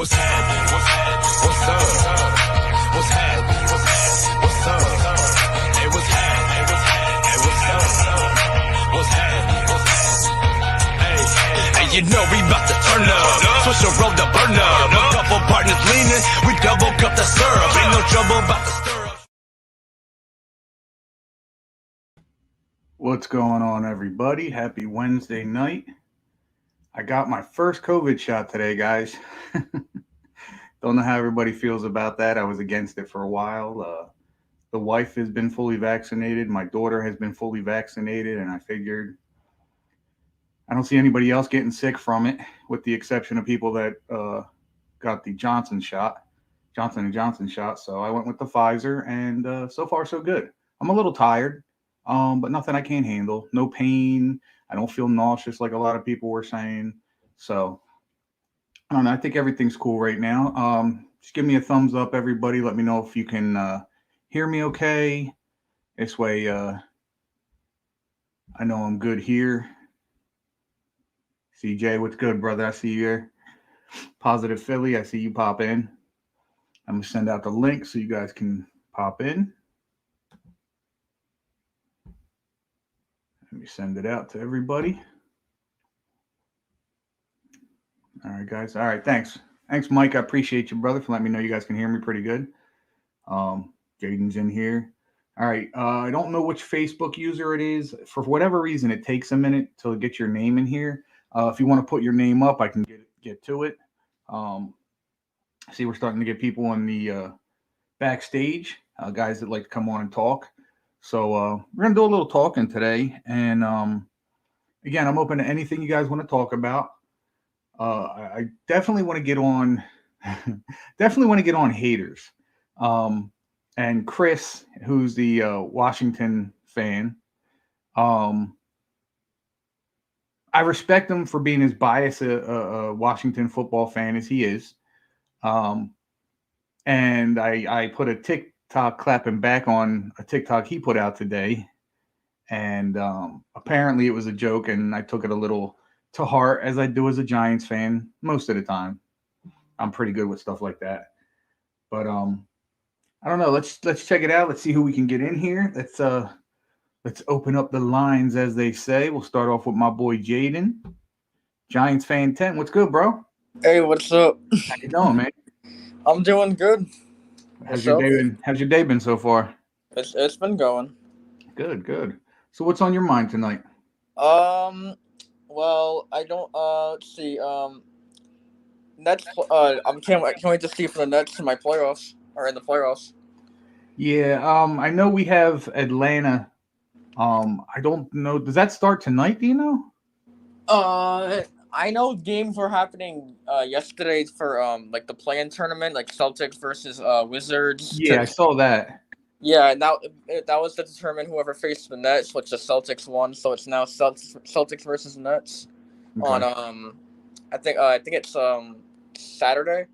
What's happening? What's happening? What's up? What's happening? What's happening? What's up? Hey, what's happening? What's happening? Hey, what's up? What's happening? What's happening? Hey, you know we about to turn up. Switch the road to burn up. A couple partners leaning, we double cup the syrup. Ain't no trouble about the stir up. What's going on, everybody? Happy Wednesday night. I got my first COVID shot today, guys. Don't know how everybody feels about that. I was against it for a while. The wife has been fully vaccinated. My daughter has been fully vaccinated, and I figured I don't see anybody else getting sick from it, with the exception of people that got the Johnson & Johnson shot. So I went with the Pfizer, and so far so good. I'm a little tired, but nothing I can't handle. No pain. I don't feel nauseous like a lot of people were saying. So I don't know. I think everything's cool right now. Just give me a thumbs up, everybody. Let me know if you can hear me okay. This way, I know I'm good here. CJ, what's good, brother? I see you here. Positive Philly, I see you pop in. I'm going to send out the link so you guys can pop in. Let me send it out to everybody. All right, guys. All right, thanks. Thanks, Mike. I appreciate you, brother, for letting me know you guys can hear me pretty good. Jaden's in here. All right. I don't know which Facebook user it is. For whatever reason, it takes a minute to get your name in here. If you want to put your name up, I can get to it. See, we're starting to get people on the backstage, guys that like to come on and talk. So we're going to do a little talking today. And again, I'm open to anything you guys want to talk about. I definitely want to get on haters. And Chris, who's the Washington fan, I respect him for being as biased a Washington football fan as he is. And I put a TikTok clapping back on a TikTok he put out today. And apparently it was a joke, and I took it a little to heart, as I do as a Giants fan most of the time. I'm pretty good with stuff like that. But I don't know. Let's check it out. Let's see who we can get in here. Let's open up the lines, as they say. We'll start off with my boy Jaden, Giants fan 10. What's good, bro? Hey, what's up? How you doing, man? I'm doing good. How's your day been so far? It's been going. Good. So what's on your mind tonight? Well, I don't let's see. Nets. I can't wait to see for the Nets in the playoffs. Yeah. I know we have Atlanta. I don't know. Does that start tonight? Do you know? I know games were happening yesterday for like the play-in tournament, like Celtics versus Wizards. Yeah, I saw that. Yeah, and that was to determine whoever faced the Nets, which the Celtics won. So it's now Celtics versus Nets on I think it's Saturday.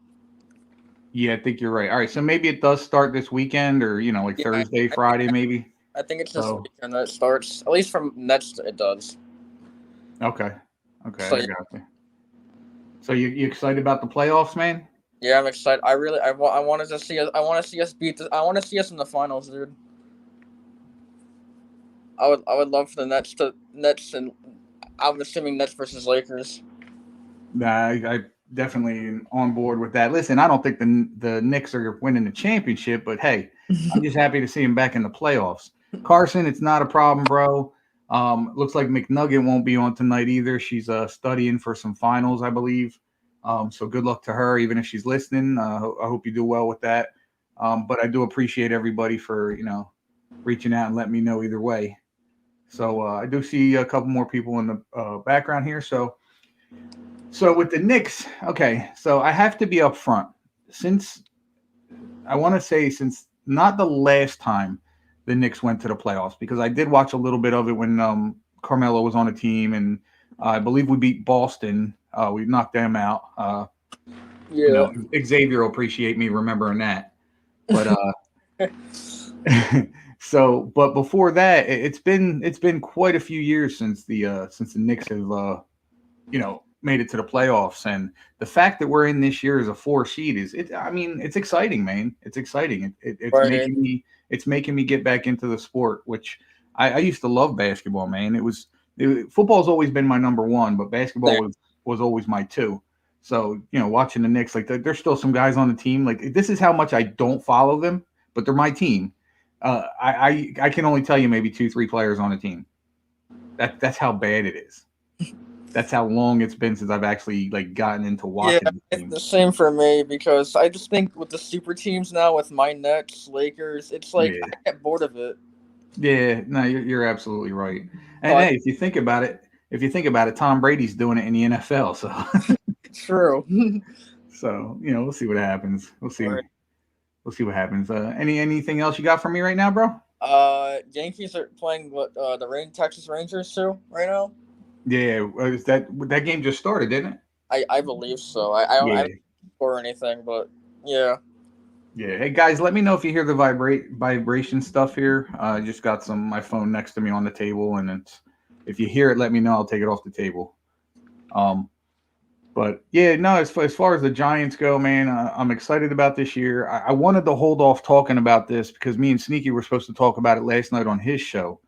Yeah, I think you're right. All right, so maybe it does start this weekend, or Thursday, Friday, maybe. I think it's this weekend that it starts. At least from Nets, it does. Okay, so, I got you. So you excited about the playoffs, man? Yeah, I'm excited. I wanted to see us. I want to see us beat. I want to see us in the finals, dude. I would love for the Nets, and I'm assuming Nets versus Lakers. Nah, I definitely am on board with that. Listen, I don't think the Knicks are winning the championship, but hey, I'm just happy to see them back in the playoffs. Carson, it's not a problem, bro. Looks like McNugget won't be on tonight either. She's studying for some finals, I believe. So good luck to her, even if she's listening. I hope you do well with that. But I do appreciate everybody for reaching out and letting me know either way. So I do see a couple more people in the background here. So with the Knicks, okay. So I have to be upfront, since not the last time the Knicks went to the playoffs, because I did watch a little bit of it when Carmelo was on the team, and I believe we beat Boston. We knocked them out. Xavier will appreciate me remembering that. But but before that, it's been quite a few years since the Knicks have made it to the playoffs, and the fact that we're in this year as a 4 seed is it. I mean, it's exciting, man. It's exciting. It's Right. making me get back into the sport, which I used to love basketball, man. Football's always been my number one, but basketball Same. was always my two. So watching the Knicks, like there's still some guys on the team. Like this is how much I don't follow them, but they're my team. I can only tell you maybe 2-3 players on the team. That's how bad it is. That's how long it's been since I've actually like gotten into Yeah, watching the it's team. the same for me because I just think with the super teams now, with my Nets, Lakers, it's like Yeah, I get bored of it. yeah. No, you're absolutely right. So And hey, if you think about it, Tom Brady's doing it in the NFL. So true. we'll see what happens. We'll see. Right. We'll see what happens. Anything else you got for me right now, bro? Yankees are playing what the Texas Rangers too right now. Yeah, is that game just started, didn't it? I believe so. I don't Yeah. score anything, but yeah. Yeah. Hey guys, let me know if you hear the vibration stuff here. I just got my phone next to me on the table, and if you hear it, let me know. I'll take it off the table. Um, but yeah, no. As far as the Giants go, man, I'm excited about this year. I wanted to hold off talking about this because me and Sneaky were supposed to talk about it last night on his show,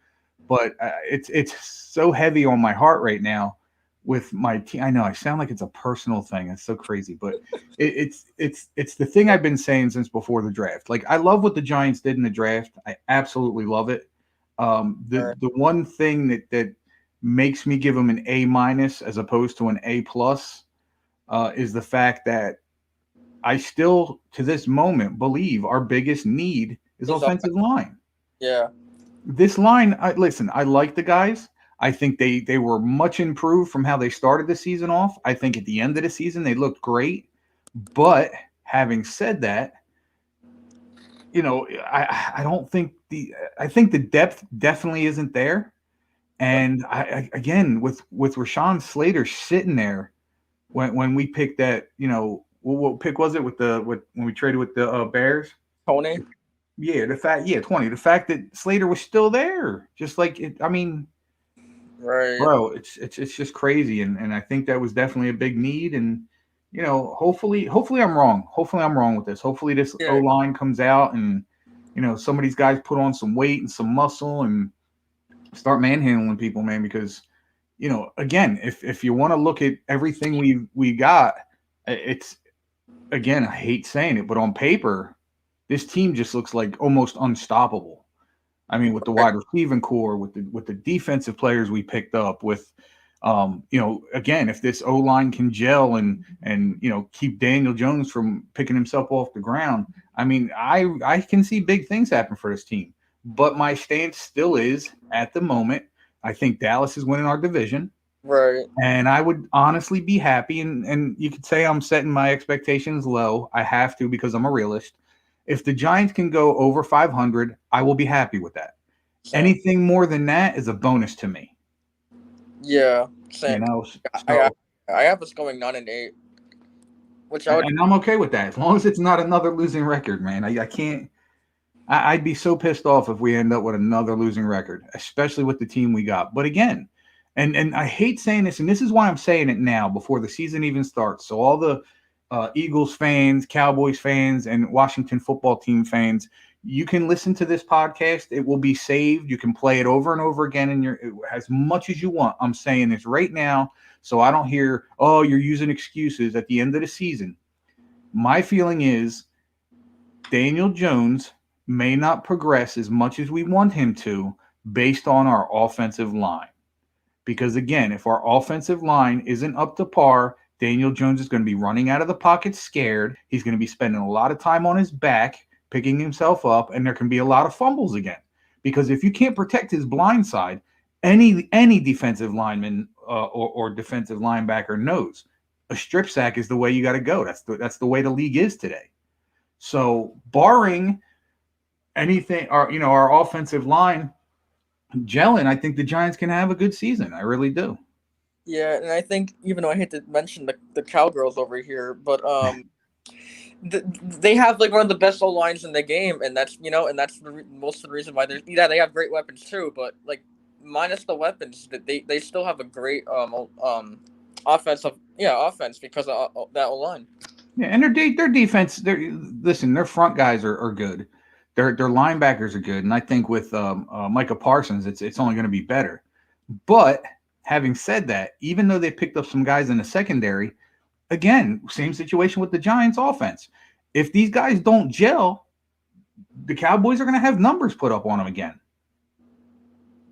but it's so heavy on my heart right now with my team. I know I sound like it's a personal thing. It's so crazy, but it's the thing I've been saying since before the draft. Like I love what the Giants did in the draft. I absolutely love it. The one thing that makes me give them an A- as opposed to an A+ is the fact that I still to this moment believe our biggest need is He's up. offensive line. Yeah. This line, listen, I like the guys. I think they were much improved from how they started the season off. I think at the end of the season they looked great. But having said that, I don't think I think the depth definitely isn't there. And again with Rashawn Slater sitting there when we picked that, what pick was it when we traded with the Bears? Tony. Yeah, 20. The fact that Slater was still there, just like it. I mean, Right. bro, it's just crazy, and I think that was definitely a big need, and hopefully I'm wrong. Hopefully I'm wrong with this. Hopefully this O Yeah. line comes out, and some of these guys put on some weight and some muscle and start manhandling people, man. Because again, if you want to look at everything we got, it's again, I hate saying it, but on paper, this team just looks like almost unstoppable. I mean, with the wide receiving core, with the defensive players we picked up, with again, if this O line can gel and keep Daniel Jones from picking himself off the ground, I mean, I can see big things happen for this team. But my stance still is at the moment, I think Dallas is winning our division. Right. And I would honestly be happy, and you could say I'm setting my expectations low. I have to because I'm a realist. If the Giants can go over 500, I will be happy with that. Same. Anything more than that is a bonus to me. Yeah. Same. I So I have us going 9-8, which I would. and I'm okay with that as long as it's not another losing record, man. I can't. I'd be so pissed off if we end up with another losing record, especially with the team we got. But again, and I hate saying this, and this is why I'm saying it now before the season even starts. So all the Eagles fans, Cowboys fans, and Washington football team fans, you can listen to this podcast. It will be saved. You can play it over and over again as much as you want. I'm saying this right now, so I don't hear, oh, you're using excuses at the end of the season. My feeling is Daniel Jones may not progress as much as we want him to based on our offensive line. Because again, if our offensive line isn't up to par, Daniel Jones is going to be running out of the pocket scared. He's going to be spending a lot of time on his back, picking himself up, and there can be a lot of fumbles again. Because if you can't protect his blind side, any defensive lineman or defensive linebacker knows a strip sack is the way you got to go. That's the way the league is today. So barring anything, our offensive line gelling, I think the Giants can have a good season. I really do. Yeah, and I think even though I hate to mention the Cowgirls over here, but they have like one of the best O lines in the game, and that's most of the reason why they have great weapons too, but like minus the weapons, that they still have a great offensive Yeah, offense because of that line. Yeah, and their defense. Their front guys are good. Their linebackers are good, and I think with Micah Parsons, it's only going to be better. But having said that, even though they picked up some guys in the secondary, again, same situation with the Giants offense. If these guys don't gel, the Cowboys are going to have numbers put up on them again.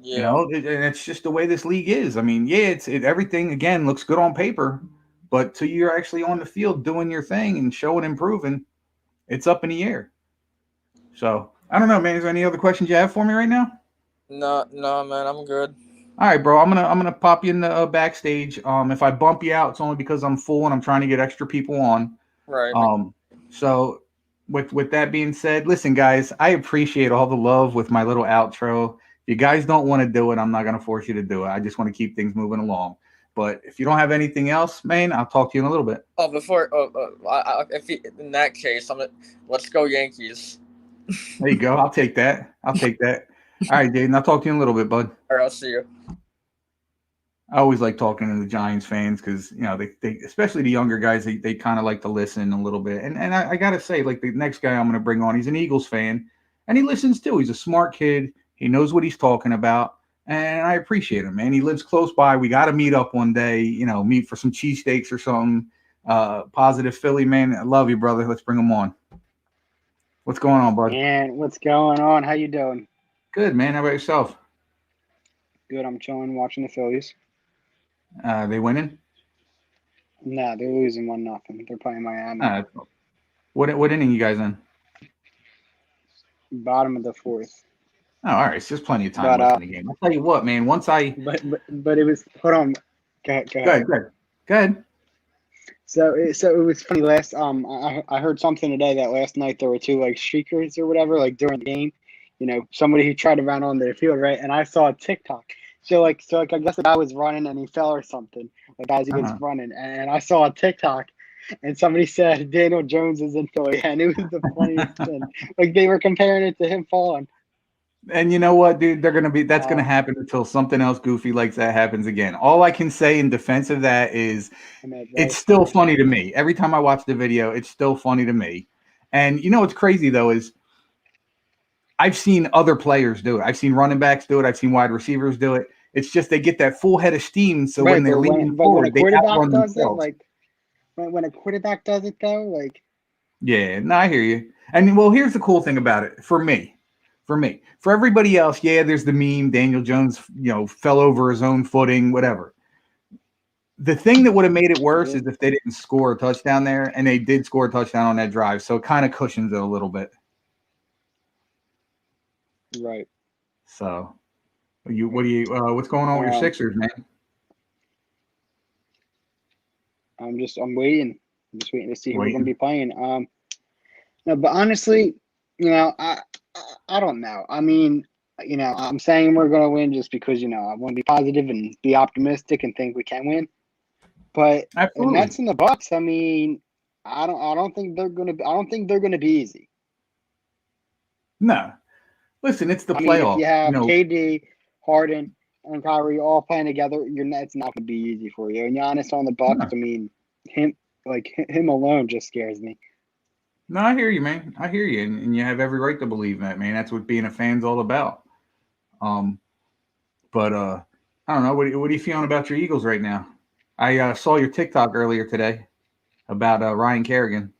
Yeah. And it's just the way this league is. I mean, yeah, everything again looks good on paper, but till you're actually on the field doing your thing and showing improving, it's up in the air. So I don't know, man. Is there any other questions you have for me right now? No, man, I'm good. All right, bro. I'm gonna pop you in the backstage. If I bump you out, it's only because I'm full and I'm trying to get extra people on. Right. So with that being said, listen, guys, I appreciate all the love with my little outro. If you guys don't want to do it, I'm not gonna force you to do it. I just want to keep things moving along. But if you don't have anything else, man, I'll talk to you in a little bit. Oh, in that case, let's go Yankees. There you go. I'll take that. All right, Jaden. I'll talk to you in a little bit, bud. All right, I'll see you. I always like talking to the Giants fans because they especially the younger guys they kind of like to listen a little bit. And I gotta say, like the next guy I'm gonna bring on, he's an Eagles fan and he listens too. He's a smart kid. He knows what he's talking about, and I appreciate him, man. He lives close by. We got to meet up one day. Meet for some cheesesteaks or something. Positive Philly, man. I love you, brother. Let's bring him on. What's going on, bud? And what's going on? How you doing? Good, man. How about yourself? Good. I'm chilling, watching the Phillies. They winning? Nah, they're losing 1-0. They're playing Miami. What inning you guys in? Bottom of the fourth. Oh, all right. It's just plenty of time left in the game. I'll tell you what, man. Once I but it was hold on. Go ahead. So it was funny. I heard something today that last night there were two like streakers or whatever like during the game. Somebody who tried to run on the field, right? And I saw a TikTok. So I guess the guy was running and he fell or something. Like as he was running, and I saw a TikTok, and somebody said Daniel Jones is in Philly, and it was the funniest thing. Like they were comparing it to him falling. And you know what, dude? That's gonna happen until something else goofy like that happens again. All I can say in defense of that is, it's still funny to me. Every time I watch the video, it's still funny to me. And what's crazy though is, I've seen other players do it. I've seen running backs do it. I've seen wide receivers do it. It's just they get that full head of steam. So when they're leaning forward, they outrun themselves. When a quarterback does it, though, like. Yeah, no, I hear you. And well, here's the cool thing about it for me. For everybody else, yeah, there's the meme. Daniel Jones, fell over his own footing, whatever. The thing that would have made it worse is if they didn't score a touchdown there, and they did score a touchdown on that drive. So it kind of cushions it a little bit. Right. So, what's going on with your Sixers, man? I'm waiting. I'm just waiting to see who we're going to be playing. No, but honestly, I don't know. I mean, I'm saying we're going to win just because, I want to be positive and be optimistic and think we can win. But the Nets and the Bucks, I mean, I don't think they're going to be easy. No. Listen, it's the playoffs. If you have KD, Harden, and Kyrie all playing together, it's not going to be easy for you. And Giannis on the Bucks, I mean, him alone just scares me. No, I hear you, man. I hear you, and you have every right to believe that, man. That's what being a fan's all about. But I don't know. What are you feeling about your Eagles right now? I saw your TikTok earlier today about Ryan Kerrigan.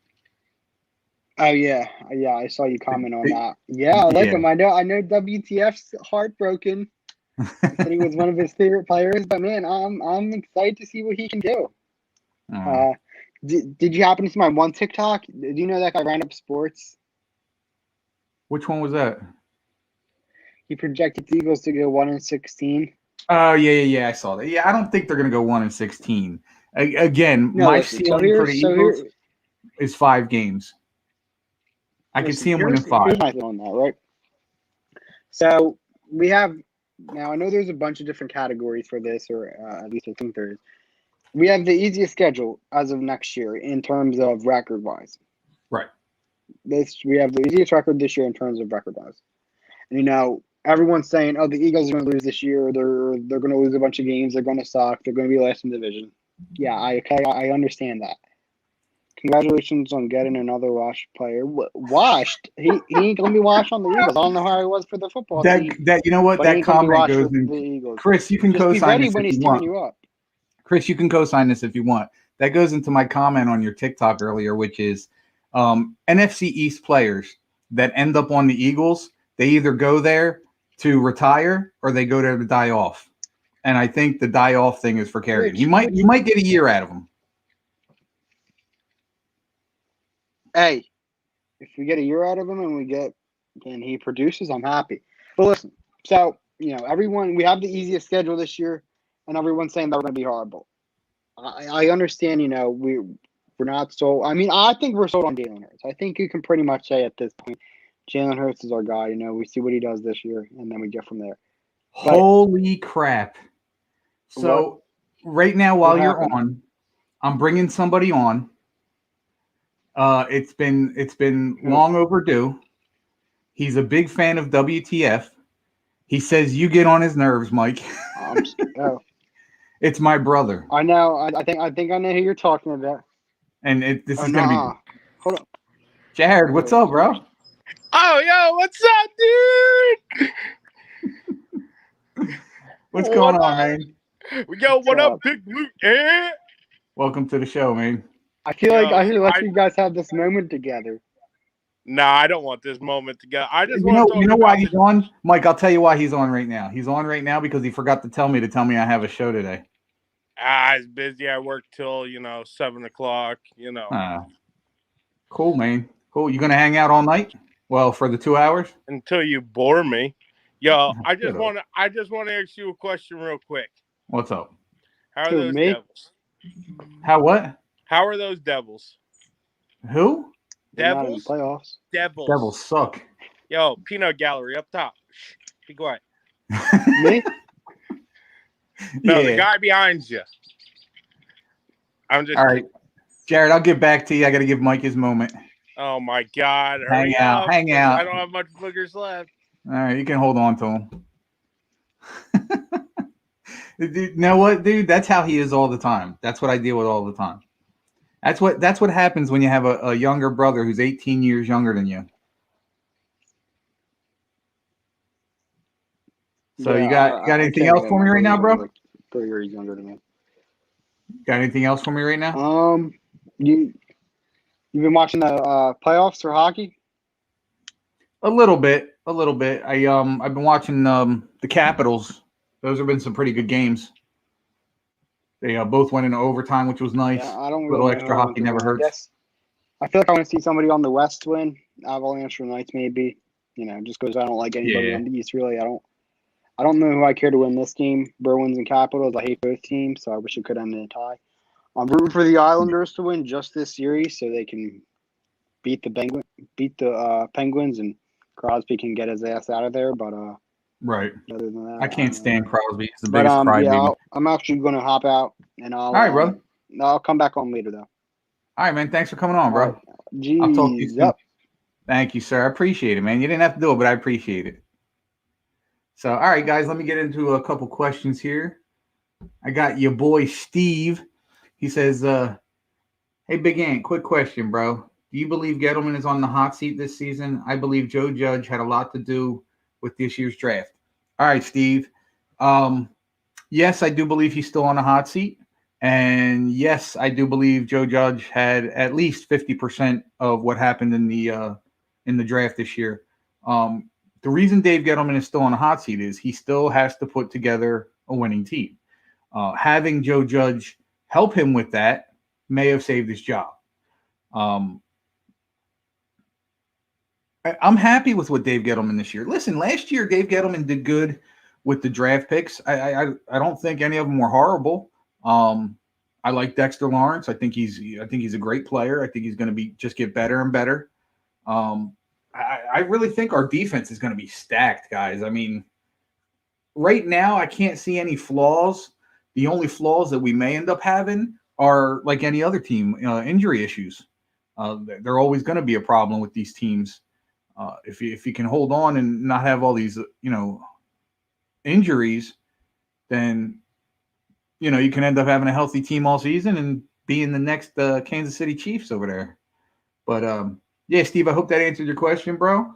Oh yeah, I saw you comment on that. Yeah, I like him. I know WTF's heartbroken. He said he was one of his favorite players, but man, I'm excited to see what he can do. Did you happen to see my one TikTok? Do you know that guy Ran Up Sports? Which one was that? He projected the Eagles to go 1-16. Oh yeah, I saw that. Yeah, I don't think they're gonna go 1-16. Again, my ceiling for the Eagles is 5 games. I can see him winning 5. Here's my on that, right? So we have now. I know there's a bunch of different categories for this, or at least I think there is. We have the easiest schedule as of next year in terms of record-wise. Right. We have the easiest record this year in terms of record-wise. And everyone's saying, "Oh, the Eagles are going to lose this year. They're going to lose a bunch of games. They're going to suck. They're going to be last in the division." Yeah, I understand that. Congratulations on getting another washed player. Washed? He ain't gonna be washed on the Eagles. I don't know how he was for the football team, That you know what but he that ain't gonna be comment washed goes for in. the Eagles. Chris, you can Just be co-sign ready this when if he's you tearing want. you up. Chris, you can co-sign this if you want. That goes into my comment on your TikTok earlier, which is NFC East players that end up on the Eagles. They either go there to retire or they go there to die off. And I think the die off thing is for Kerrigan. You might get a year out of him. Hey, if we get a year out of him and he produces, I'm happy. But listen, so everyone, we have the easiest schedule this year, and everyone's saying that we're going to be horrible. I understand. We're not so. I mean, I think we're sold on Jalen Hurts. I think you can pretty much say at this point, Jalen Hurts is our guy. We see what he does this year, and then we get from there. But holy crap! So right now, while you're on, I'm bringing somebody on. It's been long overdue. He's a big fan of WTF. He says you get on his nerves, Mike. It's my brother. I know. I think I know who you're talking about. And this is gonna be. Hold on, Jared. What's up, bro? Oh, yo, what's up, dude? What's going on, man? What up, Big Blue? Welcome to the show, man. I feel like you guys have this moment together. Nah, I don't want this moment together. I just you know why he's on, Mike. I'll tell you why he's on right now. He's on right now because he forgot to tell me I have a show today. I was busy. I work till 7 o'clock. Cool, man. Cool. You gonna hang out all night? Well, for the 2 hours until you bore me. Yo, I just want to ask you a question real quick. What's up? How are those Devils? How what? How are those Devils? Who? Devils. Playoffs. Devils suck. Yo, peanut gallery up top. Shh, be quiet. Me? No, the guy behind you. I'm just all right, Jared. I'll get back to you. I got to give Mike his moment. Oh my God! Hang out. I don't have much boogers left. All right, you can hold on to him. You know what, dude? That's how he is all the time. That's what I deal with all the time. That's what happens when you have a younger brother who's 18 years younger than you. So you got anything else for me right now, bro? Like 3 years younger than me. Got anything else for me right now? You've been watching the playoffs for hockey? A little bit. I've been watching the Capitals. Those have been some pretty good games. They both went into overtime, which was nice. Yeah, I don't really little extra hockey never hurts. I feel like I want to see somebody on the West win. Avalanche or Knights, maybe. Just because I don't like anybody on the East. Really, I don't know who I care to win this game. Bruins and Capitals. I hate both teams, so I wish it could end in a tie. I'm rooting for the Islanders to win just this series, so they can beat the Penguins, and Crosby can get his ass out of there. But right. Other than that, I can't stand Crosby. He's the biggest crybaby. Yeah, I'm actually going to hop out, and all right, brother. I'll come back on later, though. All right, man. Thanks for coming on, bro. Right. Jeez, I'll talk to you soon. Thank you, sir. I appreciate it, man. You didn't have to do it, but I appreciate it. So, all right, guys, let me get into a couple questions here. I got your boy Steve. He says, hey, Big Ant, quick question, bro. Do you believe Gettleman is on the hot seat this season? I believe Joe Judge had a lot to do with this year's draft. All right, Steve. Yes, I do believe he's still on the hot seat. And yes, I do believe Joe Judge had at least 50% of what happened in the draft this year. The reason Dave Gettleman is still on the hot seat is he still has to put together a winning team. Having Joe Judge help him with that may have saved his job. I'm happy with what Dave Gettleman this year. Listen, last year Dave Gettleman did good with the draft picks. I don't think any of them were horrible. I like Dexter Lawrence. I think he's a great player. I think he's going to just get better and better. I really think our defense is going to be stacked, guys. I mean, right now I can't see any flaws. The only flaws that we may end up having are like any other team, injury issues. They're always going to be a problem with these teams. If you can hold on and not have all these, injuries, then you can end up having a healthy team all season and being the next Kansas City Chiefs over there. But yeah, Steve, I hope that answered your question, bro.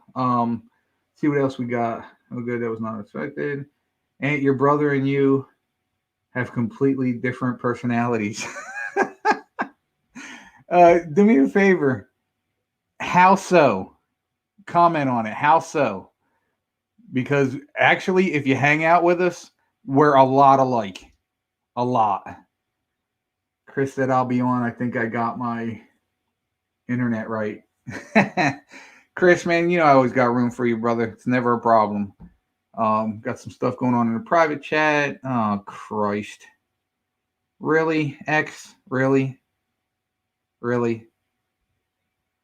See what else we got. Oh, good, that was not expected. And your brother and you have completely different personalities. Do me a favor. How so? Comment on it. How so? Because actually, if you hang out with us, we're a lot alike. A lot. Chris said I'll be on. I think I got my internet right. Chris, man, I always got room for you, brother. It's never a problem. Got some stuff going on in the private chat. Oh, Christ. Really? X? Really? Really?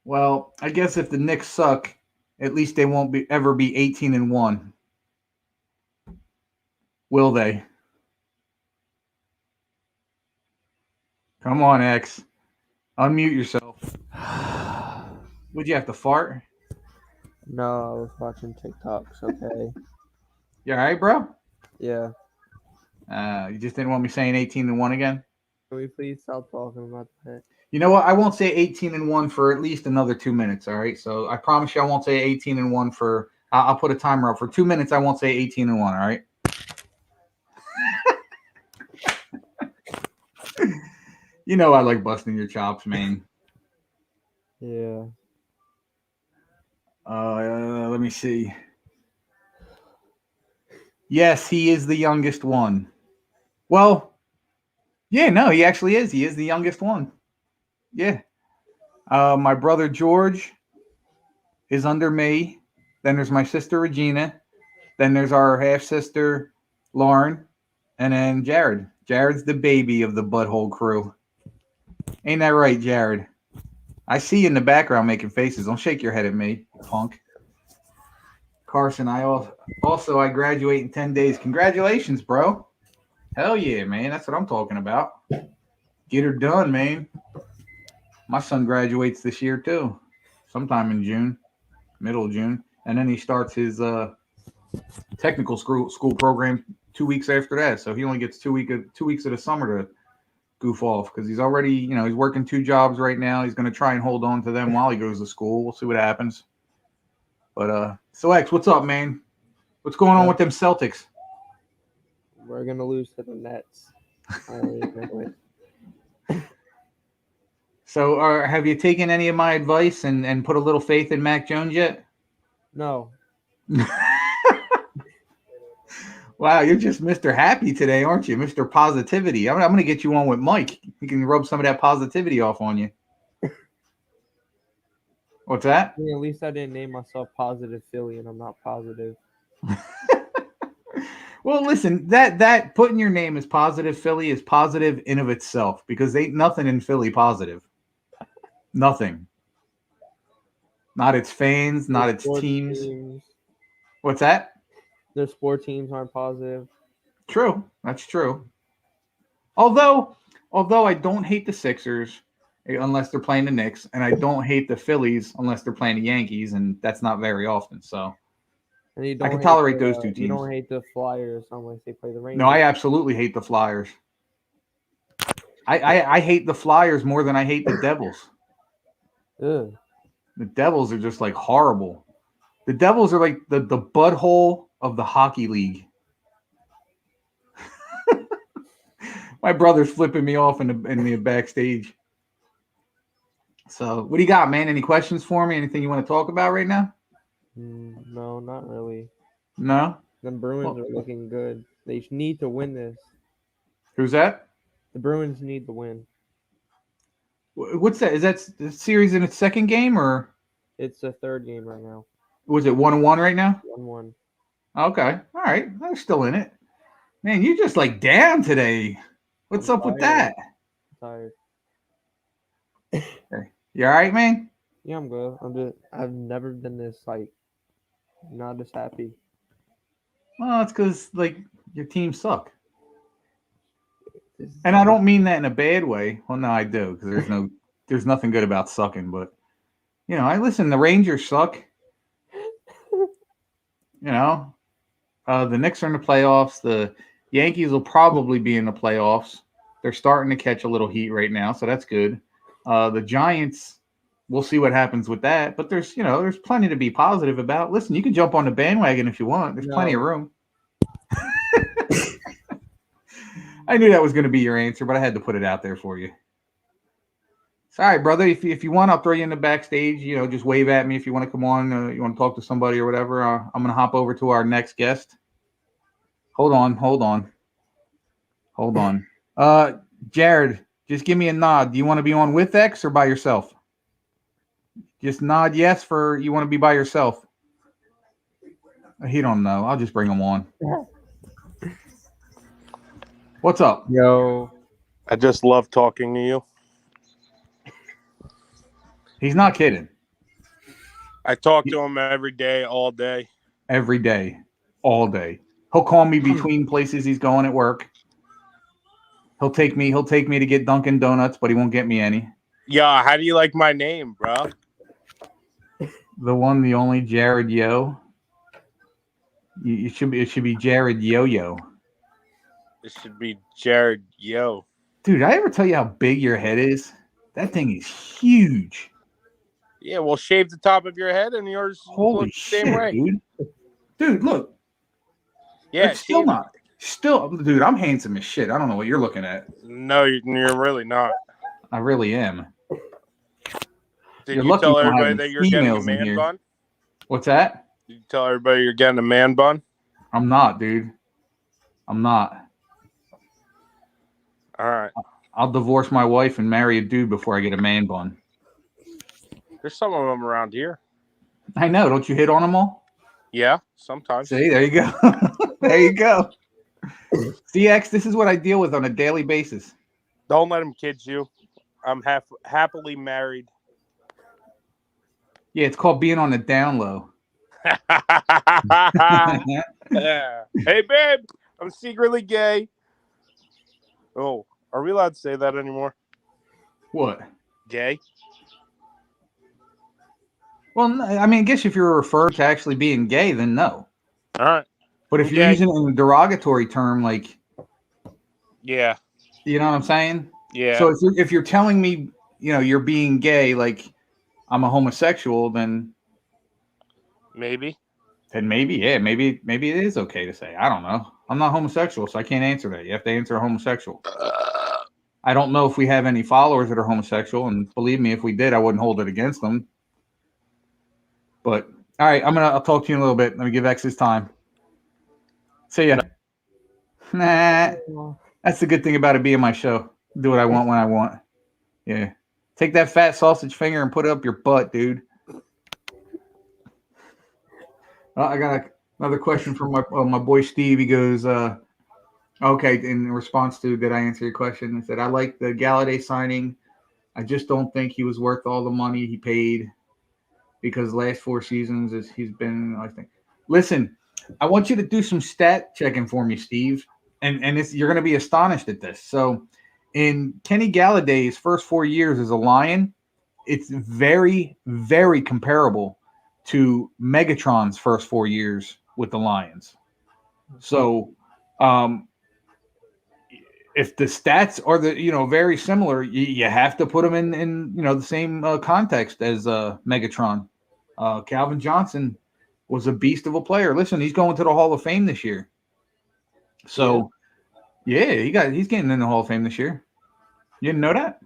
Well, I guess if the Knicks suck, at least they won't ever be 18-1. Will they? Come on, X. Unmute yourself. Would you have to fart? No, I was watching TikToks. Okay. You all right, bro? Yeah. You just didn't want me saying 18-1 again? Can we please stop talking about that? You know what? I won't say 18-1 for at least another 2 minutes. All right. So I promise you, I won't say 18-1 for. I'll put a timer up for 2 minutes. I won't say 18-1. All right. I like busting your chops, man. Yeah. Let me see. Yes, he is the youngest one. Well, yeah, no, he actually is. He is the youngest one. Yeah. My brother George is under me. Then there's my sister Regina. Then there's our half sister Lauren, and then Jared. Jared's the baby of the butthole crew. Ain't that right, Jared? I see you in the background making faces. Don't shake your head at me, punk. Carson, I graduate in 10 days. Congratulations, bro. Hell yeah, man. That's what I'm talking about. Get her done, man. My son graduates this year, too. Sometime in June, middle of June. And then he starts his technical school program 2 weeks after that. So he only gets 2 weeks of the summer to goof off because he's already, he's working 2 jobs right now. He's going to try and hold on to them while he goes to school. We'll see what happens. But so X, what's up, man? What's going on with them Celtics? We're gonna lose to the Nets. So, have you taken any of my advice and put a little faith in Mac Jones yet? No. Wow, you're just Mr. Happy today, aren't you? Mr. Positivity. I'm going to get you on with Mike. He can rub some of that positivity off on you. What's that? Yeah, at least I didn't name myself Positive Philly, and I'm not positive. Well, listen, that putting your name as Positive Philly is positive in of itself because ain't nothing in Philly positive. Nothing. Not its fans, not its teams. What's that? The sport teams aren't positive. True. That's true. Although I don't hate the Sixers unless they're playing the Knicks, and I don't hate the Phillies unless they're playing the Yankees, and that's not very often. So and I can tolerate those 2 teams. You don't hate the Flyers unless they play the Rangers. No, I absolutely hate the Flyers. I hate the Flyers more than I hate the Devils. Ugh. The Devils are just like horrible. The Devils are like the butthole of the hockey league. My brother's flipping me off in the backstage. So, what do you got, man? Any questions for me? Anything you want to talk about right now? No, not really. No? The Bruins are looking good. They need to win this. Who's that? The Bruins need to win. What's that? Is that the series in its second game or? It's the third game right now. Was it 1-1 right now? 1-1. Okay. All right. They're still in it. Man, you're just like down today. What's up with that? I'm tired. You all right, man? Yeah, I'm good. I've never been this not this happy. Well, it's because your team suck. And I don't mean that in a bad way. Well, no, I do because there's nothing good about sucking. But I listen. The Rangers suck. The Knicks are in the playoffs. The Yankees will probably be in the playoffs. They're starting to catch a little heat right now, so that's good. The Giants, we'll see what happens with that. But there's plenty to be positive about. Listen, you can jump on the bandwagon if you want. There's plenty of room. I knew that was going to be your answer, but I had to put it out there for you. Sorry, brother. If you want, I'll throw you in the backstage. Just wave at me if you want to come on. You want to talk to somebody or whatever. I'm going to hop over to our next guest. Hold on. Jared, just give me a nod. Do you want to be on with X or by yourself? Just nod yes for you want to be by yourself. He don't know. I'll just bring him on. What's up? Yo. I just love talking to you. He's not kidding. I talk to him every day, all day. Every day, all day. He'll call me between places he's going at work. He'll take me to get Dunkin' Donuts, but he won't get me any. Yeah, how do you like my name, bro? The one, the only Jared Yo. It should be Jared Yo-Yo. It should be Jared Yo. Dude, did I ever tell you how big your head is? That thing is huge. Yeah, well, shave the top of your head and yours Holy look the same shit, way. dude. Dude, look. Yeah, it's still not. Still, dude, I'm handsome as shit. I don't know what you're looking at. No, you're really not. I really am. Did You're you lucky tell you don't have everybody any that you're getting a females in man here. bun? What's that? Did you tell everybody you're getting a man bun? I'm not, dude. I'm not. All right. I'll divorce my wife and marry a dude before I get a man bun. There's some of them around here. I know. Don't you hit on them all? Yeah, sometimes. See, there you go. There you go. CX, this is what I deal with on a daily basis. Don't let them kid you. I'm happily married. Yeah, it's called being on the down low. Yeah. Hey, babe, I'm secretly gay. Oh, are we allowed to say that anymore? What? Gay? Well, I mean, I guess if you're referring to actually being gay, then no. All right. But if you're using it in a derogatory term, like, yeah, you know what I'm saying? Yeah. So if you're telling me, you're being gay, like I'm a homosexual, then maybe. Then maybe it is okay to say. I don't know. I'm not homosexual, so I can't answer that. You have to answer a homosexual. I don't know if we have any followers that are homosexual, and believe me, if we did, I wouldn't hold it against them. But all right, I'll talk to you in a little bit. Let me give X his time. See ya. Nah. That's the good thing about it being my show. Do what I want when I want. Yeah. Take that fat sausage finger and put it up your butt, dude. I got another question from my boy Steve. He goes, okay, in response to, did I answer your question? He said, I like the Galladay signing. I just don't think he was worth all the money he paid because last 4 seasons he's been, I think. Listen, I want you to do some stat checking for me, Steve. And you're going to be astonished at this. So in Kenny Galladay's first 4 years as a Lion, it's very, very comparable to Megatron's first 4 years with the Lions. So if the stats are very similar, you have to put them in the same context as Megatron. Calvin Johnson was a beast of a player. Listen, he's going to the Hall of Fame this year. So yeah, he's getting in the Hall of Fame this year. You didn't know that?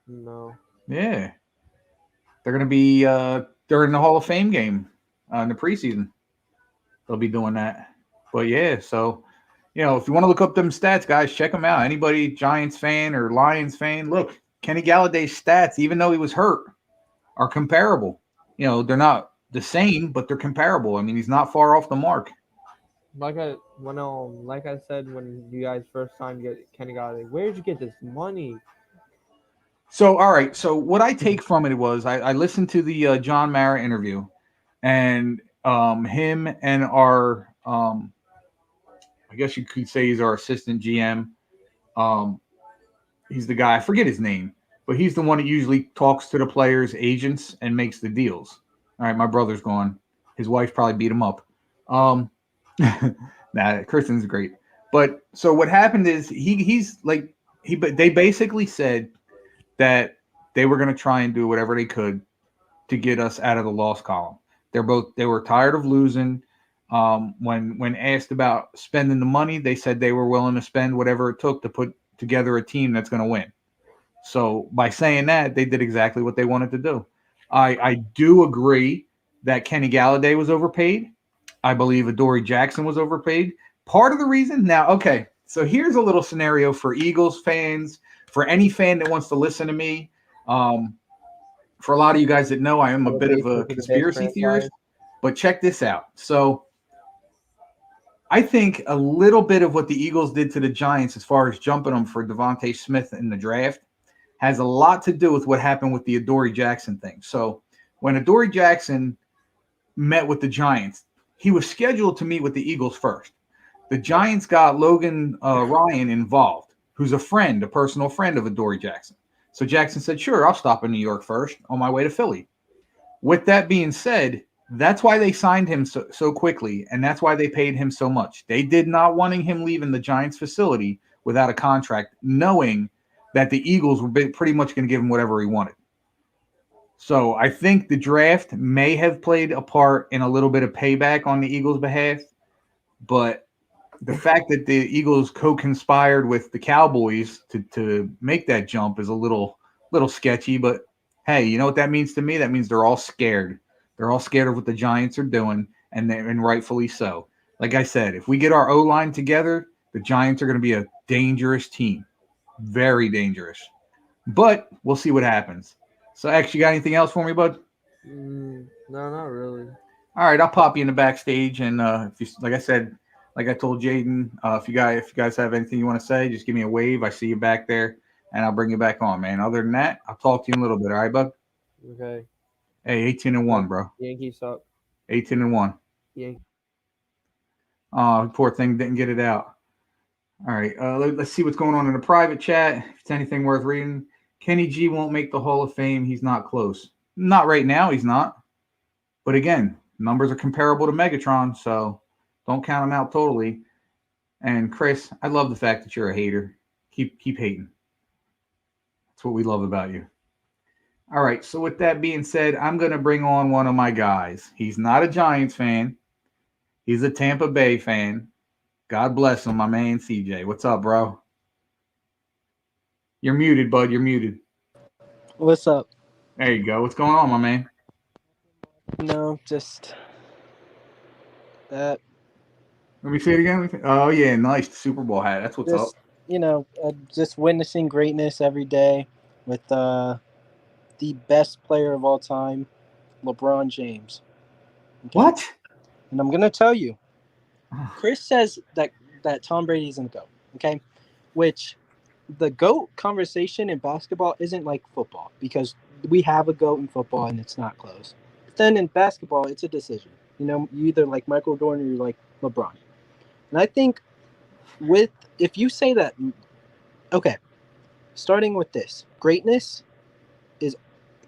No. Yeah. They're going to be during the Hall of Fame game in the preseason. They'll be doing that. But yeah, so if you want to look up them stats, guys, check them out. Anybody Giants fan or Lions fan, look, Kenny Galladay's stats, even though he was hurt, are comparable. They're not the same, but they're comparable. I mean, he's not far off the mark. Like I said when you guys first signed Kenny Galladay, where did you get this money? So, all right. So what I take from it was I listened to the John Mara interview, and him and our I guess you could say he's our assistant GM. He's the guy, I forget his name, but he's the one that usually talks to the players' agents and makes the deals. All right, my brother's gone. His wife probably beat him up. Nah, Kristen's great. But so what happened is they basically said that they were going to try and do whatever they could to get us out of the loss column. They were tired of losing. When asked about spending the money, they said they were willing to spend whatever it took to put together a team that's going to win. So by saying that, they did exactly what they wanted to do. I do agree that Kenny Galladay was overpaid. I believe Adoree Jackson was overpaid. Part of the reason now, okay, so here's a little scenario for Eagles fans, for any fan that wants to listen to me. For a lot of you guys that know, I am a bit of a conspiracy theorist, but check this out. So I think a little bit of what the Eagles did to the Giants as far as jumping them for Devontae Smith in the draft has a lot to do with what happened with the Adoree Jackson thing. So when Adoree Jackson met with the Giants, he was scheduled to meet with the Eagles first. The Giants got Logan Ryan involved, who's a personal friend of Adoree Jackson. So Jackson said, sure, I'll stop in New York first on my way to Philly. With that being said, that's why they signed him so quickly, and that's why they paid him so much. They did not wanting him leaving the Giants facility without a contract, knowing that the Eagles were pretty much going to give him whatever he wanted. So I think the draft may have played a part in a little bit of payback on the Eagles' behalf, but the fact that the Eagles co-conspired with the Cowboys to make that jump is a little sketchy. But hey, you know what that means to me? That means they're all scared. They're all scared of what the Giants are doing, and rightfully so. Like I said, if we get our O-line together, the Giants are going to be a dangerous team. Very dangerous. But we'll see what happens. So, X, you got anything else for me, bud? No, not really. All right, I'll pop you in the backstage, and if you, like I said, like I told Jaden, if you guys have anything you want to say, just give me a wave. I see you back there, and I'll bring you back on, man. Other than that, I'll talk to you in a little bit. All right, bud? Okay. Hey, 18-1, bro. Yankees suck. 18-1. Yankees. Oh, poor thing didn't get it out. All right, let's see what's going on in the private chat. If it's anything worth reading. Kenny G won't make the Hall of Fame. He's not close. Not right now, he's not. But again, numbers are comparable to Megatron, so don't count him out totally. And Chris, I love the fact that you're a hater. Keep hating. That's what we love about you. All right, so with that being said, I'm going to bring on one of my guys. He's not a Giants fan. He's a Tampa Bay fan. God bless him, my man CJ. What's up, bro? You're muted, bud. You're muted. What's up? There you go. What's going on, my man? No, just that. Let me see it again. Oh, yeah. Nice. The Super Bowl hat. That's what's up. Just witnessing greatness every day with the best player of all time, LeBron James. Okay? What? And I'm going to tell you, Chris says that Tom Brady isn't the GOAT, okay? Which the GOAT conversation in basketball isn't like football because we have a GOAT in football and it's not close. But then in basketball, it's a decision. You either like Michael Jordan or you like LeBron. And I think if you say that, okay, starting with this, greatness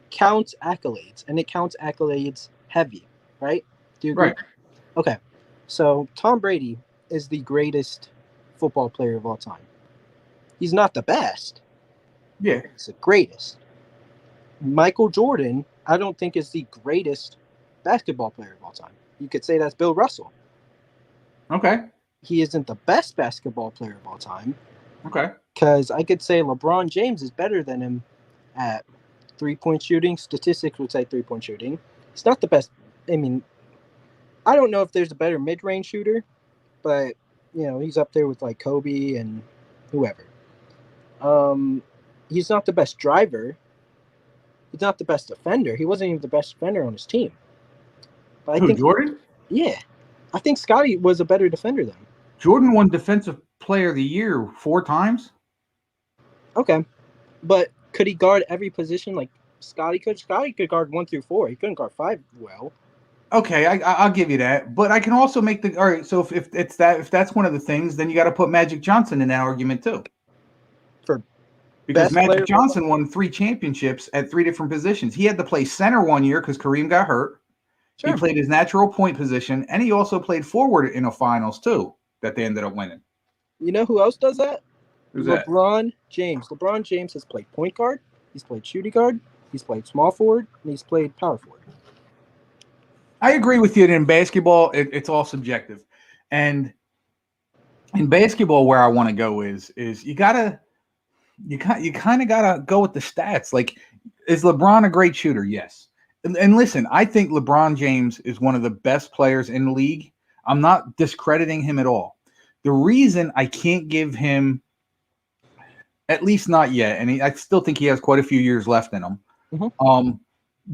counts accolades, and it counts accolades heavy, right? Do you agree? Right. Okay, so Tom Brady is the greatest football player of all time. He's not the best. Yeah. He's the greatest. Michael Jordan, I don't think is the greatest basketball player of all time. You could say that's Bill Russell. Okay. He isn't the best basketball player of all time. Okay. Because I could say LeBron James is better than him at three-point shooting. Statistics would say three-point shooting. He's not the best. I mean, I don't know if there's a better mid-range shooter, but, he's up there with, like, Kobe and whoever. He's not the best driver. He's not the best defender. He wasn't even the best defender on his team. But I think Jordan? Yeah. I think Scottie was a better defender than him. Jordan won Defensive Player of the Year 4 times. Okay. But could he guard every position like Scottie could? Scottie could guard 1 through 4. He couldn't guard 5 well. Okay, I'll give you that. But I can also make all right, so if that's one of the things, then you got to put Magic Johnson in that argument too. Because Magic Johnson won 3 championships at 3 different positions. He had to play center one year because Kareem got hurt. Sure. He played his natural point position, and he also played forward in the finals too that they ended up winning. You know who else does that? Who's that? LeBron James. LeBron James has played point guard. He's played shooting guard. He's played small forward, and he's played power forward. I agree with you. In basketball, it's all subjective, and in basketball, where I want to go is you kind of gotta go with the stats. Like, is LeBron a great shooter? Yes. And listen, I think LeBron James is one of the best players in the league. I'm not discrediting him at all. The reason I can't give him, at least not yet, and I still think he has quite a few years left in him. Mm-hmm.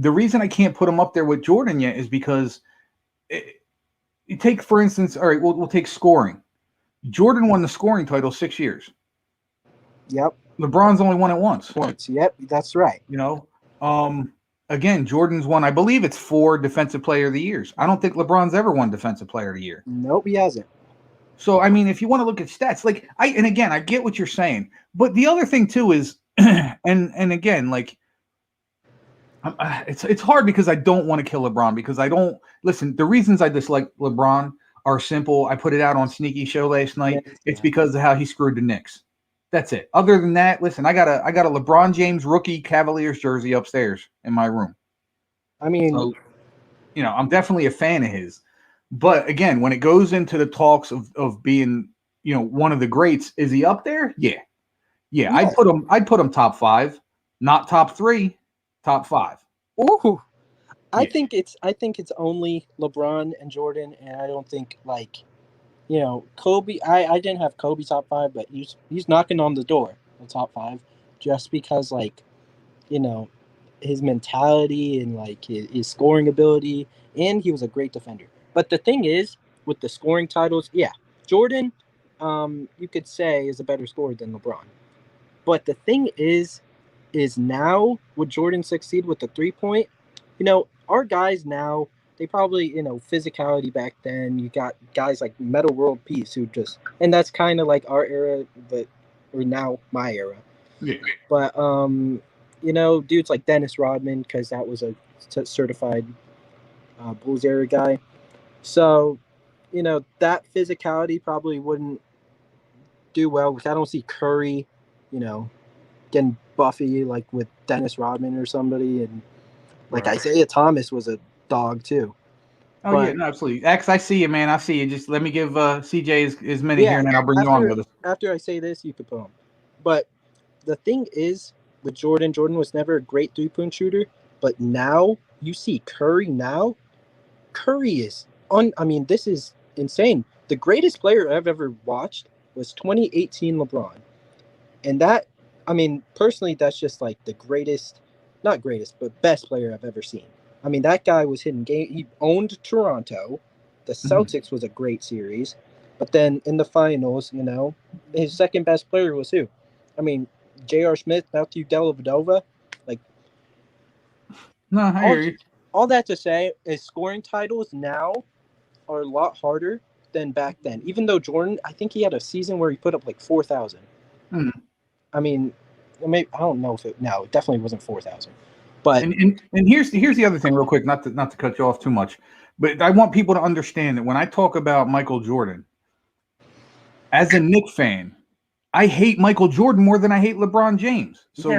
The reason I can't put him up there with Jordan yet is because you take, for instance, all right, we'll take scoring. Jordan won the scoring title 6 years. Yep. LeBron's only won it once. Yep, that's right. You know, again, Jordan's won, I believe it's 4 Defensive Player of the Years. I don't think LeBron's ever won Defensive Player of the Year. Nope, he hasn't. So, I mean, if you want to look at stats, like and again, I get what you're saying, but the other thing too is, and again, like, it's hard because I don't want to kill LeBron because I don't listen. The reasons I dislike LeBron are simple. I put it out on Sneaky Show last night. It's because of how he screwed the Knicks. That's it. Other than that, listen, I got a LeBron James rookie Cavaliers jersey upstairs in my room. I mean, so, you know, I'm definitely a fan of his. But again, when it goes into the talks of being, you know, one of the greats, is he up there? Yeah. I'd put him top 5, not top 3, top 5. Ooh. I think it's only LeBron and Jordan, and I don't think, like, you know, Kobe. I didn't have Kobe top 5, but he's knocking on the door of top 5 just because, like, you know, his mentality and like his scoring ability, and he was a great defender. But the thing is, with the scoring titles, yeah, Jordan, you could say is a better scorer than LeBron. But the thing is now would Jordan succeed with the 3-point? You know, our guys now, they probably, you know, physicality back then, you got guys like Metal World Peace who just, and that's kind of like our era, or now my era. Yeah. But, you know, dudes like Dennis Rodman, because that was a certified Bulls era guy. So, you know, that physicality probably wouldn't do well. I don't see Curry, you know, getting buffy like with Dennis Rodman or somebody. And like Isaiah Thomas was a dog too. Oh, but, yeah, no, absolutely. X, I see you, man. I see you. Just let me give CJ his minute here, and then I'll bring you on with us. After I say this, you could put him. But the thing is, with Jordan was never a great 3-point shooter. But now, you see Curry now. Curry is I mean, this is insane. The greatest player I've ever watched was 2018 LeBron. And that, I mean, personally, that's just like the greatest, not greatest, but best player I've ever seen. I mean, that guy was hitting game. He owned Toronto. The Celtics was a great series. But then in the finals, you know, his second best player was who? I mean, J.R. Smith, Matthew Dellavedova. Like, no, I hear you. All that to say is scoring titles now are a lot harder than back then. Even though Jordan, I think he had a season where he put up like 4,000. I mean, maybe, I don't know if it definitely wasn't 4,000. But and here's the other thing, real quick, not to cut you off too much, but I want people to understand that when I talk about Michael Jordan, as a Knicks fan, I hate Michael Jordan more than I hate LeBron James. So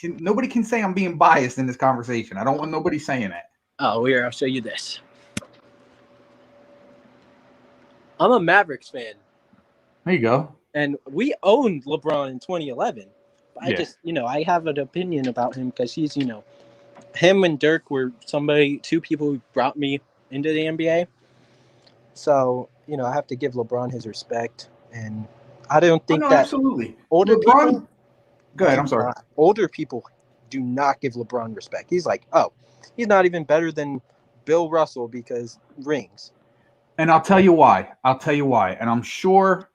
nobody can say I'm being biased in this conversation. I don't want nobody saying that. Oh, here, I'll show you this. I'm a Mavericks fan. There you go. And we owned LeBron in 2011. I just, you know, I have an opinion about him because he's, you know, him and Dirk were two people who brought me into the NBA. So, you know, I have to give LeBron his respect. And I don't think that absolutely. Older people. Go ahead. I'm sorry. Older people do not give LeBron respect. He's like, oh, he's not even better than Bill Russell because rings. And I'll tell you why. And I'm sure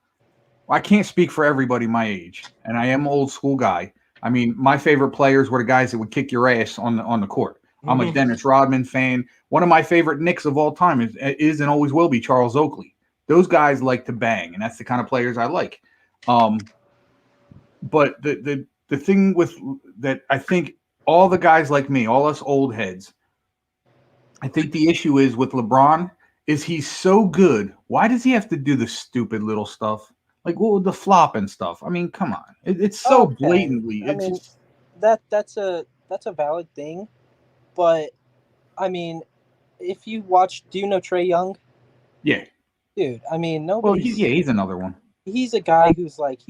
I can't speak for everybody my age, and I am an old school guy. I mean, my favorite players were the guys that would kick your ass on the court. I'm a Dennis Rodman fan. One of my favorite Knicks of all time is and always will be Charles Oakley. Those guys like to bang, and that's the kind of players I like. But the thing with that, I think all the guys like me, all us old heads, I think the issue is with LeBron is he's so good. Why does he have to do the stupid little stuff? Like the flop and stuff. I mean, come on, it's so Okay, blatantly. I It's mean just that's a valid thing, but I mean, if you watch, do you know Trey Young? yeah. Dude, I mean, Well, nobody's. he's another one. He's a guy who's like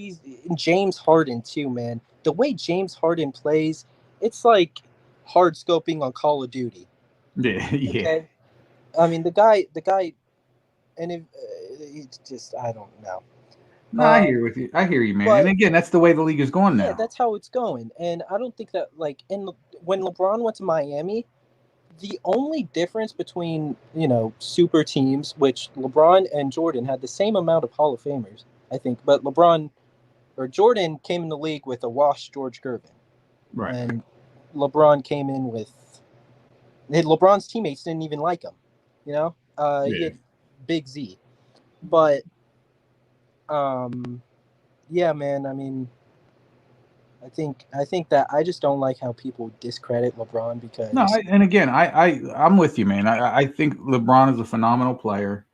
James Harden too, man. The way James Harden plays, it's like hard scoping on Call of Duty. Yeah, yeah. Okay, I mean the guy, and it's just I don't know. No, I hear with you. I hear you, man. And But again, that's the way the league is going yeah, now. that's how it's going, and I don't think that like when LeBron went to Miami, the only difference between super teams, which LeBron and Jordan had the same amount of Hall of Famers, I think, but Jordan came in the league with a washed George Gervin, Right. and LeBron came in with LeBron's teammates didn't even like him, he had Big Z, but yeah, man, I mean, I think that I just don't like how people discredit LeBron because No, and again, I'm with you, man. I think LeBron is a phenomenal player,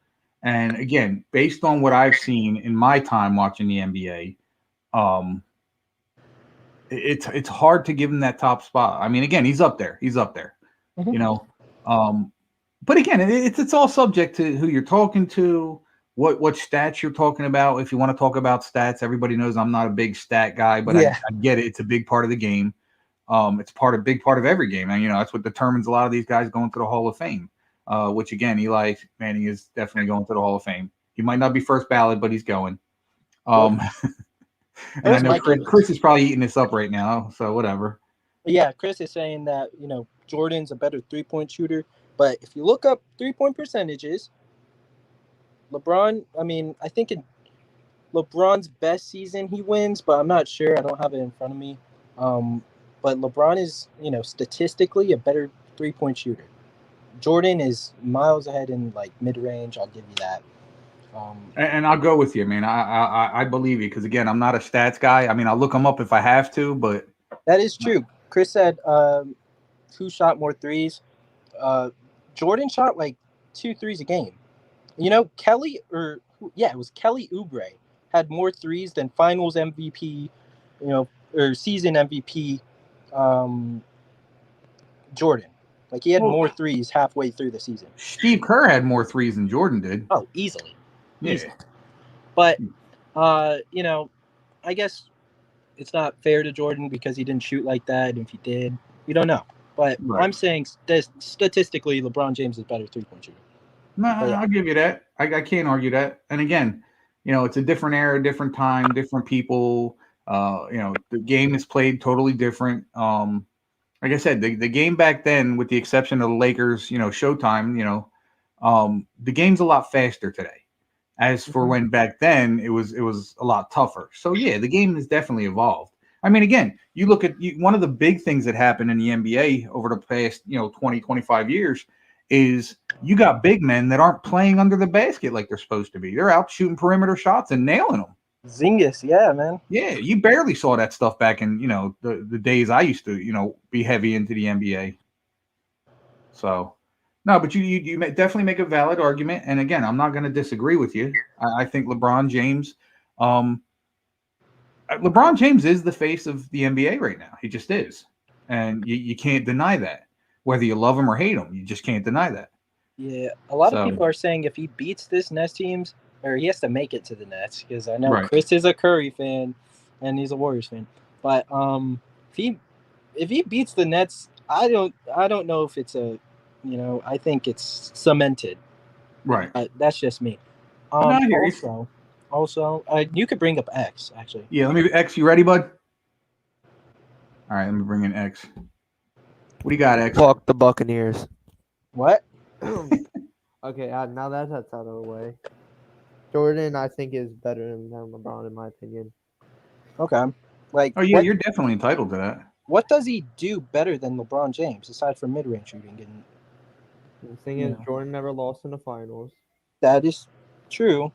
and again, based on what I've seen in my time watching the NBA, it's hard to give him that top spot. I mean, again, he's up there. He's up there. Mhm. You know, but again, it's all subject to who you're talking to, what stats you're talking about. If you want to talk about stats, everybody knows I'm not a big stat guy, but Yeah. I get it. It's a big part of the game. It's big part of every game, and that's what determines a lot of these guys going to the Hall of Fame. Which again, Eli Manning is definitely going to the Hall of Fame. He might not be first ballot, but he's going. And I know Chris is probably eating this up right now, so whatever. Yeah, Chris is saying that Jordan's a better 3-point shooter, but if you look up 3-point percentages, LeBron, I mean, I think in LeBron's best season he wins, but I'm not sure. I don't have it in front of me. But LeBron is, statistically a better 3-point shooter. Jordan is miles ahead in like mid range. I'll give you that. And I'll go with you, man. I believe you because again, I'm not a stats guy. I mean, I'll look them up if I have to, but that is true. Chris said, who shot more threes? Jordan shot like 2 threes a game. Kelly it was Kelly Oubre had more threes than Finals MVP, or season MVP, Jordan. Like he had more threes halfway through the season. Steve Kerr had more threes than Jordan did. Oh, easily. Yeah. Easily. But I guess it's not fair to Jordan because he didn't shoot like that, and if he did, we don't know. But I'm saying statistically, LeBron James is better 3-point shooter. No, I'll give you that. I can't argue that. And again, it's a different era, different time, different people. The game is played totally different. Like I said, the game back then, with the exception of the Lakers, Showtime, the game's a lot faster today. As for when back then, it was a lot tougher. So yeah, the game has definitely evolved. I mean, again, you look at one of the big things that happened in the NBA over the past 20, 25 years is you got big men that aren't playing under the basket like they're supposed to be. They're out shooting perimeter shots and nailing them. Zingas, yeah, man. Yeah, you barely saw that stuff back in the days I used to be heavy into the NBA. So no, but you definitely make a valid argument, and again, I'm not going to disagree with you. I think LeBron James is the face of the NBA right now. He just is, and you can't deny that. Whether you love him or hate him, you just can't deny that. Yeah, a lot of people are saying if he beats this Nets teams, or he has to make it to the Nets, because I know Chris is a Curry fan and he's a Warriors fan. But if he beats the Nets, I don't know if it's I think it's cemented. Right. That's just me. Also, you could bring up X actually. Yeah, let me X. You ready, bud? All right, let me bring in X. What do you got, X? Fuck the Buccaneers. What? Okay, now that's out of the way. Jordan, I think, is better than LeBron in my opinion. Okay. Oh yeah, you're definitely entitled to that. What does he do better than LeBron James aside from mid-range shooting? The thing is, Jordan never lost in the finals. That is true.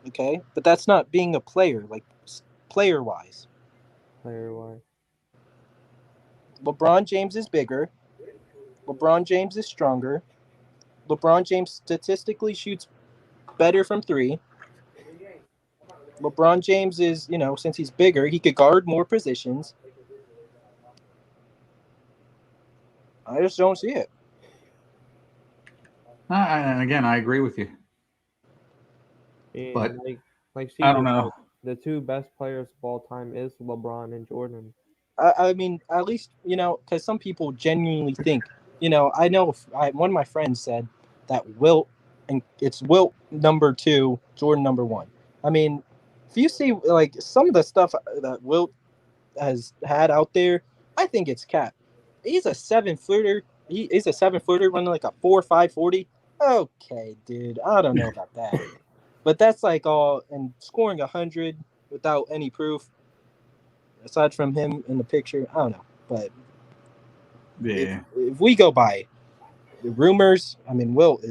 Okay, but that's not being a player, like player-wise. Player-wise. LeBron James is bigger. LeBron James is stronger. LeBron James statistically shoots better from 3. LeBron James is, since he's bigger, he could guard more positions. I just don't see it. And again, I agree with you. And But like I don't CJ know. said, the two best players of all time is LeBron and Jordan. I mean, at least, because some people genuinely think, I know one of my friends said that Wilt, and it's Wilt number 2, Jordan number 1. I mean, if you see like some of the stuff that Wilt has had out there, I think it's cap. He's a 7-footer. He's a 7-footer running like a 4.5 40. Okay, dude, I don't know about that. But that's like all, and scoring 100 without any proof. Aside from him in the picture, I don't know. But Yeah. if we go by the rumors, I mean, Wilt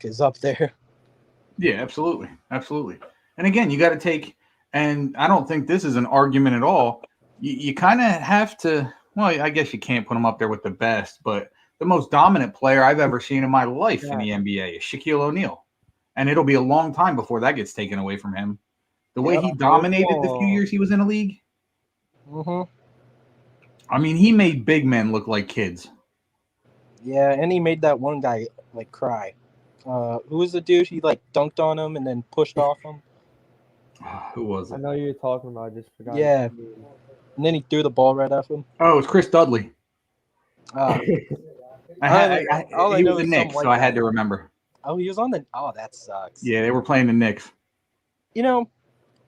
is up there. Yeah, absolutely. Absolutely. And again, you got to take, and I don't think this is an argument at all. You kind of have to, well, I guess you can't put him up there with the best, but the most dominant player I've ever seen in my life in the NBA is Shaquille O'Neal. And it'll be a long time before that gets taken away from him. The way he dominated the few years he was in the league. Mm-hmm. I mean, he made big men look like kids. Yeah, and he made that one guy like cry. Who was the dude? He like dunked on him and then pushed off him. Who was it? I know you're talking about. I just forgot. Yeah, and then he threw the ball right at him. Oh, it was Chris Dudley. He was the Knicks, so I had to remember. Oh, he was on the. Oh, that sucks. Yeah, they were playing the Knicks.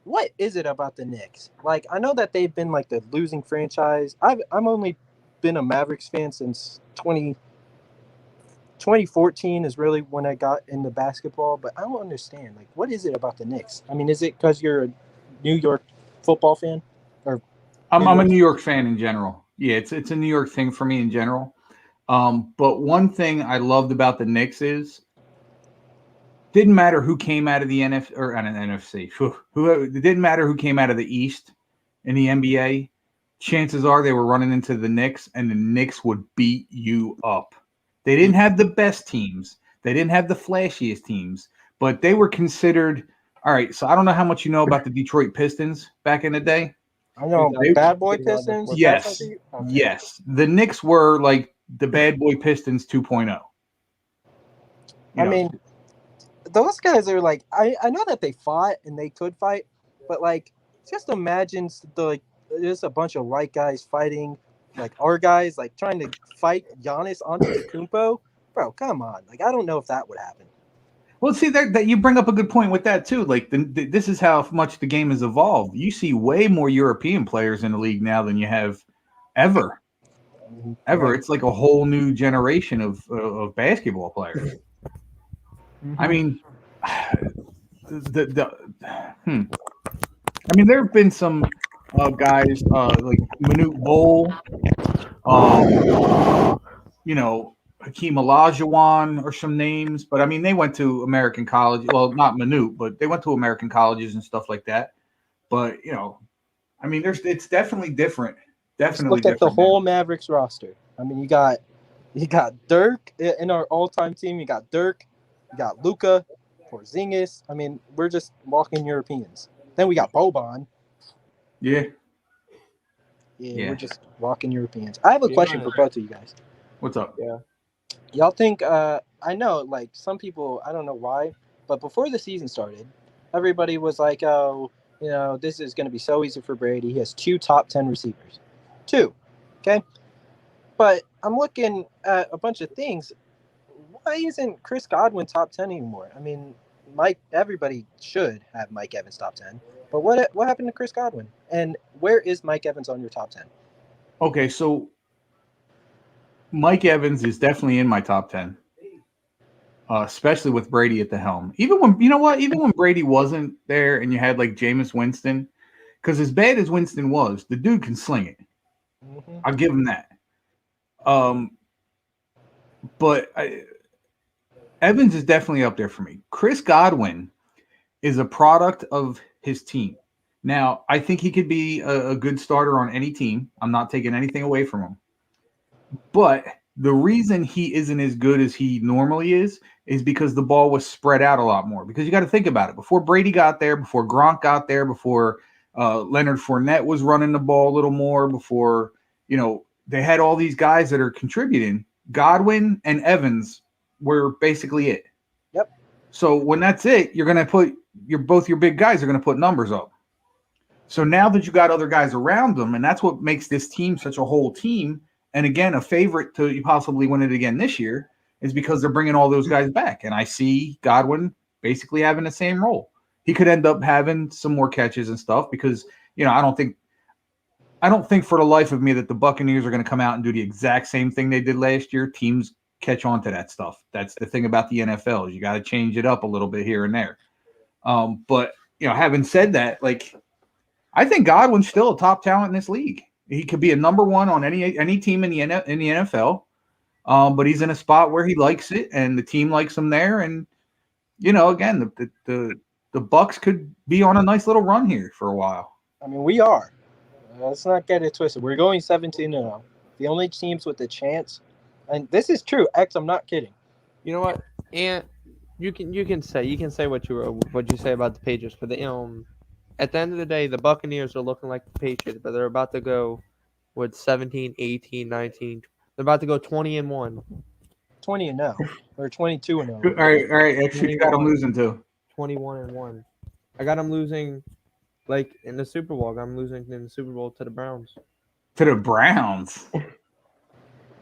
What is it about the Knicks? Like, I know that they've been like the losing franchise. I'm only been a Mavericks fan since 2014 is really when I got into basketball, but I don't understand. Like, what is it about the Knicks? I mean, is it because you're a New York football fan? I'm a New York fan in general. Yeah, it's a New York thing for me in general. But one thing I loved about the Knicks is didn't matter who came out of the NFC. It didn't matter who came out of the East in the NBA. Chances are they were running into the Knicks, and the Knicks would beat you up. They didn't have the best teams. They didn't have the flashiest teams, but they were considered. All right, so I don't know how much you know about the Detroit Pistons back in the day. I know bad boy Pistons. Yes, yes. The Knicks were like the bad boy Pistons 2.0. I mean, those guys are like, I know that they fought and they could fight, but like, just imagine there's a bunch of white guys fighting, like our guys, like trying to fight Giannis Antetokounmpo. Bro, come on. Like, I don't know if that would happen. Well, see, that you bring up a good point with that too. Like, this is how much the game has evolved. You see way more European players in the league now than you have ever. Right. It's like a whole new generation of basketball players. Mm-hmm. I mean, I mean, there have been some guys like Manute Bol, Hakeem Olajuwon or some names, but I mean, they went to American college. Well, not Manute, but they went to American colleges and stuff like that. But I mean, it's definitely different. Definitely. Just look at the whole Mavericks roster. I mean, you got Dirk in our all-time team. You got Dirk. You got Luka, Porzingis. I mean, we're just walking Europeans. Then we got Boban. Yeah. Yeah, we're just walking Europeans. I have a question for both of you guys. What's up? Yeah. Y'all think, I know, like, some people, I don't know why, but before the season started, everybody was like, oh, this is going to be so easy for Brady. He has 2 top 10 receivers. 2. Okay? But I'm looking at a bunch of things. Why isn't Chris Godwin top 10 anymore? I mean, everybody should have Mike Evans top 10. But what happened to Chris Godwin? And where is Mike Evans on your top 10? Okay, so Mike Evans is definitely in my top 10, especially with Brady at the helm. Even when Brady wasn't there and you had like Jameis Winston, because as bad as Winston was, the dude can sling it. Mm-hmm. I'll give him that. But Evans is definitely up there for me. Chris Godwin is a product of his team. Now, I think he could be a good starter on any team. I'm not taking anything away from him. But The reason he isn't as good as he normally is because the ball was spread out a lot more. Because you got to think about it. Before Brady got there, before Gronk got there, before Leonard Fournette was running the ball a little more, before, they had all these guys that are contributing. Godwin and Evans were basically it. Yep. So when that's it, you're going to put both your big guys are going to put numbers up. So now that you got other guys around them, and that's what makes this team such a whole team, and again, a favorite to possibly win it again this year, is because they're bringing all those guys back. And I see Godwin basically having the same role. He could end up having some more catches and stuff because, I don't think for the life of me that the Buccaneers are going to come out and do the exact same thing they did last year. Teams catch on to that stuff. That's the thing about the NFL is you got to change it up a little bit here and there. But, having said that, I think Godwin's still a top talent in this league. He could be a number one on any team in the NFL, but he's in a spot where he likes it, and the team likes him there. And again, the Bucs could be on a nice little run here for a while. I mean, we are. Let's not get it twisted. We're going 17-0. The only teams with a chance, and this is true. X, I'm not kidding. You know what? And you can say what you say about the Patriots, but at the end of the day, the Buccaneers are looking like the Patriots, but they're about to go with 17, 18, 19. They're about to go 20-1. 20-0 or 22-0. All right. Actually, you got them losing too. 21-1. I got them losing, in the Super Bowl. I'm losing in the Super Bowl to the Browns. To the Browns.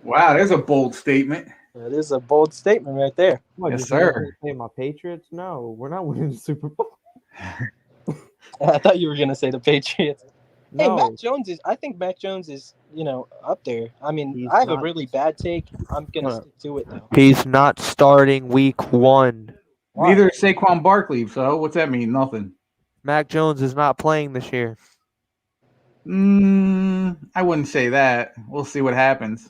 Wow, there's a bold statement. That is a bold statement right there. What, yes, sir. Say my Patriots? No, we're not winning the Super Bowl. I thought you were gonna say the Patriots. No. Hey, I think Mac Jones is, up there. I mean, I have a really bad take. I'm gonna stick to it though. He's not starting week 1. Why? Neither is Saquon Barkley. So what's that mean? Nothing. Mac Jones is not playing this year. I wouldn't say that. We'll see what happens.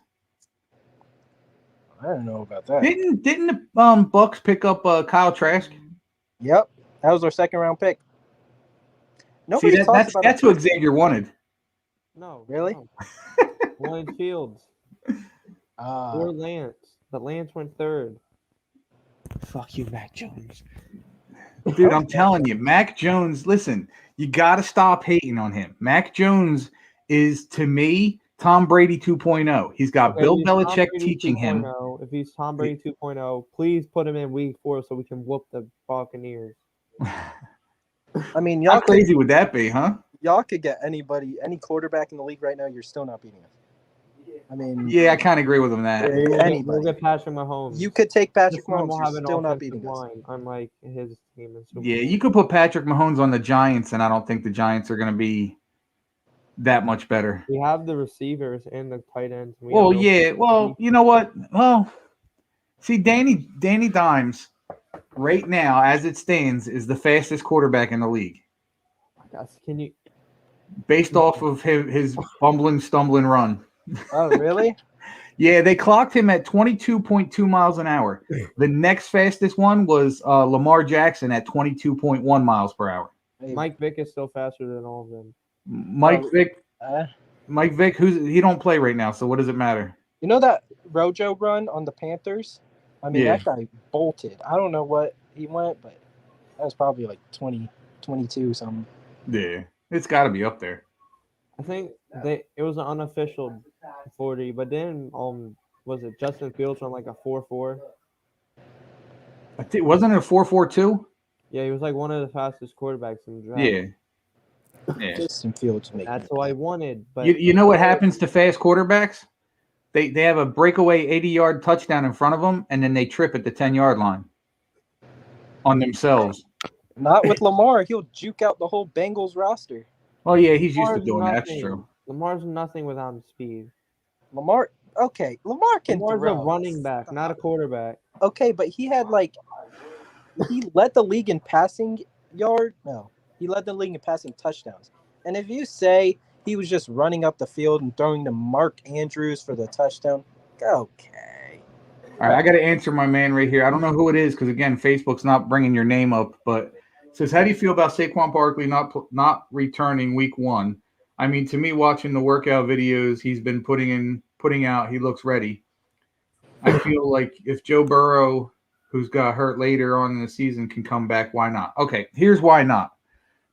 I don't know about that. Didn't the Bucs pick up Kyle Trask? Yep, that was our second round pick. Nobody that's who Xavier wanted. No, really? No. Ryan Fields or Lance, but Lance went third. Fuck you, Mac Jones. Dude, I'm telling you, Mac Jones. Listen, you got to stop hating on him. Mac Jones is, to me, Tom Brady 2.0. He's got Bill Belichick teaching him. If he's Tom Brady 2.0, please put him in week 4 so we can whoop the Buccaneers. I mean, how crazy would that be, huh? Y'all could get any quarterback in the league right now. You're still not beating us. I mean, yeah, I kind of agree with him that. Anybody. We'll get Patrick Mahomes. You could take Patrick Mahomes. You're still not beating us. Unlike his team. Yeah, you could put Patrick Mahomes on the Giants, and I don't think the Giants are going to be that much better. We have the receivers and the tight ends. Well, yeah. Well, you know what? Well, see, Danny Dimes, right now, as it stands, is the fastest quarterback in the league. Can you? Based off of his bumbling, stumbling run. Oh, really? Yeah, they clocked him at 22.2 miles an hour. The next fastest one was Lamar Jackson at 22.1 miles per hour. Mike Vick is still faster than all of them. Mike Vick, he don't play right now, so what does it matter? You know that Rojo run on the Panthers? I mean, that guy bolted. I don't know what he went, but that was probably like 20, 22 something. Yeah, it's got to be up there. I think it was an unofficial 40, but then was it Justin Fields on like a 4.4? Wasn't it a 4.42? Yeah, he was like one of the fastest quarterbacks in the draft. Yeah. Justin Fields. That's what I wanted. But you know what happens to fast quarterbacks? They have a breakaway 80-yard touchdown in front of them, and then they trip at the 10-yard line on themselves. Not with Lamar. He'll juke out the whole Bengals roster. Well, yeah, he's used to doing that. That's true. Lamar's nothing without speed. Lamar can Lamar's throw. A running back, not a quarterback. Okay, but he led the league in passing yard. No, he led the league in passing touchdowns. And if you say he was just running up the field and throwing to Mark Andrews for the touchdown, okay. All right, I got to answer my man right here. I don't know who it is because, again, Facebook's not bringing your name up, but it says, how do you feel about Saquon Barkley not returning week 1? I mean, to me, watching the workout videos he's been putting out, he looks ready. I feel like if Joe Burrow, who's got hurt later on in the season, can come back, why not? Okay, here's why not.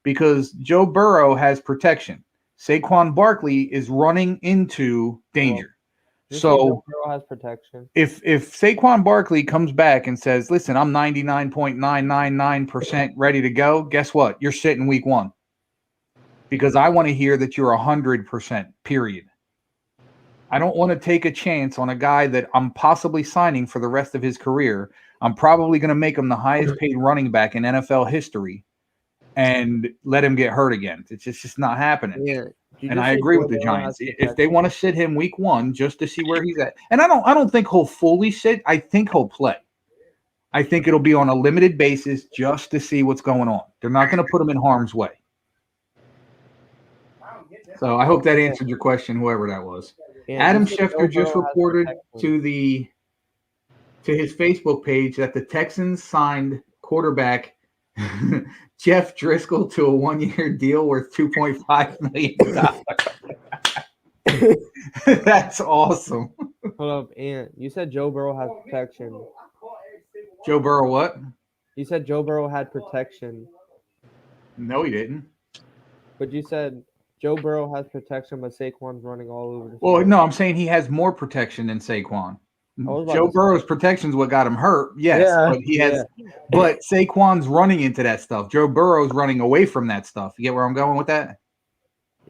Because Joe Burrow has protection. Saquon Barkley is running into danger. So Joe Burrow has protection. If Saquon Barkley comes back and says, "Listen, I'm 99.999% ready to go," guess what? You're sitting week 1. Because I want to hear that you're 100%, period. I don't want to take a chance on a guy that I'm possibly signing for the rest of his career. I'm probably going to make him the highest paid running back in NFL history and let him get hurt again. It's just not happening. Yeah. And I agree with the Giants. If they want to sit him week 1 just to see where he's at. And I don't think he'll fully sit. I think he'll play. I think it'll be on a limited basis just to see what's going on. They're not going to put him in harm's way. So I hope that answered your question, whoever that was. Yeah, Adam Schefter just reported to his Facebook page that the Texans signed quarterback Jeff Driscoll to a 1-year deal worth $2.5 million. That's awesome. Hold up, Ant. You said Joe Burrow has protection. Joe Burrow what? You said Joe Burrow had protection. No, he didn't. But you said Joe Burrow has protection, but Saquon's running all over the field. Well, no, I'm saying he has more protection than Saquon. Joe Burrow's protection is what got him hurt. Yes, but he has. But Saquon's running into that stuff. Joe Burrow's running away from that stuff. You get where I'm going with that?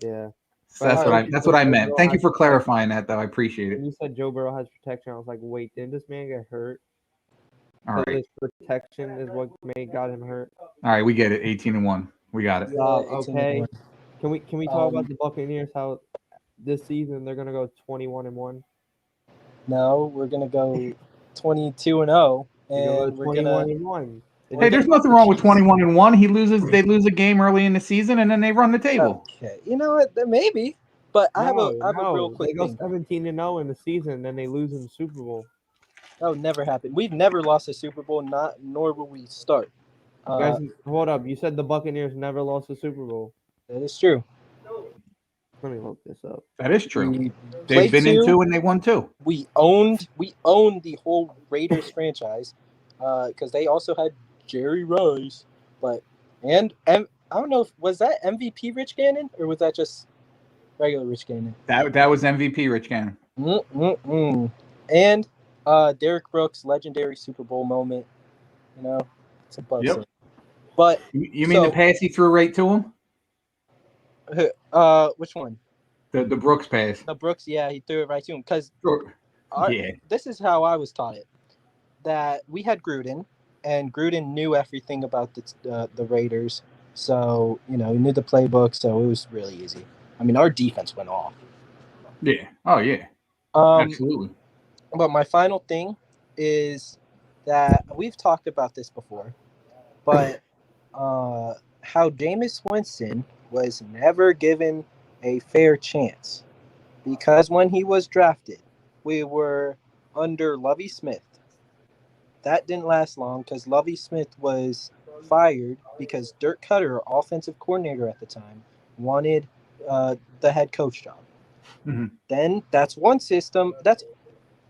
Yeah. So that's what I meant. Thank you for clarifying that, though. I appreciate it. When you said Joe Burrow has protection, I was like, wait, didn't this man get hurt? All right. His protection is what got him hurt. All right, we get it. 18-1. We got it. Okay. Can we talk about the Buccaneers? How this season they're gonna go 21-1? No, we're gonna go 22-0, and we're gonna 21-1. Hey, there's nothing wrong with 21-1. They lose a game early in the season, and then they run the table. Okay, you know what? Maybe, but I have a real quick They go thing. 17-0 in the season, then they lose in the Super Bowl. That would never happen. We've never lost a Super Bowl, nor will we start. Guys, hold up. You said the Buccaneers never lost a Super Bowl. That is true. Let me look this up. That is true. They've been in 2 and they won 2. We owned the whole Raiders franchise because they also had Jerry Rice, and I don't know was that MVP Rich Gannon or was that just regular Rich Gannon? That was MVP Rich Gannon. And Derek Brooks' legendary Super Bowl moment. You know, it's a buzz. Yep. But you mean the pass he threw right to him? Which one? The Brooks pass. The Brooks, yeah, he threw it right to him because this is how I was taught it. That we had Gruden, and Gruden knew everything about the Raiders, so he knew the playbook, so it was really easy. I mean, our defense went off. Yeah. Oh yeah. Absolutely. But my final thing is that we've talked about this before, but how Jameis Winston was never given a fair chance because when he was drafted, we were under Lovie Smith. That didn't last long because Lovie Smith was fired because Dirk Cutter, offensive coordinator at the time, wanted the head coach job. Mm-hmm. Then that's one system.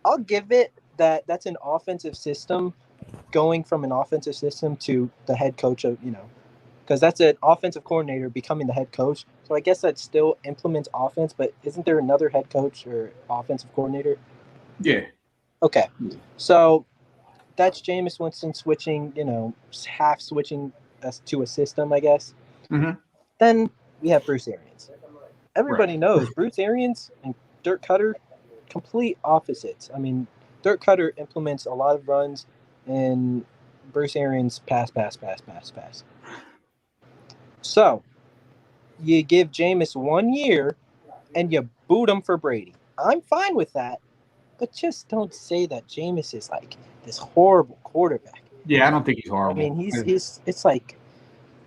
I'll give it that's an offensive system going from an offensive system to the head coach of, because that's an offensive coordinator becoming the head coach. So I guess that still implements offense, but isn't there another head coach or offensive coordinator? Yeah. Okay. So that's Jameis Winston switching, half switching us to a system, I guess. Mm-hmm. Then we have Bruce Arians. Everybody knows Bruce Arians and Dirk Cutter, complete opposites. I mean, Dirk Cutter implements a lot of runs, and Bruce Arians pass. So you give Jameis 1 year, and you boot him for Brady. I'm fine with that, but just don't say that Jameis is like this horrible quarterback. Yeah, I don't think he's horrible. I mean, he's it's like,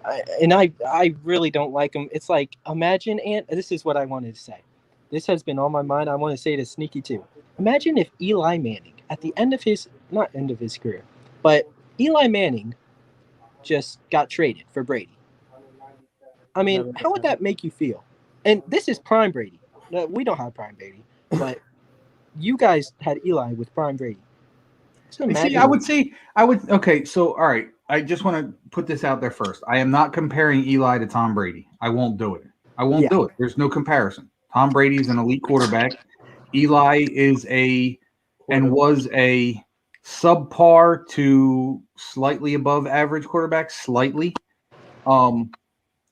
I really don't like him. It's like, imagine, and this is what I wanted to say. This has been on my mind. I want to say it as sneaky too. Imagine if Eli Manning, at the end of not end of his career, but Eli Manning just got traded for Brady. I mean, how would that make you feel? And this is prime Brady. We don't have prime Brady, but you guys had Eli with prime Brady. See, I would. Okay, so all right. I just want to put this out there first. I am not comparing Eli to Tom Brady. I won't do it. I won't do it. There's no comparison. Tom Brady is an elite quarterback. Eli is was a subpar to slightly above average quarterback, slightly. And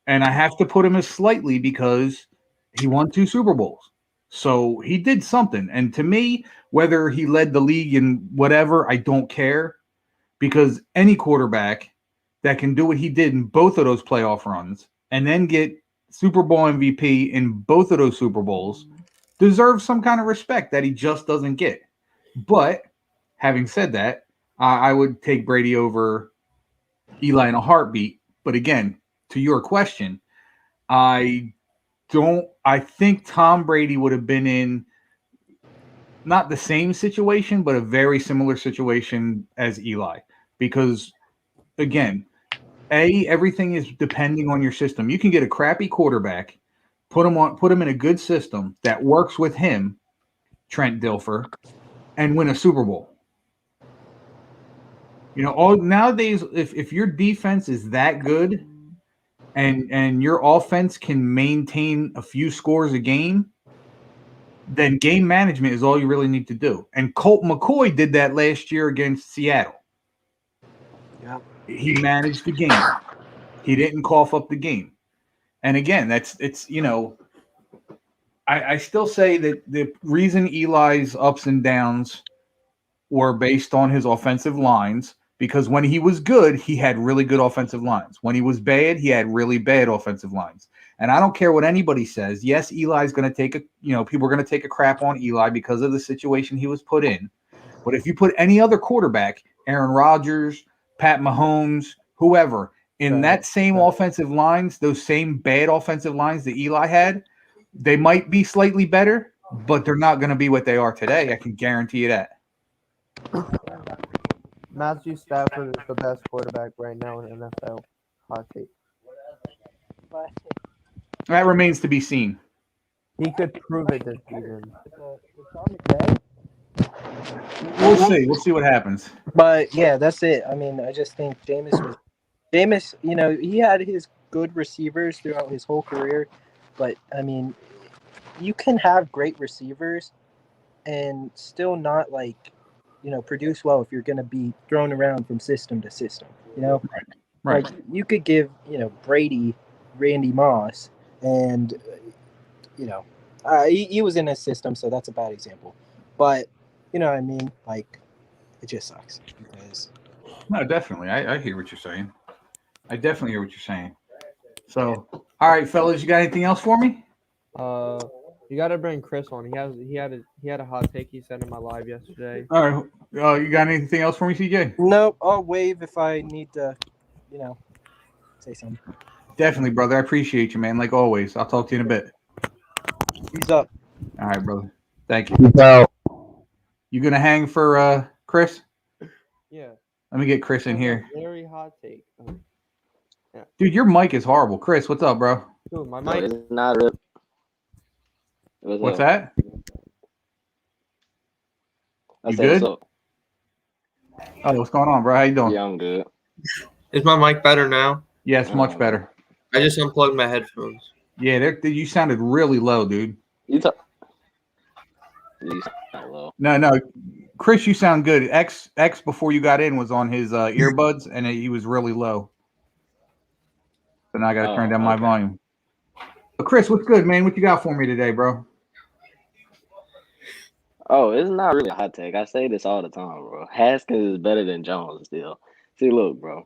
I have to put him as slightly because he won 2 Super Bowls. So he did something. And to me, whether he led the league in whatever, I don't care, because any quarterback that can do what he did in both of those playoff runs and then get Super Bowl MVP in both of those Super Bowls deserves some kind of respect that he just doesn't get. But having said that, I would take Brady over Eli in a heartbeat. But again, to your question, I think Tom Brady would have been in not the same situation, but a very similar situation as Eli. Because again, everything is depending on your system. You can get a crappy quarterback, put him in a good system that works with him, Trent Dilfer, and win a Super Bowl. Nowadays, if your defense is that good and your offense can maintain a few scores a game, then game management is all you really need to do. And Colt McCoy did that last year against Seattle. Yeah. He managed the game. He didn't cough up the game. And again, I still say that the reason Eli's ups and downs were based on his offensive lines, because when he was good, he had really good offensive lines. When he was bad, he had really bad offensive lines. And I don't care what anybody says. Yes, Eli's going to take people are going to take a crap on Eli because of the situation he was put in. But if you put any other quarterback, Aaron Rodgers, Pat Mahomes, whoever, in that same offensive lines, those same bad offensive lines that Eli had, they might be slightly better, but they're not going to be what they are today. I can guarantee you that. Matthew Stafford is the best quarterback right now in NFL. Hot take. That remains to be seen. He could prove it this season. We'll see. We'll see what happens. But yeah, that's it. I mean, I just think Jameis, he had his good receivers throughout his whole career. But I mean, you can have great receivers and still not produce well if you're going to be thrown around from system to system. Right. Like you could give Brady, Randy Moss, and he was in his system, so that's a bad example. But you know what I mean? Like it just sucks because. No, definitely. I hear what you're saying. I definitely hear what you're saying. So, all right, fellas, you got anything else for me? You got to bring Chris on. He had a hot take he said in my live yesterday. All right, you got anything else for me, CJ? Nope. I'll wave if I need to, say something. Definitely, brother. I appreciate you, man. Like always. I'll talk to you in a bit. He's up. All right, brother. Thank you. He's out. You gonna hang for Chris? Yeah. Let me get Chris in here. Very hot take. Yeah. Dude, your mic is horrible. Chris, what's up, bro? Dude, my mic. It's not real. What's that? You said, good? Oh, what's going on, bro? How you doing? Yeah, I'm good. Is my mic better now? Yes, much better. I just unplugged my headphones. Yeah, you sounded really low, dude. You sound low. No, Chris, you sound good. X before you got in was on his earbuds, and he was really low. So now I got to turn down my volume. But Chris, what's good, man? What you got for me today, bro? Oh, it's not really a hot take. I say this all the time, bro. Haskins is better than Jones still. See, look, bro.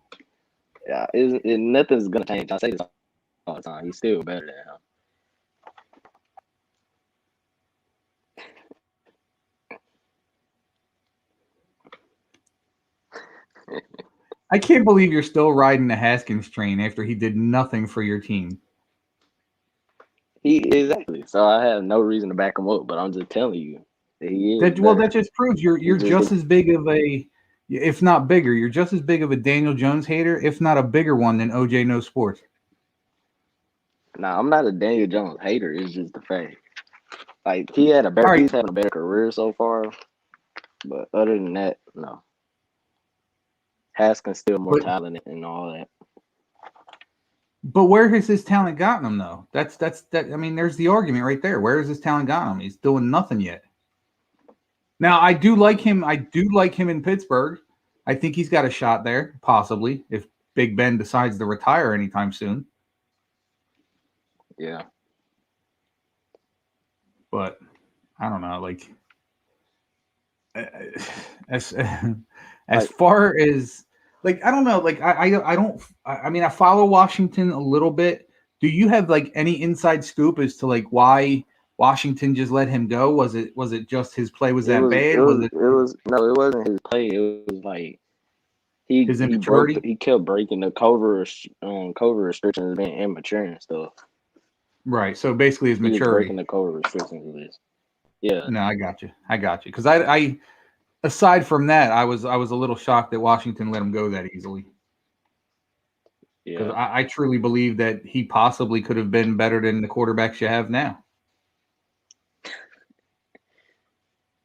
Yeah, nothing's gonna change. I say this all the time. He's still better than him. I can't believe you're still riding the Haskins train after he did nothing for your team. Exactly. So I have no reason to back him up, but I'm just telling you that he is. That just proves you're just as big of a, if not bigger, you're just as big of a Daniel Jones hater, if not a bigger one than OJ No Sports. Nah, I'm not a Daniel Jones hater. It's just the fact. Like he's having a better career so far, but other than that, no. Haskins still more But talented and all that. but where has his talent gotten him though? That's that. I mean, there's the argument right there. Where has his talent gotten him? He's doing nothing yet. Now I do like him. I do like him in Pittsburgh. I think he's got a shot there, possibly, if Big Ben decides to retire anytime soon. Yeah. But I don't know. Like as far as like I don't know. Like I don't. I mean, I follow Washington a little bit. Do you have like any inside scoop as to like why Washington just let him go? Was it just his play was that bad? It wasn't his play. It was like His immaturity? he kept breaking the COVID restrictions, being immature and stuff. Right. So basically, his He was maturity. breaking the COVID restrictions list. Yeah. No, I got you. Because I aside from that, I was a little shocked that Washington let him go that easily. Because Yeah. I truly believe that he possibly could have been better than the quarterbacks you have now.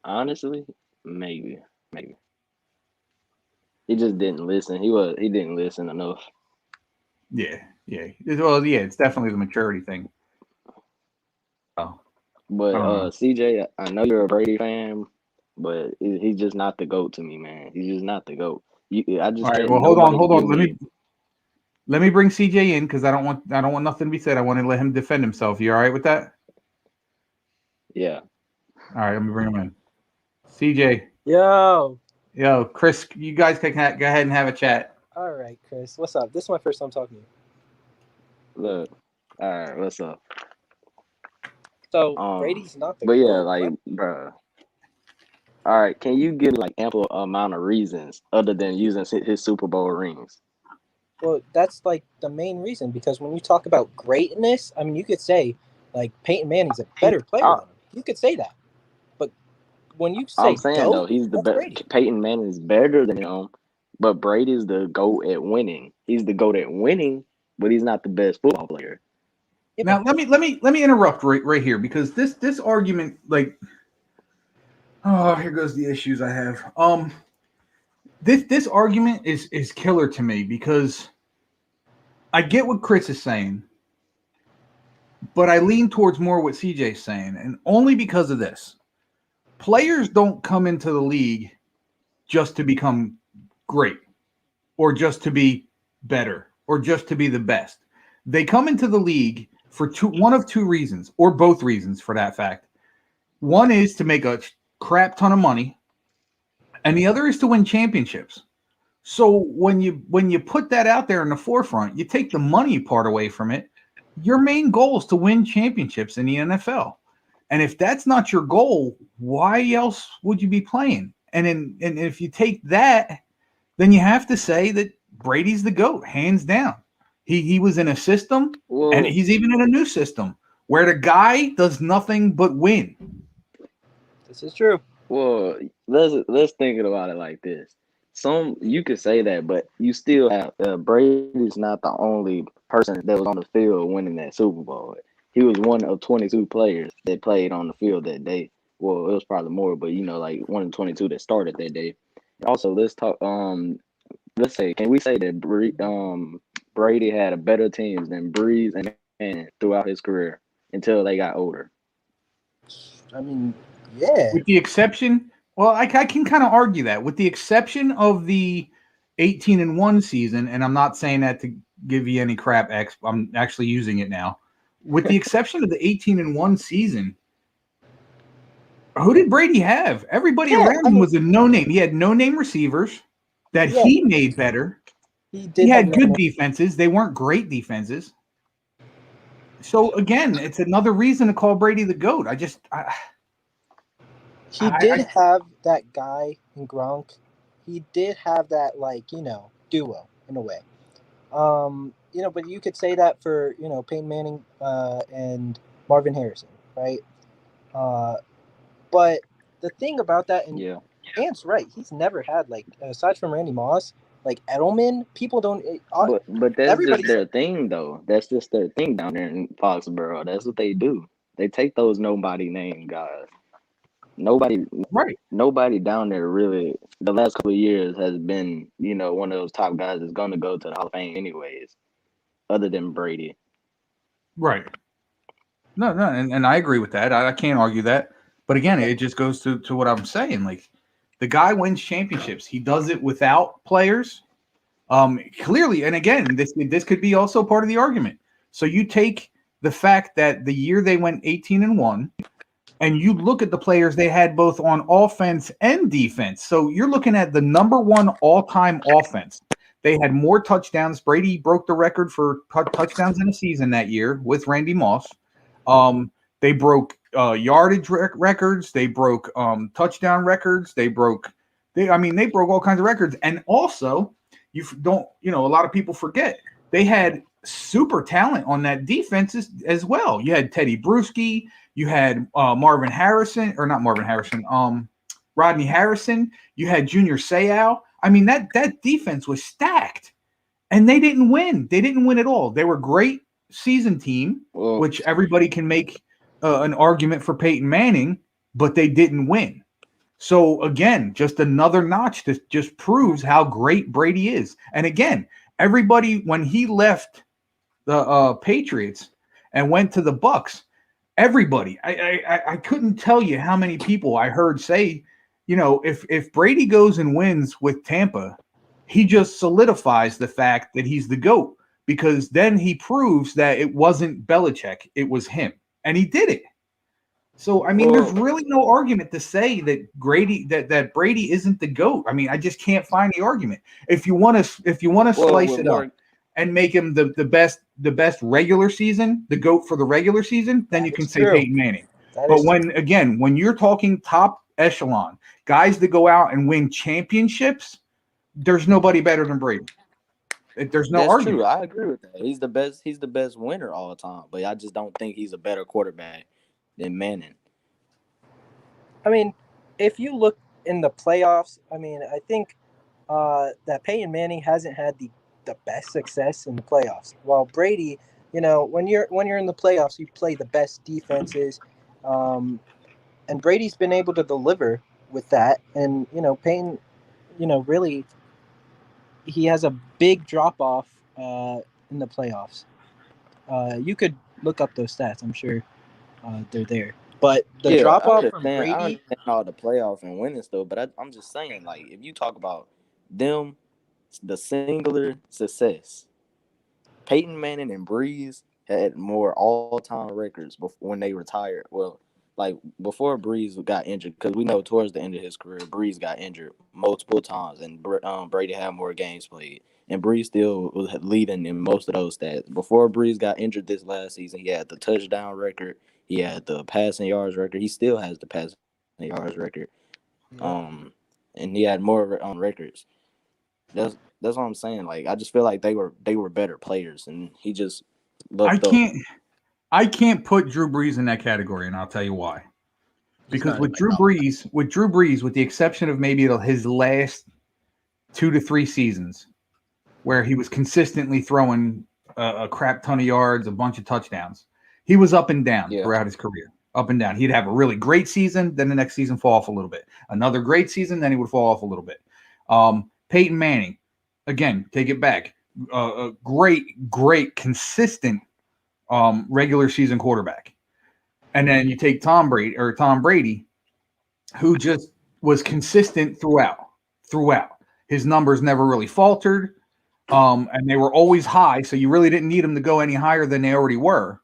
Honestly, maybe. He just didn't listen. He didn't listen enough. Yeah. Well, yeah, it's definitely the maturity thing. Oh. But Uh-huh. CJ, I know you're a Brady fan, but he's just not the GOAT to me, man. He's just not the GOAT. I just All right. can't. Well, hold on. Nobody Let me bring CJ in because I don't want nothing to be said. I want to let him defend himself. You all right with that? Yeah. All right. Let me bring him in. CJ. Yo, Chris. You guys can go ahead and have a chat. all right, Chris, what's up? This is my first time talking to you. Look. All right. What's up? So Brady's not the But yeah, GOAT, like, right? bruh. All right. Can you give like ample amount of reasons other than using his Super Bowl rings? Well, that's like the main reason, because when you talk about greatness, I mean, you could say like Peyton Manning's a better player than him. You could say that. But when you say I'm saying GOAT, though, he's the that's best. Brady. Peyton Manning's better than him, but Brady's the GOAT at winning. He's the GOAT at winning, but he's not the best football player. Yeah, Now let me interrupt right here because this argument, like, oh, here goes the issues I have. This argument is killer to me because I get what Chris is saying, but I lean towards more what CJ's saying, and only because of this. Players don't come into the league just to become great or just to be better or just to be the best. They come into the league for one of two reasons, or both reasons for that fact. One is to make a crap ton of money, and the other is to win championships. So when you put that out there in the forefront, you take the money part away from it. Your main goal is to win championships in the NFL. And if that's not your goal, why else would you be playing? And if you take that, then you have to say that Brady's the GOAT, hands down. He was in a system, and he's even in a new system where the guy does nothing but win. This is true. Well, let's think about it like this. You could say that, but you still have Brady's not the only person that was on the field winning that Super Bowl. He was one of 22 players that played on the field that day. Well, it was probably more, but like one of 22 that started that day. Also, let's talk. Let's say, can we say that Brady had a better teams than Breeze and Manning throughout his career until they got older? I mean, yeah. With the exception, well, I can kind of argue that. With the exception of the 18-1 season, and I'm not saying that to give you any crap, I'm actually using it now. With the exception of the 18-1 season, who did Brady have? Everybody around him was a no-name. He had no-name receivers that he made better. He had good defenses. They weren't great defenses. So, again, it's another reason to call Brady the GOAT. He did have that guy in Gronk. He did have that, duo in a way. But you could say that for, Peyton Manning and Marvin Harrison, right? But the thing about that, and Ant's right, he's never had, aside from Randy Moss, Edelman, people don't. But that's just their thing, though. That's just their thing down there in Foxborough. That's what they do. They take those nobody name guys. Nobody Right. nobody down there really the last couple of years has been, one of those top guys that's gonna go to the Hall of Fame anyways, other than Brady. Right. No, and I agree with that. I can't argue that. But again, it just goes to what I'm saying. Like, the guy wins championships. He does it without players. Clearly, and again, this could be also part of the argument. So you take the fact that the year they went 18-1, and you look at the players they had both on offense and defense. So you're looking at the number one all-time offense. They had more touchdowns. Brady broke the record for touchdowns in a season that year with Randy Moss. They broke yardage records. They broke touchdown records. They broke all kinds of records. And also, a lot of people forget they had super talent on that defense as well. You had Teddy Bruschi. You had Rodney Harrison. You had Junior Seau. I mean, that defense was stacked, and they didn't win. They didn't win at all. They were a great season team, which everybody can make an argument for Peyton Manning, but they didn't win. So again, just another notch that just proves how great Brady is. And again, everybody, when he left the Patriots and went to the Bucs, everybody, I couldn't tell you how many people I heard say, if Brady goes and wins with Tampa, he just solidifies the fact that he's the GOAT, because then he proves that it wasn't Belichick, it was him, and he did it. So I mean, there's really no argument to say that Brady isn't the GOAT. I mean, I just can't find the argument. If you want to slice it up and make him the best regular season, the GOAT for the regular season, then you can say Peyton Manning. But when you're talking top echelon guys that go out and win championships, there's nobody better than Brady. There's no argument. True. I agree with that. He's the best. He's the best winner all the time. But I just don't think he's a better quarterback than Manning. I mean, if you look in the playoffs, I think that Peyton Manning hasn't had the best success in the playoffs. While Brady, when you're in the playoffs, you play the best defenses, and Brady's been able to deliver with that. And Peyton, really, he has a big drop off in the playoffs. You could look up those stats. I'm sure they're there. But the drop off from Brady, I understand all the playoff and winning stuff, but I'm just saying, like, if you talk about them, the singular success, Peyton Manning and Breeze had more all-time records when they retired. Well, like before Breeze got injured, because we know towards the end of his career, Breeze got injured multiple times, and Brady had more games played. And Breeze still was leading in most of those stats. Before Breeze got injured this last season, he had the touchdown record. He had the passing yards record. He still has the passing yards record. And he had more records. That's what I'm saying. Like, I just feel like they were better players, and he just looked I can't put Drew Brees in that category, and I'll tell you why. Because with Drew Brees, with the exception of maybe his last 2 to 3 seasons, where he was consistently throwing a crap ton of yards, a bunch of touchdowns, he was up and down throughout his career. Up and down. He'd have a really great season, then the next season fall off a little bit. Another great season, then he would fall off a little bit. Peyton Manning, again, take it back. A great, consistent regular season quarterback. And then you take Tom Brady, who just was consistent throughout. His numbers never really faltered, and they were always high, so you really didn't need him to go any higher than they already were.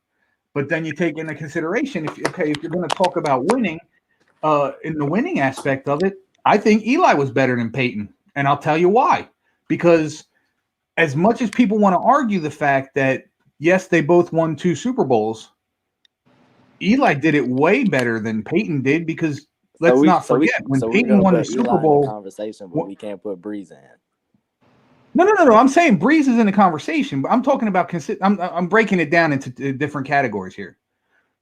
But then you take into consideration, if you're going to talk about winning, in the winning aspect of it, I think Eli was better than Peyton, and I'll tell you why. Because as much as people want to argue the fact that, yes, they both won 2 Super Bowls, Eli did it way better than Peyton did, because let's not forget, when Peyton won the Super Bowl, conversation, but we can't put Breeze in. No. I'm saying Breeze is in the conversation, but I'm talking about I'm breaking it down into different categories here.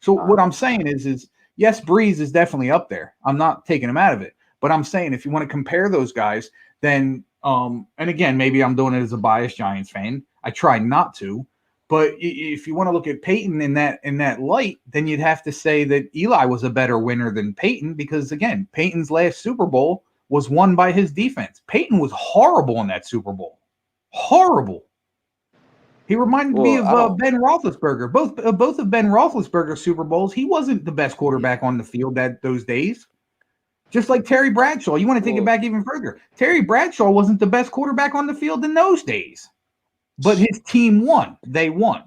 So what I'm saying is yes, Breeze is definitely up there. I'm not taking him out of it, but I'm saying if you want to compare those guys, then and again, maybe I'm doing it as a biased Giants fan. I try not to, But if you want to look at Peyton in that light, then you'd have to say that Eli was a better winner than Peyton because, again, Peyton's last Super Bowl was won by his defense. Peyton was horrible in that Super Bowl. Horrible. He reminded me of Ben Roethlisberger. Both of Ben Roethlisberger's Super Bowls, he wasn't the best quarterback on the field those days. Just like Terry Bradshaw. You want to take it back even further. Terry Bradshaw wasn't the best quarterback on the field in those days. But his team won. They won.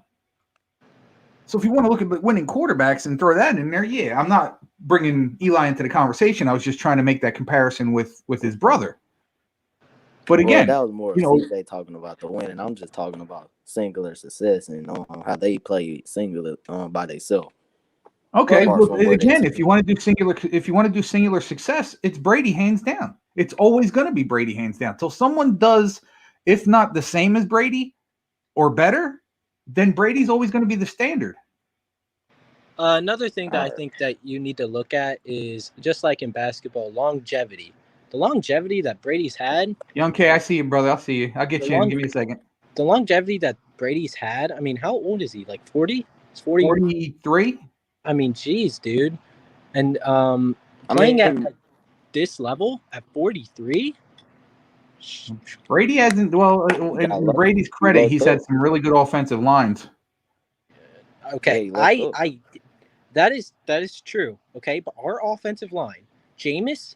So if you want to look at winning quarterbacks and throw that in there, yeah, I'm not bringing Eli into the conversation. I was just trying to make that comparison with his brother. But again, that was more of CJ talking about the win, and I'm just talking about singular success and how they play singular by themselves. Okay, well, again, if you want to do singular success, it's Brady hands down. It's always going to be Brady hands down. Till someone does, if not the same as Brady or better, then Brady's always going to be the standard. Another thing that I think that you need to look at is just like in basketball, longevity. The longevity that Brady's had. Young K, I see you, brother. I'll see you. I'll get you in. Give me a second. The longevity that Brady's had. I mean, how old is he? Like 40? He's 43. I mean, geez, dude. And playing at this level at 43. Brady hasn't. Well, in Brady's credit, he's had some really good offensive lines. Okay, that is true. Okay, but our offensive line, Jameis,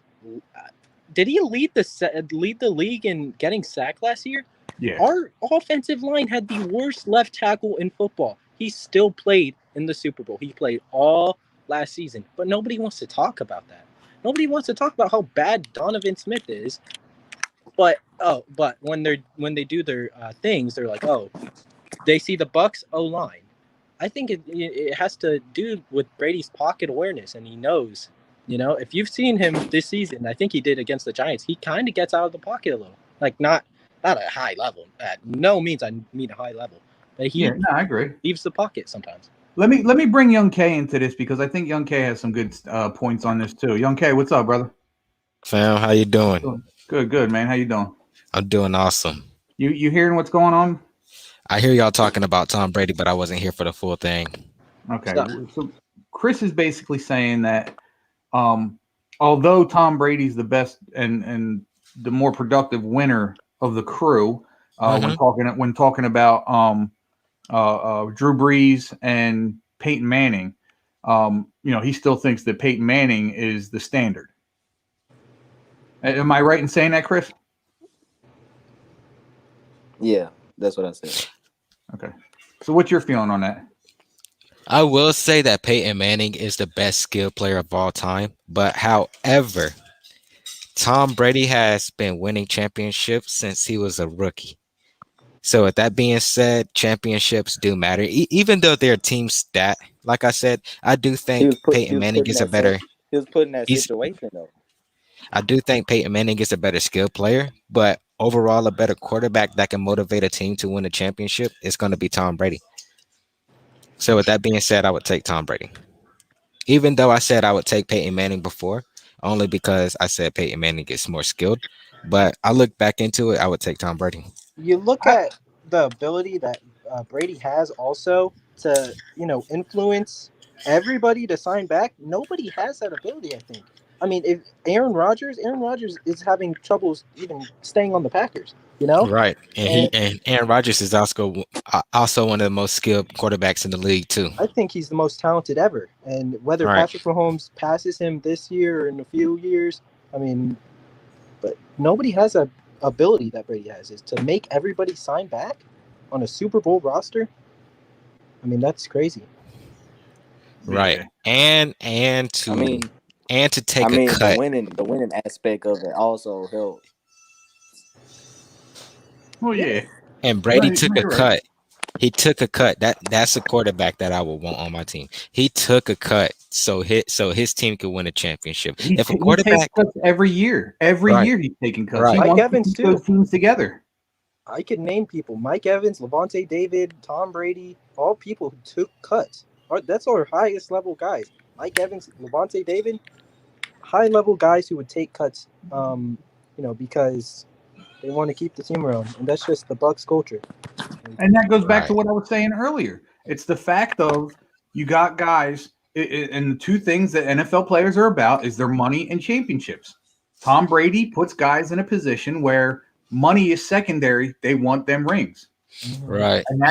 did he lead the league in getting sacked last year? Yeah. Our offensive line had the worst left tackle in football. He still played in the Super Bowl. He played all last season, but nobody wants to talk about that. Nobody wants to talk about how bad Donovan Smith is. But when they do their things, they're like, oh, they see the Bucs O-line. I think it has to do with Brady's pocket awareness, and he knows, if you've seen him this season, I think he did against the Giants. He kind of gets out of the pocket a little, like not at a high level. At no means I mean a high level, but I agree. Leaves the pocket sometimes. Let me bring Young K into this because I think Young K has some good points on this too. Young K, what's up, brother? Fam, how you doing? Good, man. How you doing? I'm doing awesome. You hearing what's going on? I hear y'all talking about Tom Brady, but I wasn't here for the full thing. Okay. So Chris is basically saying that although Tom Brady's the best and the more productive winner of the crew, when talking about Drew Brees and Peyton Manning, he still thinks that Peyton Manning is the standard. Am I right in saying that, Chris? Yeah, that's what I said. Okay. So what's your feeling on that? I will say that Peyton Manning is the best skilled player of all time. But however, Tom Brady has been winning championships since he was a rookie. So with that being said, championships do matter. Even though they're team stat, like I said, I do think Peyton Manning is a better. He was put in that situation though. I do think Peyton Manning is a better skilled player, but overall, a better quarterback that can motivate a team to win a championship is going to be Tom Brady. So with that being said, I would take Tom Brady. Even though I said I would take Peyton Manning before, only because I said Peyton Manning is more skilled. But I look back into it, I would take Tom Brady. You look at the ability that Brady has also to, influence everybody to sign back. Nobody has that ability, I think. I mean, if Aaron Rodgers is having troubles even staying on the Packers, Right, and Aaron Rodgers is also one of the most skilled quarterbacks in the league too. I think he's the most talented ever, and whether Patrick Mahomes passes him this year or in a few years, I mean, but nobody has a ability that Brady has is to make everybody sign back on a Super Bowl roster. I mean, that's crazy. Right, and to take a cut. The winning aspect of it also helped. Well, yeah. And Brady took a cut. He took a cut. That's a quarterback that I would want on my team. He took a cut so his team could win a championship. If a quarterback takes cuts every year he's taking cuts. Right. Mike Evans too. Those teams together. I could name people: Mike Evans, Levante David, Tom Brady, all people who took cuts. That's our highest level guys. Mike Evans, Levante David, high level guys who would take cuts. Because they want to keep the team around, and that's just the Bucs culture. And that goes back to what I was saying earlier. It's the fact of you got guys, and the two things that NFL players are about is their money and championships. Tom Brady puts guys in a position where money is secondary. They want them rings. Right. And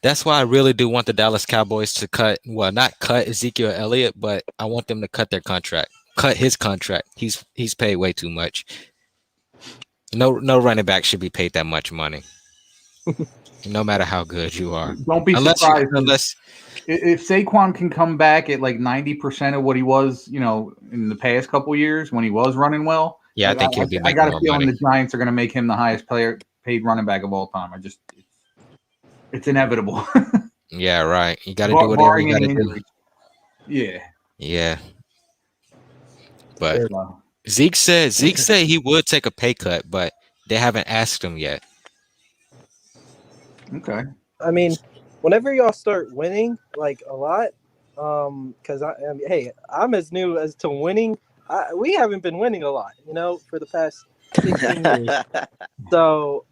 that's why I really do want the Dallas Cowboys to not cut Ezekiel Elliott, but I want them to cut their contract. Cut his contract. He's paid way too much. No running back should be paid that much money. No matter how good you are. Don't be surprised unless if Saquon can come back at like 90% of what he was, in the past couple of years when he was running well. Yeah, I think he'll be making I got a more feeling money. the Giants are going to make him the highest paid running back of all time. It's inevitable. Yeah, right. You got to do whatever you got to do. Yeah. Yeah. But Zeke said he would take a pay cut, but they haven't asked him yet. Okay. I mean, whenever y'all start winning like a lot, because I'm as new as to winning. We haven't been winning a lot, for the past 16 years. So,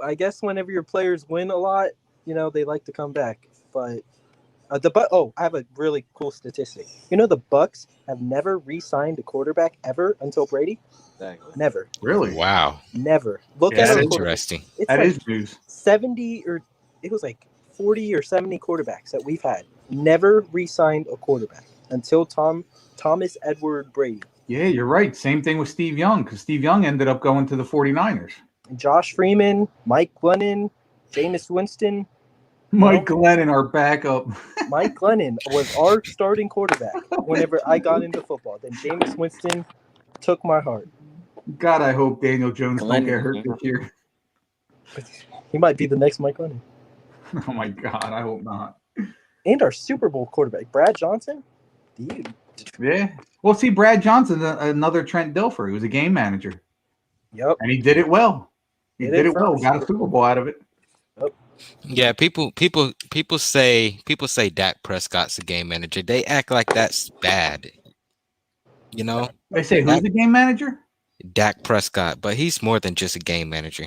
I guess whenever your players win a lot, they like to come back. But I have a really cool statistic. The Bucks have never re-signed a quarterback ever until Brady. Never. Really? Wow. Never. Look at it. Interesting. It's that like is news. 70 or it was like 40 or 70 quarterbacks that we've had. Never re-signed a quarterback until Thomas Edward Brady. Yeah, you're right. Same thing with Steve Young, because Steve Young ended up going to the 49ers. Josh Freeman, Mike Glennon, Jameis Winston. Mike Glennon, our backup. Mike Glennon was our starting quarterback whenever I got into football. Then Jameis Winston took my heart. God, I hope Daniel Jones don't get hurt this year. He might be the next Mike Glennon. Oh, my God. I hope not. And our Super Bowl quarterback, Brad Johnson. Dude. Yeah. Well, see, Brad Johnson, another Trent Dilfer. He was a game manager. Yep. And he did it well. He did it well. Got a Super Bowl out of it. Yep. Yeah, people say Dak Prescott's a game manager. They act like that's bad. They say who's the game manager? Dak Prescott, but he's more than just a game manager.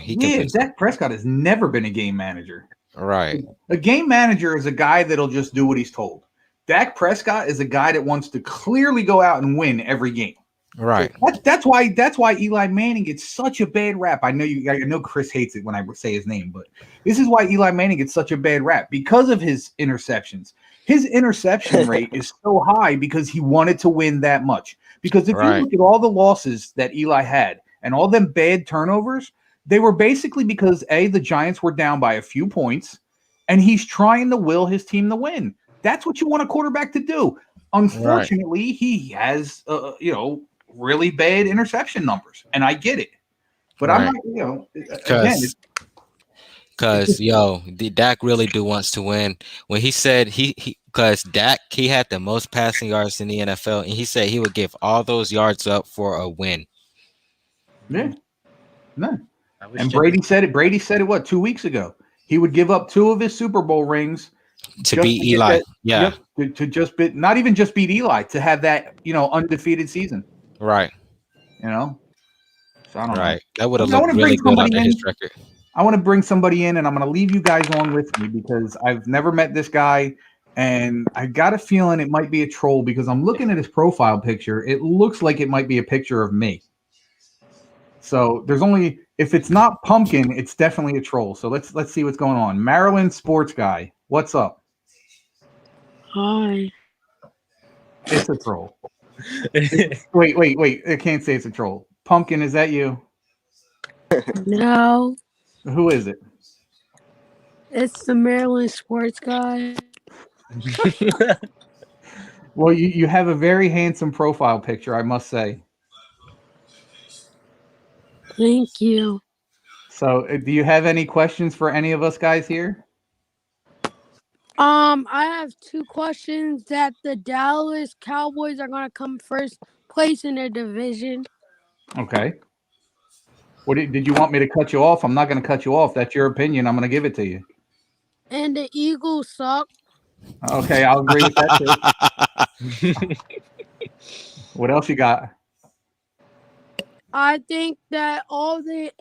Dak Prescott has never been a game manager. Right. A game manager is a guy that'll just do what he's told. Dak Prescott is a guy that wants to clearly go out and win every game. Right. So that's why Eli Manning gets such a bad rap. I know Chris hates it when I say his name, but this is why Eli Manning gets such a bad rap because of his interceptions. His interception rate is so high because he wanted to win that much. Because if you look at all the losses that Eli had and all them bad turnovers, they were basically because the Giants were down by a few points, and he's trying to will his team to win. That's what you want a quarterback to do. Unfortunately, he has really bad interception numbers, and I get it. But I'm not, because Dak really wants to win. When he said because Dak, he had the most passing yards in the NFL, and he said he would give all those yards up for a win. Yeah, no. And Brady said it. What, 2 weeks ago? He would give up 2 of his Super Bowl rings to beat Eli. To just not even just beat Eli, to have that undefeated season. Right. So I don't know. That would have looked really good under his record. I want to bring somebody in, and I'm going to leave you guys on with me because I've never met this guy, and I got a feeling it might be a troll because I'm looking at his profile picture. It looks like it might be a picture of me. So if it's not Pumpkin, it's definitely a troll. So let's see what's going on. Maryland sports guy, what's up? Hi. It's a troll. Wait. I can't say it's a troll. Pumpkin, is that you? No. Who is it? It's the Maryland sports guy. Well, you have a very handsome profile picture, I must say. Thank you. So, do you have any questions for any of us guys here? I have 2 questions. That the Dallas Cowboys are going to come first place in their division. Okay. What did you want me to cut you off? I'm not going to cut you off. That's your opinion. I'm going to give it to you. And the Eagles suck. Okay, I'll agree with that too. What else you got? I think that all the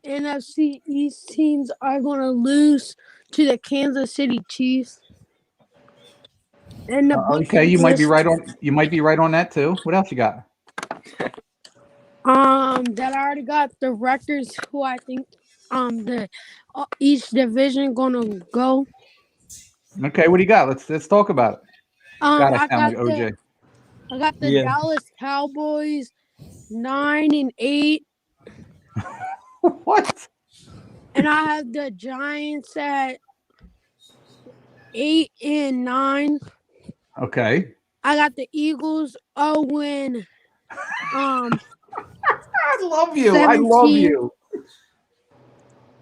NFC East teams are gonna lose to the Kansas City Chiefs and the Okay, you might be Buccaneers. right on that too. What else you got? That I already got the records. Who I think the each division gonna go. Okay, what do you got? Let's talk about it. God, I I sound got like OJ. the Dallas Cowboys 9-8, What? and I have the Giants at 8-9. Okay. I got the Eagles 0 I love you. 17. I love you.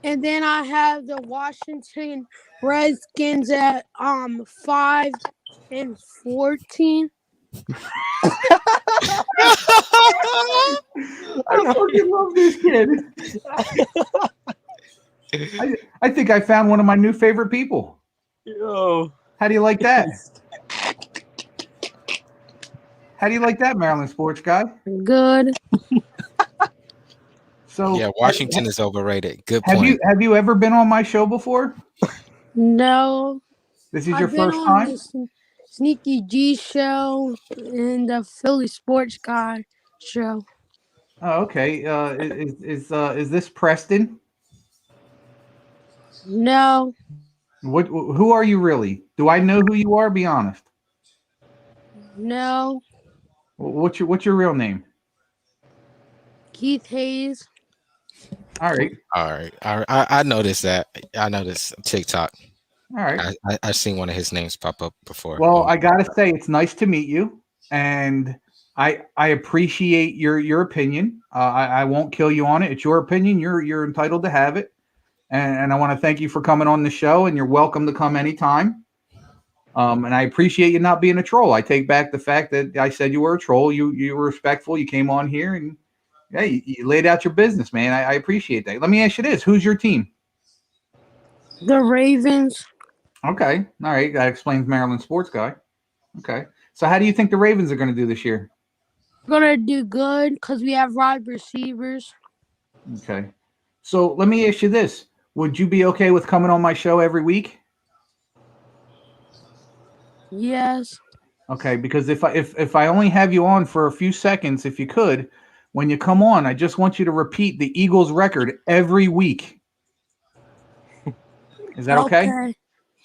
And then I have the Washington Redskins at 5-14. I fucking love this kid. I think I found one of my new favorite people. Yo. How do you like that? How do you like that, Maryland sports guy? Good. So Yeah, Washington is overrated. Good point. Have you ever been on my show before? No. This is your I've been first on time? the Sneaky G show and the Philly Sports Guy show. Oh, okay. Is this Preston? No. Who are you really? Do I know who you are? Be honest. No. What's your real name? Keith Hayes. All right. I noticed that. I noticed TikTok. All right. I've seen one of his names pop up before. Well, I gotta say it's nice to meet you, and I appreciate your opinion. I won't kill you on it. It's your opinion. You're entitled to have it, and I want to thank you for coming on the show. And you're welcome to come anytime. And I appreciate you not being a troll. I take back the fact that I said you were a troll. You were respectful. You came on here and yeah, you laid out your business, man. I appreciate that. Let me ask you this: who's your team? The Ravens. Okay, all right. That explains Maryland sports guy. Okay, so how do you think the Ravens are going to do this year? We're gonna do good because we have wide receivers. Okay, so let me ask you this: would you be okay with coming on my show every week? Yes. Okay, because if I only have you on for a few seconds, if you could, when you come on, I just want you to repeat the Eagles record every week. Is that okay?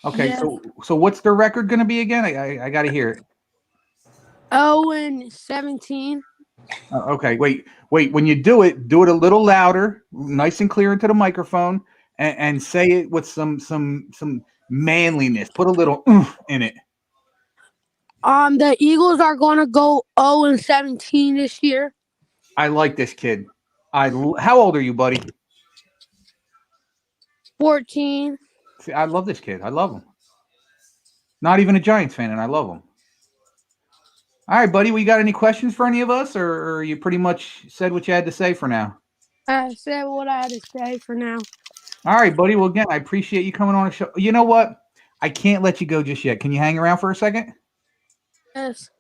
Okay. Yeah. So what's their record going to be again? I got to hear it. 0-17. Okay. Wait. When you do it a little louder, nice and clear into the microphone, and say it with some manliness. Put a little oomph in it. The Eagles are gonna go 0-17 this year. I like this kid. How old are you, buddy? 14. See, I love this kid. I love him. Not even a Giants fan, and I love him. All right, buddy. We got any questions for any of us, or you pretty much said what you had to say for now? I said what I had to say for now. All right, buddy. Well, again, I appreciate you coming on the show. You know what? I can't let you go just yet. Can you hang around for a second? Yes.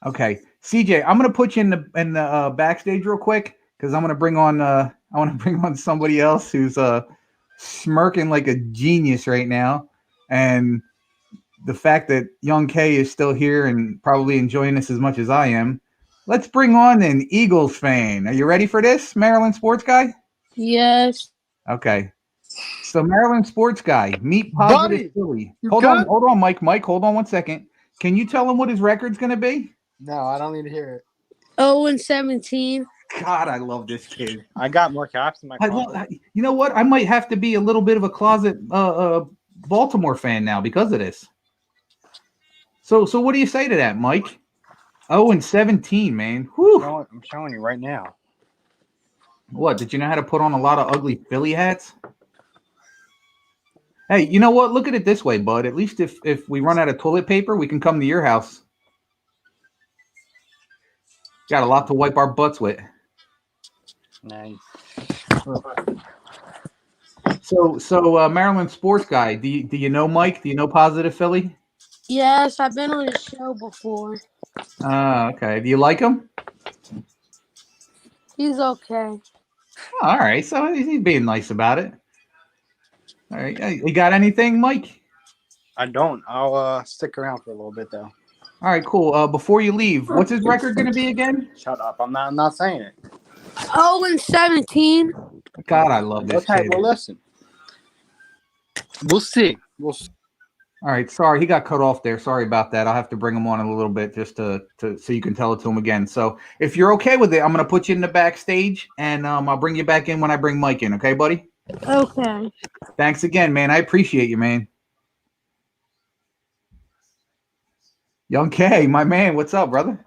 Okay, CJ, I'm gonna put you in the backstage real quick because I want to bring on somebody else who's smirking like a genius right now, and the fact that Young K is still here and probably enjoying this as much as I am. Let's bring on an Eagles fan. Are you ready for this, Maryland sports guy? Yes. Okay. So Maryland sports guy, meet Positive Philly. Hold on, Mike. Mike, hold on 1 second. Can you tell him what his record's gonna be? No, I don't need to hear it. 0-17. God, I love this kid. I got more caps in my closet. You know what? I might have to be a little bit of a closet Baltimore fan now because of this. So what do you say to that, Mike? 0-17, man. Whew. I'm showing you right now. What? Did you know how to put on a lot of ugly Philly hats? Hey, you know what? Look at it this way, bud. At least if we run out of toilet paper, we can come to your house. Got a lot to wipe our butts with. Nice. So Maryland sports guy, do you know Mike? Do you know Positive Philly? Yes, I've been on his show before. Okay. Do you like him? He's okay. Oh, all right, so he's being nice about it. All right, you got anything, Mike? I don't. I'll stick around for a little bit though. All right, cool. Before you leave, what's his record going to be again? Shut up. I'm not saying it. 0-17. God, I love this Okay, kid. well listen. We'll see. We'll see. All right, sorry, he got cut off there. Sorry about that. I'll have to bring him on in a little bit just to so you can tell it to him again. So if you're okay with it, I'm going to put you in the backstage, and I'll bring you back in when I bring Mike in. Okay, buddy? Okay. Thanks again, man. I appreciate you, man. Young K, my man, what's up, brother?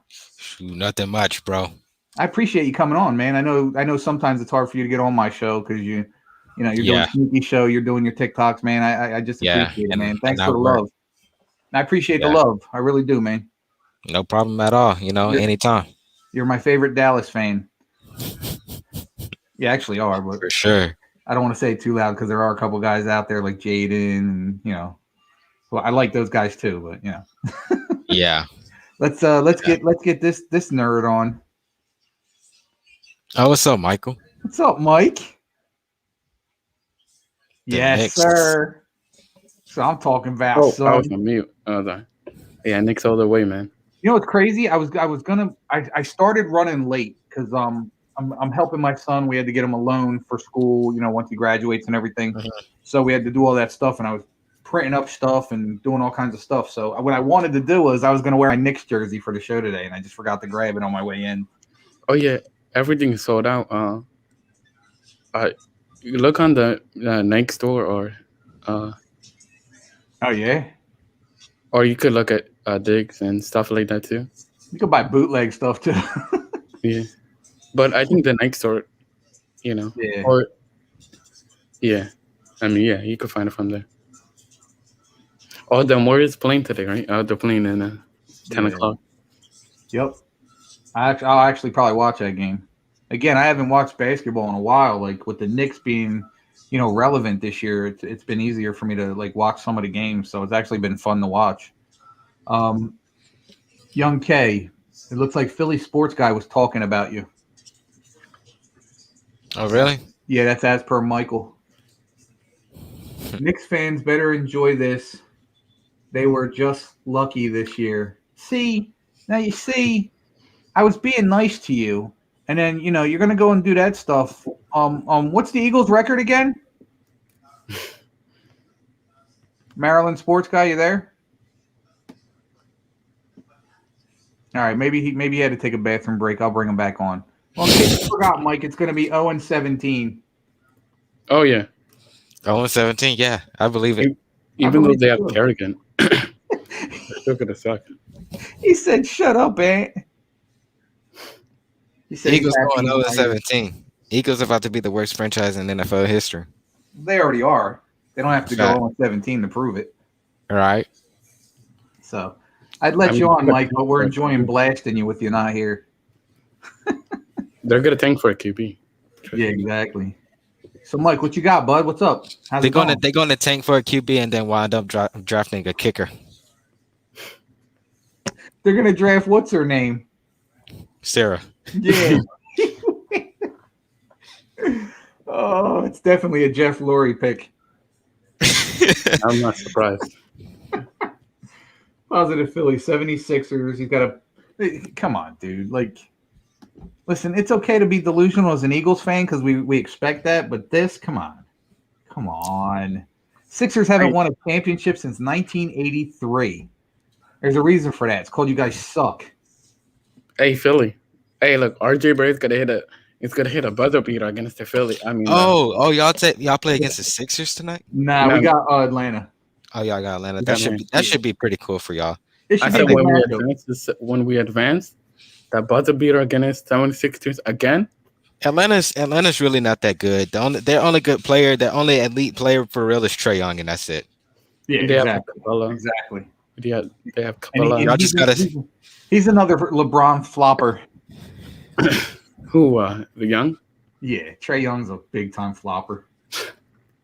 Nothing much, bro. I appreciate you coming on, man. I know sometimes it's hard for you to get on my show because you're doing Sneaky Show, you're doing your TikToks, man. I just appreciate it, man. Thanks for the love. I appreciate the love. I really do, man. No problem at all. Anytime. You're my favorite Dallas fan. You actually are, but for sure. I don't want to say it too loud because there are a couple guys out there like Jaden, and well, I like those guys too, but yeah. Let's get this nerd on. Oh, what's up, Michael? What's up, Mike? Yes, Knicks. Sir. So I'm talking about. I was on mute. Yeah, Knicks all the way, man. You know what's crazy? I started running late because I'm helping my son. We had to get him a loan for school, once he graduates and everything. So we had to do all that stuff, and I was printing up stuff and doing all kinds of stuff. So what I wanted to do was I was going to wear my Knicks jersey for the show today, and I just forgot to grab it on my way in. Oh yeah, everything is sold out. You look on the Nike store or. Oh yeah. Or you could look at Digs and stuff like that too. You could buy bootleg stuff too. Yeah, but I think the Nike store, Yeah. Or. Yeah, I mean, yeah, you could find it from there. Oh, the Warriors playing today, right? They're playing in 10 o'clock. Yep. I'll actually probably watch that game. Again, I haven't watched basketball in a while. Like with the Knicks being, relevant this year, it's been easier for me to watch some of the games. So it's actually been fun to watch. Young K, it looks like Philly Sports Guy was talking about you. Oh, really? Yeah, that's as per Michael. Knicks fans better enjoy this. They were just lucky this year. Now you see, I was being nice to you, and then you're gonna go and do that stuff. What's the Eagles' record again? Maryland Sports Guy, you there? All right, maybe he had to take a bathroom break. I'll bring him back on. Well, in case you forgot, Mike, it's gonna be 0-17. Oh yeah. 0-17, yeah, I believe it. Even though they have Kerrigan, they're still gonna suck. He said, "Shut up, Ant." He said, Eagles going 0-17. Eagles about to be the worst franchise in NFL history. They already are. They don't have to go 0-17 to prove it. All right. So I'd let you on, Mike, but we're enjoying blasting you with you not here. They're gonna tank for a QB. Yeah, exactly. So, Mike, what you got, bud? What's up? They're gonna tank for a QB and then wind up drafting a kicker. They're gonna draft what's her name? Sarah. Yeah. Oh, it's definitely a Jeff Lurie pick. I'm not surprised. Positive Philly 76ers. He's got come on, dude. Listen, it's okay to be delusional as an Eagles fan because we expect that, but come on. Sixers haven't won a championship since 1983. There's a reason for that. It's called you guys suck. Hey, Philly. Hey, look, RJ Barrett's gonna hit a buzzer beater against the Philly. I mean, y'all play against the Sixers tonight? Nah, we got Atlanta. Oh, y'all got Atlanta. That should be pretty cool for y'all. I said when we advanced, that buzzer beater against 76ers again. Atlanta's really not that good. Their only good player, their only elite player for real is Trae Young, and that's it. Yeah, exactly. They have Capella. Y'all just gotta. He's another LeBron flopper. Who? The Young? Yeah, Trae Young's a big time flopper.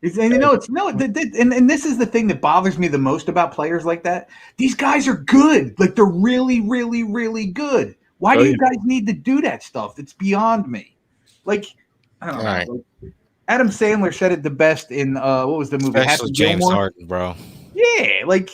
And this is the thing that bothers me the most about players like that. These guys are good. They're really, really, really good. Why do you guys need to do that stuff? It's beyond me. I don't All know. right. Like, Adam Sandler said it the best in what was the movie? Especially Happy James Gilmore. Harden, bro. Yeah, like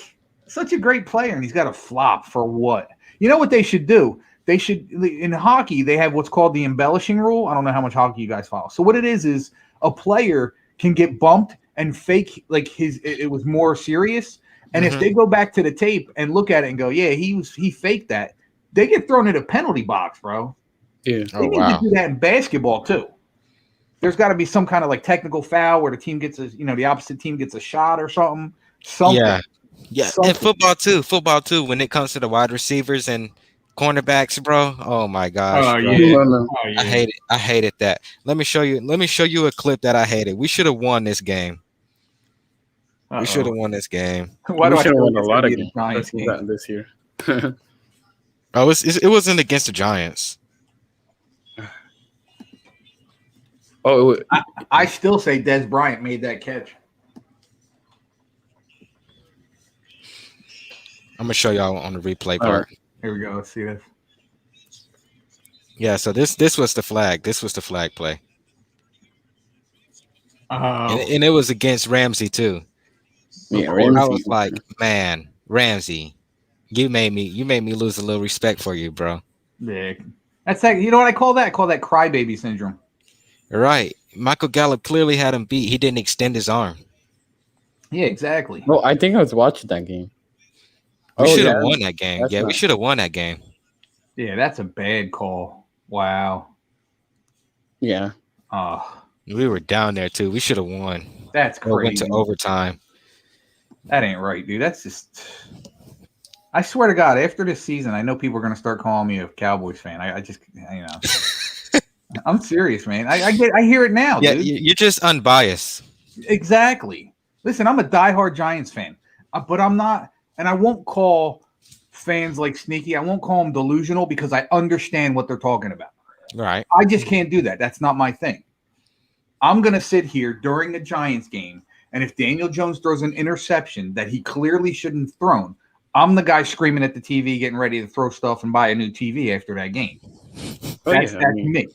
such a great player, and he's got a flop for what? You know what they should do? They should in hockey. They have what's called the embellishing rule. I don't know how much hockey you guys follow. So what it is a player can get bumped and fake like it was more serious. And if they go back to the tape and look at it and go, yeah, he faked that, they get thrown in a penalty box, bro. Yeah. They need to do that in basketball too. There's got to be some kind of like technical foul where the team gets the opposite team gets a shot or something. Yeah. Something. And football too. When it comes to the wide receivers and cornerbacks, bro. Oh my gosh, bro. Yeah. I hated that. Let me show you a clip that I hated. We should have won this game. We should have won this game. Why do We I should have feel won like a it's lot gonna of be the games Giants game? this year. Oh, it wasn't against the Giants. Oh, I still say Des Bryant made that catch. I'm gonna show y'all on the replay part. Here we go. Let's see this. Yeah, so this was the flag. This was the flag play. And it was against Ramsey too. yeah, I was like, man, Ramsey, you made me lose a little respect for you, bro. Yeah. That's that. You know what I call that? I call that crybaby syndrome. Right. Michael Gallup clearly had him beat. He didn't extend his arm. Yeah, exactly. No, I think I was watching that game. We should have won that game. Yeah, not... we should have won that game. Yeah, that's a bad call. Wow. Yeah. We were down there too. We should have won. That's crazy. We went to overtime. That ain't right, dude. That's just. I swear to God, after this season, I know people are gonna start calling me a Cowboys fan. I just, I'm serious, man. I hear it now. Yeah, dude. You're just unbiased. Exactly. Listen, I'm a diehard Giants fan, but I'm not, and I won't call fans like sneaky. I won't call them delusional because I understand what they're talking about. Right. I just can't do that. That's not my thing. I'm gonna sit here during the Giants game, and if Daniel Jones throws an interception that he clearly shouldn't have thrown, I'm the guy screaming at the TV, getting ready to throw stuff and buy a new TV after that game. That's me.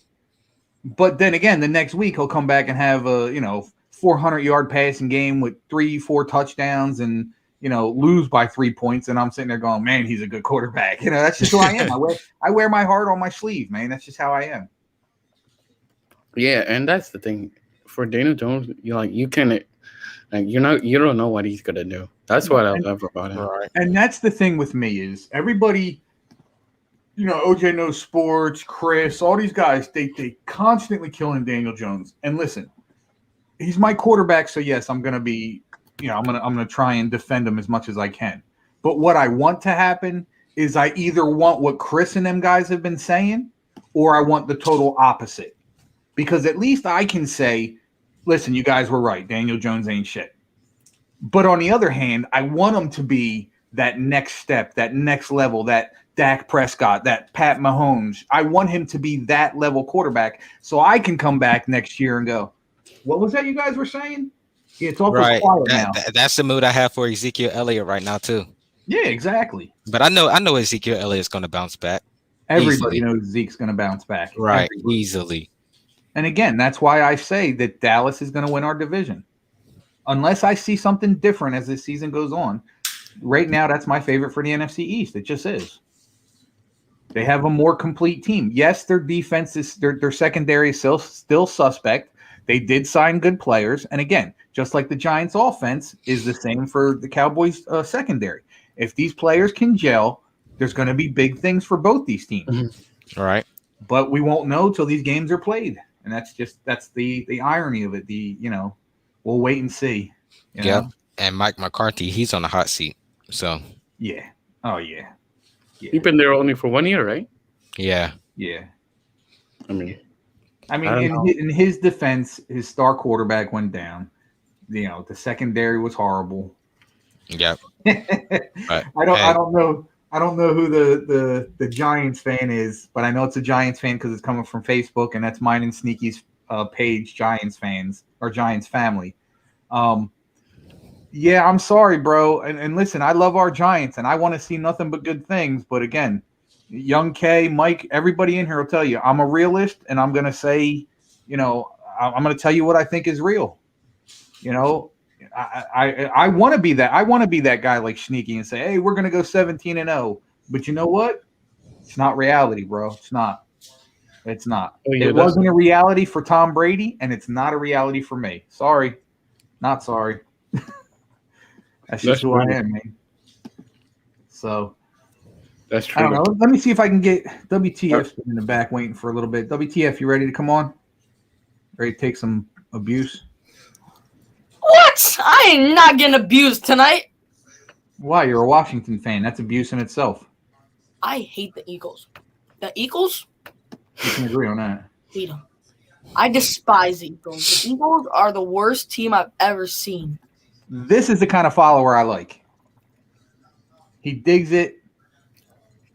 But then again, the next week he'll come back and have a 400-yard passing game with 3-4 touchdowns and lose by 3 points, and I'm sitting there going, man, he's a good quarterback. That's just who I am. I wear my heart on my sleeve, man. That's just how I am. Yeah, and that's the thing. For Daniel Jones, you don't know what he's gonna do. That's what I love about him. Right. And that's the thing with me is everybody, OJ Knows Sports, Chris, all these guys, they constantly killing Daniel Jones. And listen, he's my quarterback, so yes, I'm gonna be, I'm gonna try and defend him as much as I can. But what I want to happen is I either want what Chris and them guys have been saying, or I want the total opposite. Because at least I can say, listen, you guys were right. Daniel Jones ain't shit. But on the other hand, I want him to be that next step, that next level, that Dak Prescott, that Pat Mahomes. I want him to be that level quarterback so I can come back next year and go, what was that you guys were saying? Yeah, it's awful quiet now. That's the mood I have for Ezekiel Elliott right now too. Yeah, exactly. But I know Ezekiel Elliott's going to bounce back. Everybody knows Zeke's going to bounce back. Right, easily. And again, that's why I say that Dallas is going to win our division. Unless I see something different as this season goes on. Right now, that's my favorite for the NFC East. It just is. They have a more complete team. Yes, their defense is their secondary is still suspect. They did sign good players. And again, just like the Giants offense is the same for the Cowboys secondary. If these players can gel, there's going to be big things for both these teams. All right. But we won't know till these games are played. And that's the irony of it. We'll wait and see. Yep. And Mike McCarthy, he's on the hot seat. So yeah. Oh yeah. You've been there only for 1 year, right? Yeah. Yeah. I mean, in his defense, his star quarterback went down. The secondary was horrible. Yep. I don't know who the Giants fan is, but I know it's a Giants fan because it's coming from Facebook, and that's mine and Sneaky's page, Giants fans or Giants family. Yeah, I'm sorry, bro. And listen, I love our Giants, and I want to see nothing but good things. But again, Young K, Mike, everybody in here will tell you I'm a realist, and I'm going to say, I'm going to tell you what I think is real. You know, I want to be that. I want to be that guy like Sneaky and say, hey, we're going to go 17-0. But you know what? It's not reality, bro. It's not. It's not. Oh, yeah, It wasn't a reality for Tom Brady, and it's not a reality for me. Sorry. Not sorry. That's just who I am, man. So that's true. I don't know. Let me see if I can get WTF in the back waiting for a little bit. WTF, you ready to come on? Ready to take some abuse? What? I ain't not getting abused tonight. Why? You're a Washington fan. That's abuse in itself. I hate the Eagles. The Eagles? You can agree on that. Hate them. I despise the Eagles. The Eagles are the worst team I've ever seen. This is the kind of follower I like. He digs it.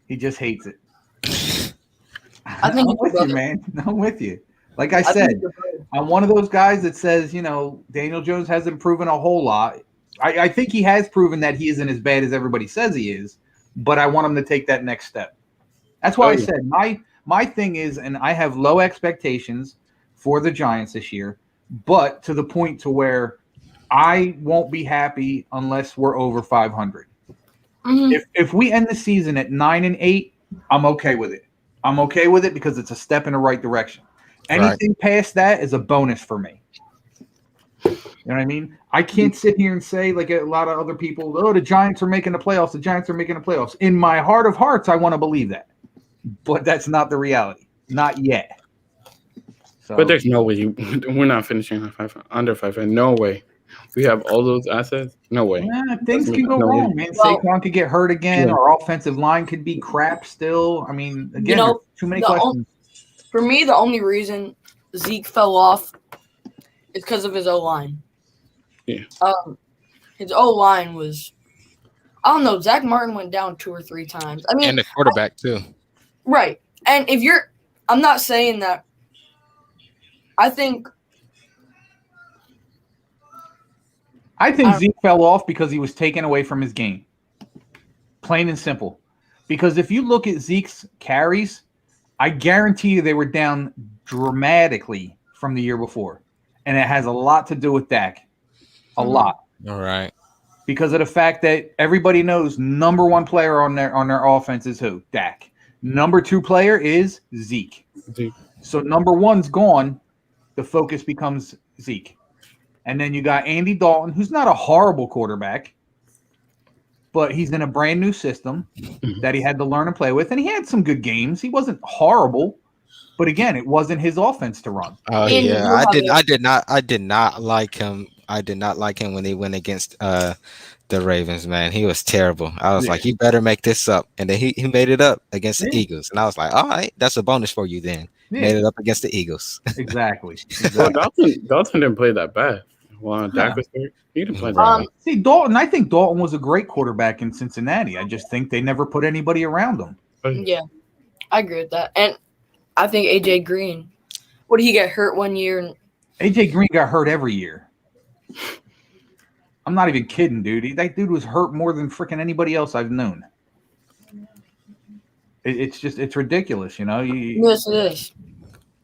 He just hates it. I think I'm with you, man. I'm with you. Like I said, I'm one of those guys that says, you know, Daniel Jones hasn't proven a whole lot. I think he has proven that he isn't as bad as everybody says he is, but I want him to take that next step. That's why I said my thing is, and I have low expectations for the Giants this year, but to the point to where I won't be happy unless we're over 500. Mm-hmm. If we end the season at 9-8, I'm okay with it. I'm okay with it because it's a step in the right direction. Anything past that is a bonus for me. You know what I mean? I can't sit here and say, like a lot of other people, oh, the Giants are making the playoffs. The Giants are making the playoffs. In my heart of hearts, I want to believe that. But that's not the reality. Not yet. So, but there's no way we're not finishing under 500. No way. We have all those assets. No way. Yeah, things can go wrong, man. Saquon could get hurt again. Yeah. Our offensive line could be crap still. I mean, again, too many questions. For me, the only reason Zeke fell off is because of his O-line. Yeah. His O-line was, I don't know, Zach Martin went down 2 or 3 times. I mean, and the quarterback too. Right. And if you're, I'm not saying that. I think Zeke fell off because he was taken away from his game. Plain and simple. Because if you look at Zeke's carries, I guarantee you they were down dramatically from the year before. And it has a lot to do with Dak. A lot. All right. Because of the fact that everybody knows number one player on their offense is who? Dak. Number 2 player is Zeke. So number 1's gone. The focus becomes Zeke. And then you got Andy Dalton, who's not a horrible quarterback, but he's in a brand new system that he had to learn and play with. And he had some good games. He wasn't horrible, but again, it wasn't his offense to run. Oh yeah, I did not like him. I did not like him when he went against the Ravens, man. He was terrible. I was like, you better make this up. And then he made it up against the Eagles. And I was like, all right, that's a bonus for you then. Yeah. Made it up against the Eagles. Exactly. Well, Dalton didn't play that bad. Well, Dak was there. He didn't play that bad. See, Dalton, I think Dalton was a great quarterback in Cincinnati. I just think they never put anybody around him. Yeah, I agree with that. And I think A.J. Green, what did he get hurt one year? A.J. Green got hurt every year. I'm not even kidding, dude. That dude was hurt more than freaking anybody else I've known. It's ridiculous, you know. Yes, it is.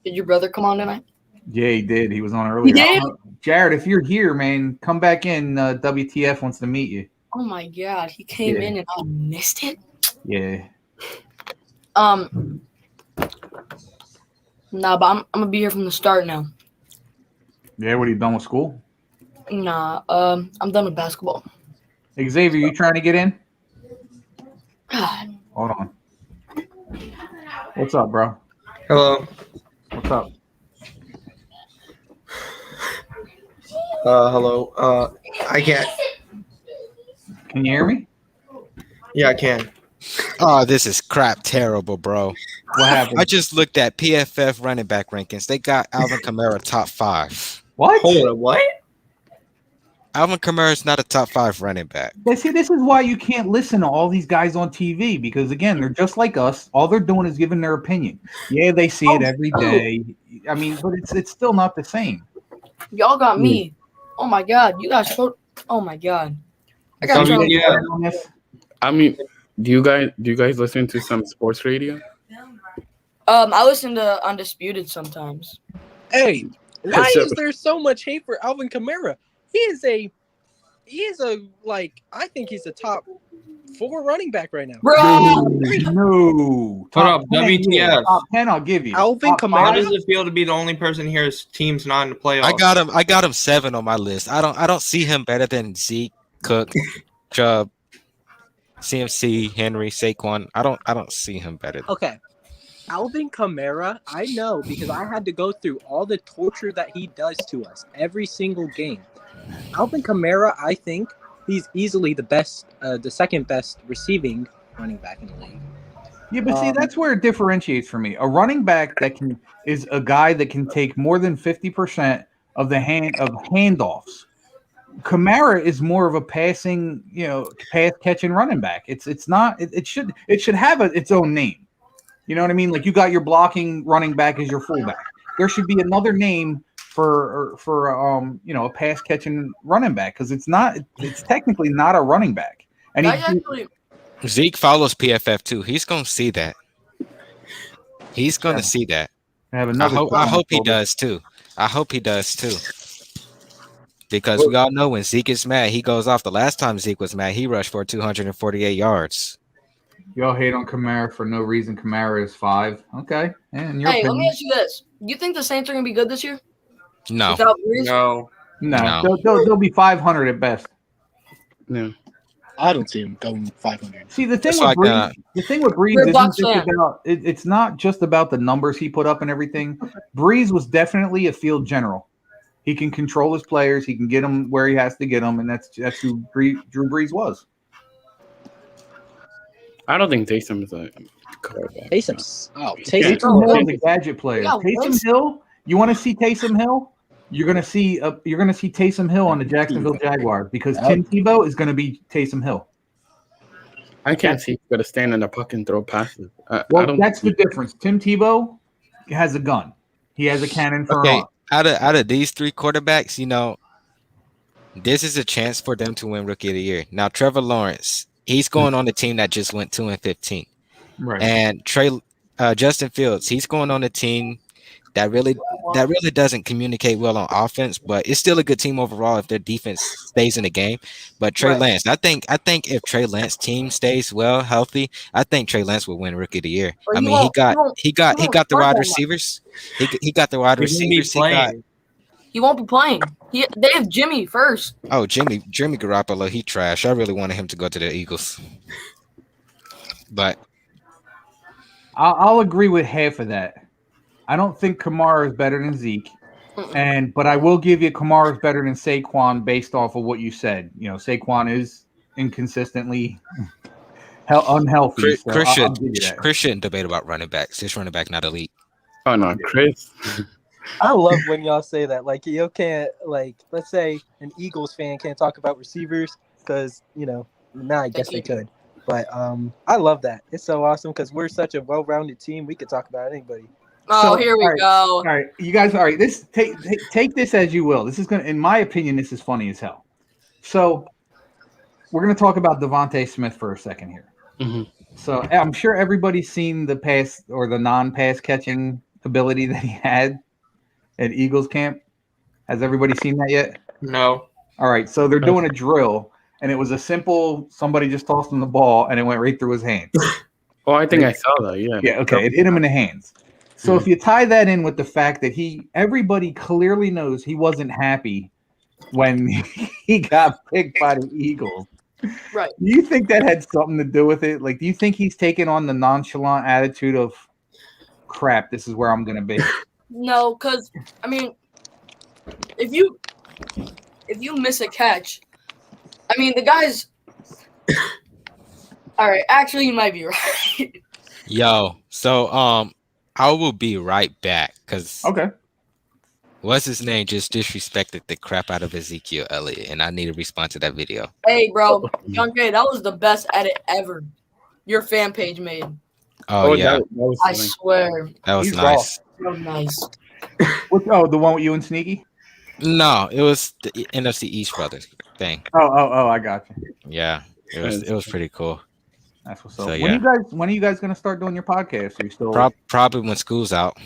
Did your brother come on tonight? Yeah, he did. He was on earlier. He did? Jared, if you're here, man, come back in. WTF wants to meet you. Oh my God, he came in and I missed it. Yeah. Nah, but I'm gonna be here from the start now. Yeah, what are you done with school? Nah, I'm done with basketball. Xavier, you trying to get in? God. Hold on. What's up, bro? Hello. What's up? Hello. I can't. Can you hear me? Yeah, I can. Oh, this is crap terrible, bro. What happened? I just looked at PFF running back rankings. They got Alvin Kamara top 5. What? Hold on, what? Alvin Kamara is not a top 5 running back. See, this is why you can't listen to all these guys on TV because, again, they're just like us. All they're doing is giving their opinion. Yeah, they see it every day. I mean, but it's still not the same. Y'all got me. Oh my God, you guys showed. Oh my God, I got you. I mean, do you guys listen to some sports radio? I listen to Undisputed sometimes. Hey, Why So- is there so much hate for Alvin Kamara? He is a I think he's a top 4 running back right now. Bro, No. Hold up, 10, yeah. WTF. Top 10, I'll give you. Alvin Top Kamara? How five? does it feel to be the only person here's team's not in the playoffs? I got him 7 on my list. I don't see him better than Zeke, Cook, Chubb, CMC, Henry, Saquon. I don't see him better. Okay. Alvin Kamara, I know because I had to go through all the torture that he does to us every single game. Alvin Kamara, I think he's easily the second best receiving running back in the league. Yeah, but see, that's where it differentiates for me. A running back is a guy that can take more than 50% of the handoffs. Kamara is more of a passing, pass catching running back. It's not. It should have its own name. You know what I mean? Like you got your blocking running back as your fullback. There should be another name for a pass catching running back because it's technically not a running back. And Zeke follows PFF too. He's gonna see that. He's gonna see that. I hope he does too. I hope he does too. Because we all know when Zeke is mad, he goes off. The last time Zeke was mad, he rushed for 248 yards. Y'all hate on Kamara for no reason. Kamara is 5. Okay. And hey, let me ask you this. You think the Saints are going to be good this year? No. Without Breeze? No. They'll be 500 at best. No. I don't see him going 500. See, the thing with Breeze isn't just about it's not just about the numbers he put up and everything. Breeze was definitely a field general. He can control his players. He can get them where he has to get them, and that's who Drew Brees was. I don't think Taysom is a quarterback. Taysom Hill is a gadget player. Taysom Hill. You want to see Taysom Hill? You're gonna see Taysom Hill on the Jacksonville Jaguars because Tim Tebow is gonna be Taysom Hill. I can't see he's gonna stand in the pocket and throw passes. That's the difference. Tim Tebow has a gun. He has a cannon for an arm. Out of these 3 quarterbacks, this is a chance for them to win Rookie of the Year. Now, Trevor Lawrence, he's going on the team that just went 2-15, right? And Justin Fields, he's going on a team that really doesn't communicate well on offense, but it's still a good team overall if their defense stays in the game. But Trey Lance, I think if Trey Lance team stays healthy, I think Trey Lance will win Rookie of the Year. I mean, he got the wide receivers. He got the wide receivers. He won't be playing. They have Jimmy first. Oh, Jimmy Garoppolo, he trash. I really wanted him to go to the Eagles, but I'll agree with half of that. I don't think Kamara is better than Zeke, but I will give you Kamara is better than Saquon based off of what you said. Saquon is inconsistently unhealthy. Chris shouldn't debate about running backs. His running back not elite. Oh no, Chris. I love when y'all say that. Like you can't let's say an Eagles fan can't talk about receivers because I guess they could. But I love that. It's so awesome because we're such a well-rounded team. We could talk about anybody. Oh, here we go. All right, you guys. All right, take this as you will. This is gonna, in my opinion, this is funny as hell. So we're gonna talk about Devontae Smith for a second here. Mm-hmm. So I'm sure everybody's seen the pass or the non-pass catching ability that he had at Eagles camp. Has everybody seen that yet? No. All right, so they're doing a drill, and it was a simple. Somebody just tossed him the ball, and it went right through his hands. Oh, I think I saw that. Yeah. Yeah. Okay. It hit him in the hands. So if you tie that in with the fact that everybody clearly knows he wasn't happy when he got picked by the Eagles. Right. Do you think that had something to do with it? Like, do you think he's taking on the nonchalant attitude of crap, this is where I'm going to be? No, because, I mean, if you miss a catch, I mean, the guy's all right. Actually, you might be right. Yo, so I will be right back because what's his name just disrespected the crap out of Ezekiel Elliott, and I need to respond to that video. Hey, bro, Young K, that was the best edit ever your fan page made. Oh yeah, that was I swear that was nice. That was nice. The one with you and Sneaky? No, it was the NFC East brothers thing. Oh, I got you. Yeah, it was pretty cool. That's what's up. So, when are you guys gonna start doing your podcast? Are you still probably when school's out?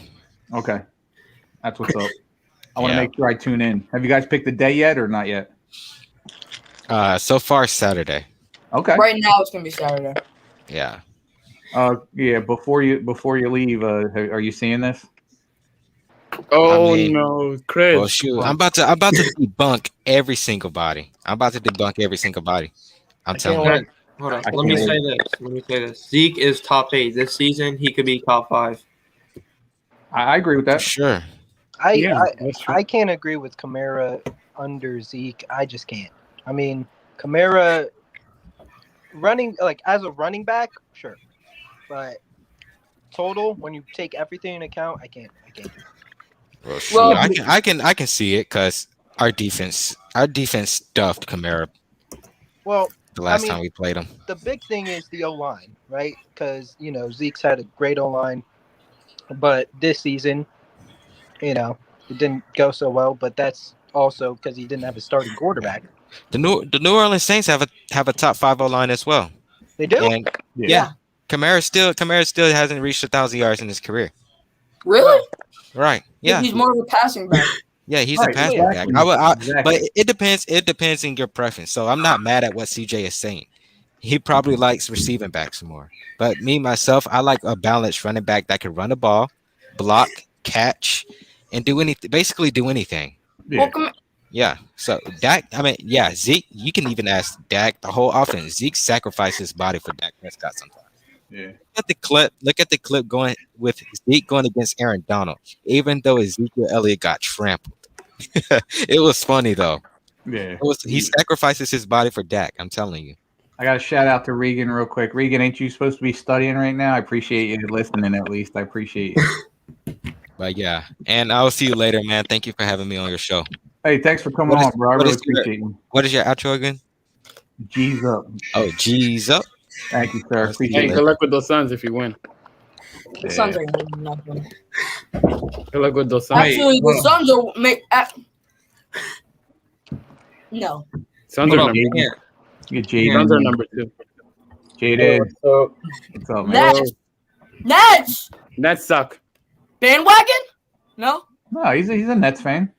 Okay, that's what's up. I want to make sure I tune in. Have you guys picked the day yet or not yet? So far Saturday. Okay. Right now it's gonna be Saturday. Yeah. Yeah. Before you leave, are you seeing this? Oh I mean, no, Chris. Well, shoot, I'm about to debunk every single body. I'm telling you. Hold on. Let me say this. Zeke is top 8 this season. He could be top 5. I agree with that. For sure. I can't agree with Kamara under Zeke. I just can't. I mean, Kamara running like as a running back, sure, but total when you take everything into account, I can't. Well, shoot, I can see it because our defense stuffed Kamara. Well, the last time we played him. The big thing is the O-line, right? Because Zeke's had a great O-line, but this season, it didn't go so well. But that's also because he didn't have a starting quarterback. The New Orleans Saints have a top 5 O-line as well. They do. And yeah. Kamara still hasn't reached 1,000 yards in his career. Really? Right. Yeah. He's more of a passing back. Yeah, he's a passing back. But it depends. It depends on your preference. So I'm not mad at what CJ is saying. He probably likes receiving backs more. But me myself, I like a balanced running back that can run the ball, block, catch, and do anything. Basically, do anything. Yeah. Yeah. So Dak, Zeke. You can even ask Dak the whole offense. Zeke sacrificed his body for Dak Prescott sometimes. Yeah. Look at the clip going with Zeke going against Aaron Donald, even though Ezekiel Elliott got trampled. It was funny though. Yeah. He sacrifices his body for Dak. I'm telling you. I got to shout out to Regan real quick. Regan, ain't you supposed to be studying right now? I appreciate you listening at least. I appreciate you. But yeah, and I'll see you later, man. Thank you for having me on your show. Hey, thanks for coming on, bro. I really appreciate you. What is your outro again? G's up. Oh, G's up. Thank you, sir. Hey, good luck with those Suns if you win. The Suns are nothing. Good luck with those Suns. Actually, the Suns will make. No. Suns are number 2. Suns are number 2. Jaden. What's up, man? Nets suck. Bandwagon? No. No, he's a Nets fan.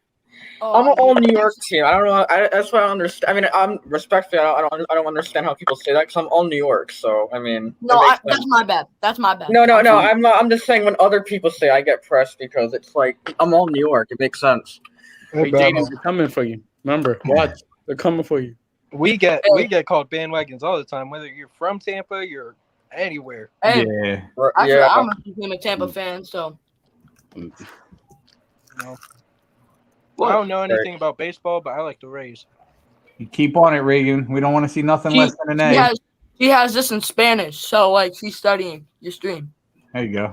I'm an all New York team. I don't know. That's what I understand. I mean, I'm respectfully. I don't understand how people say that because I'm all New York. So I mean. No, that's my bad. That's my bad. No. I'm not. I'm just saying when other people say I get pressed because it's like I'm all New York. It makes sense. Hey, Jaden, they're coming for you. Remember, watch. They're coming for you. We get called bandwagons all the time, whether you're from Tampa, you're anywhere. Hey, yeah. Actually, I'm a Tampa fan, so. No. I don't know anything about baseball, but I like the Rays. You keep on it, Reagan. We don't want to see nothing less than an A. He has this in Spanish, so she's studying your stream. There you go.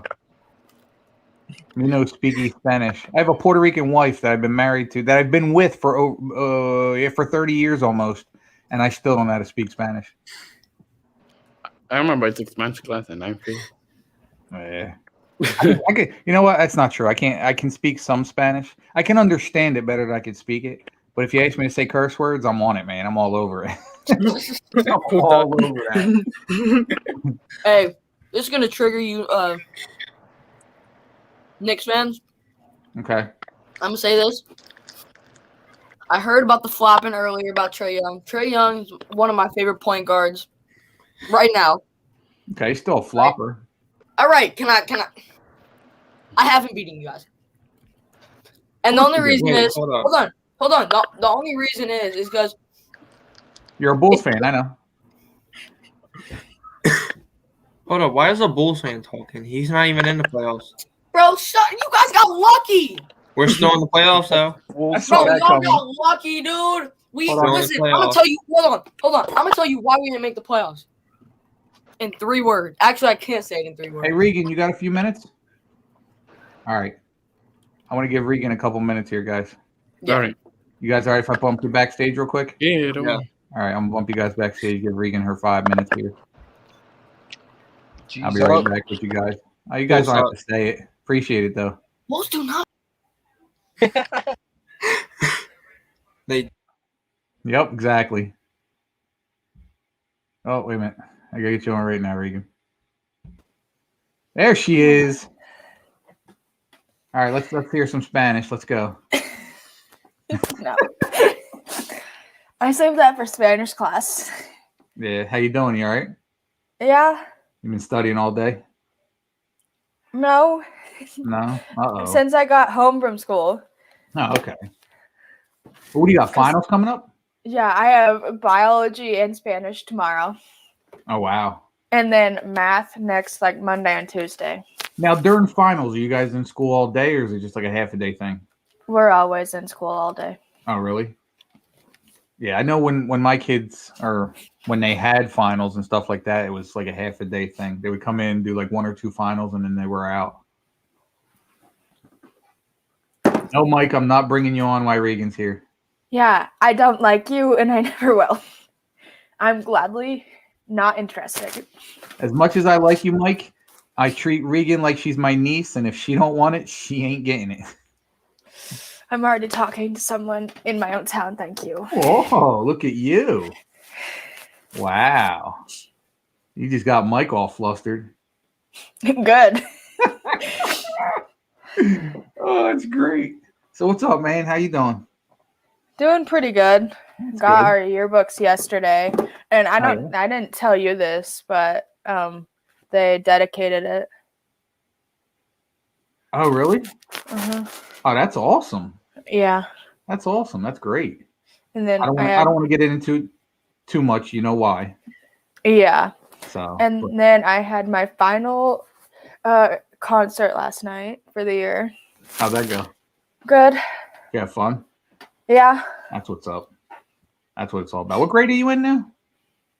You know, speaking Spanish. I have a Puerto Rican wife that I've been married to, that I've been with for 30 years almost, and I still don't know how to speak Spanish. I remember I took Spanish class in 9th grade. Oh, yeah. I could, you know what? That's not true. I can speak some Spanish. I can understand it better than I can speak it. But if you ask me to say curse words, I'm on it, man. I'm all over it. I'm all over that. Hey, this is gonna trigger you, Knicks fans. Okay. I'm gonna say this. I heard about the flopping earlier about Trae Young. Trae Young is one of my favorite point guards right now. Okay, he's still a flopper. All right, can I? I haven't beaten you guys. And the only reason is hold on. The only reason is because you're a Bulls fan. I know. Hold on. Why is a Bulls fan talking? He's not even in the playoffs. Bro, you guys got lucky. We're still in the playoffs, though. Bro, y'all got lucky, dude. Listen. I'm gonna tell you. Hold on. I'm gonna tell you why we didn't make the playoffs. In 3 words. Actually, I can't say it in 3 words. Hey, Regan, you got a few minutes? All right. I want to give Regan a couple minutes here, guys. Yeah. All right. You guys all right if I bump you backstage real quick? Yeah. All right, I'm going to bump you guys backstage, give Regan her 5 minutes here. I'll be right back with you guys. Oh, you guys don't have to say it. Appreciate it, though. Most do not. Yep, exactly. Oh, wait a minute. I gotta get you on right now, Regan. There she is. All right, let's hear some Spanish. Let's go. No. I saved that for Spanish class. Yeah. How you doing? You all right? Yeah. You been studying all day? No. No? Uh-oh. Since I got home from school. Oh, okay. What do you got? Finals coming up? Yeah, I have biology and Spanish tomorrow. Oh, wow. And then math next, like Monday and Tuesday. Now, during finals, are you guys in school all day, or is it just like a half a day thing? We're always in school all day. Oh, really? Yeah, I know when my kids, or when they had finals and stuff like that, it was like a half a day thing. They would come in, do like 1 or 2 finals, and then they were out. No, Mike, I'm not bringing you on while Regan's here. Yeah, I don't like you, and I never will. I'm gladly not interested. As much as I like you, Mike, I treat Regan like she's my niece, and if she don't want it, she ain't getting it. I'm already talking to someone in my own town, thank you. Oh, look at you. Wow. You just got Mike all flustered. Good. Oh, that's great. So what's up, man? How you doing? Doing pretty good. That's Got good. our yearbooks yesterday, and I didn't tell you this, but they dedicated it. Oh, really? Uh-huh. Oh, that's awesome. Yeah. That's awesome. That's great. And then I don't want to get into too much. You know why? Yeah. So. And then I had my final concert last night for the year. How'd that go? Good. You have fun? Yeah. That's what's up. That's what it's all about. What grade are you in now?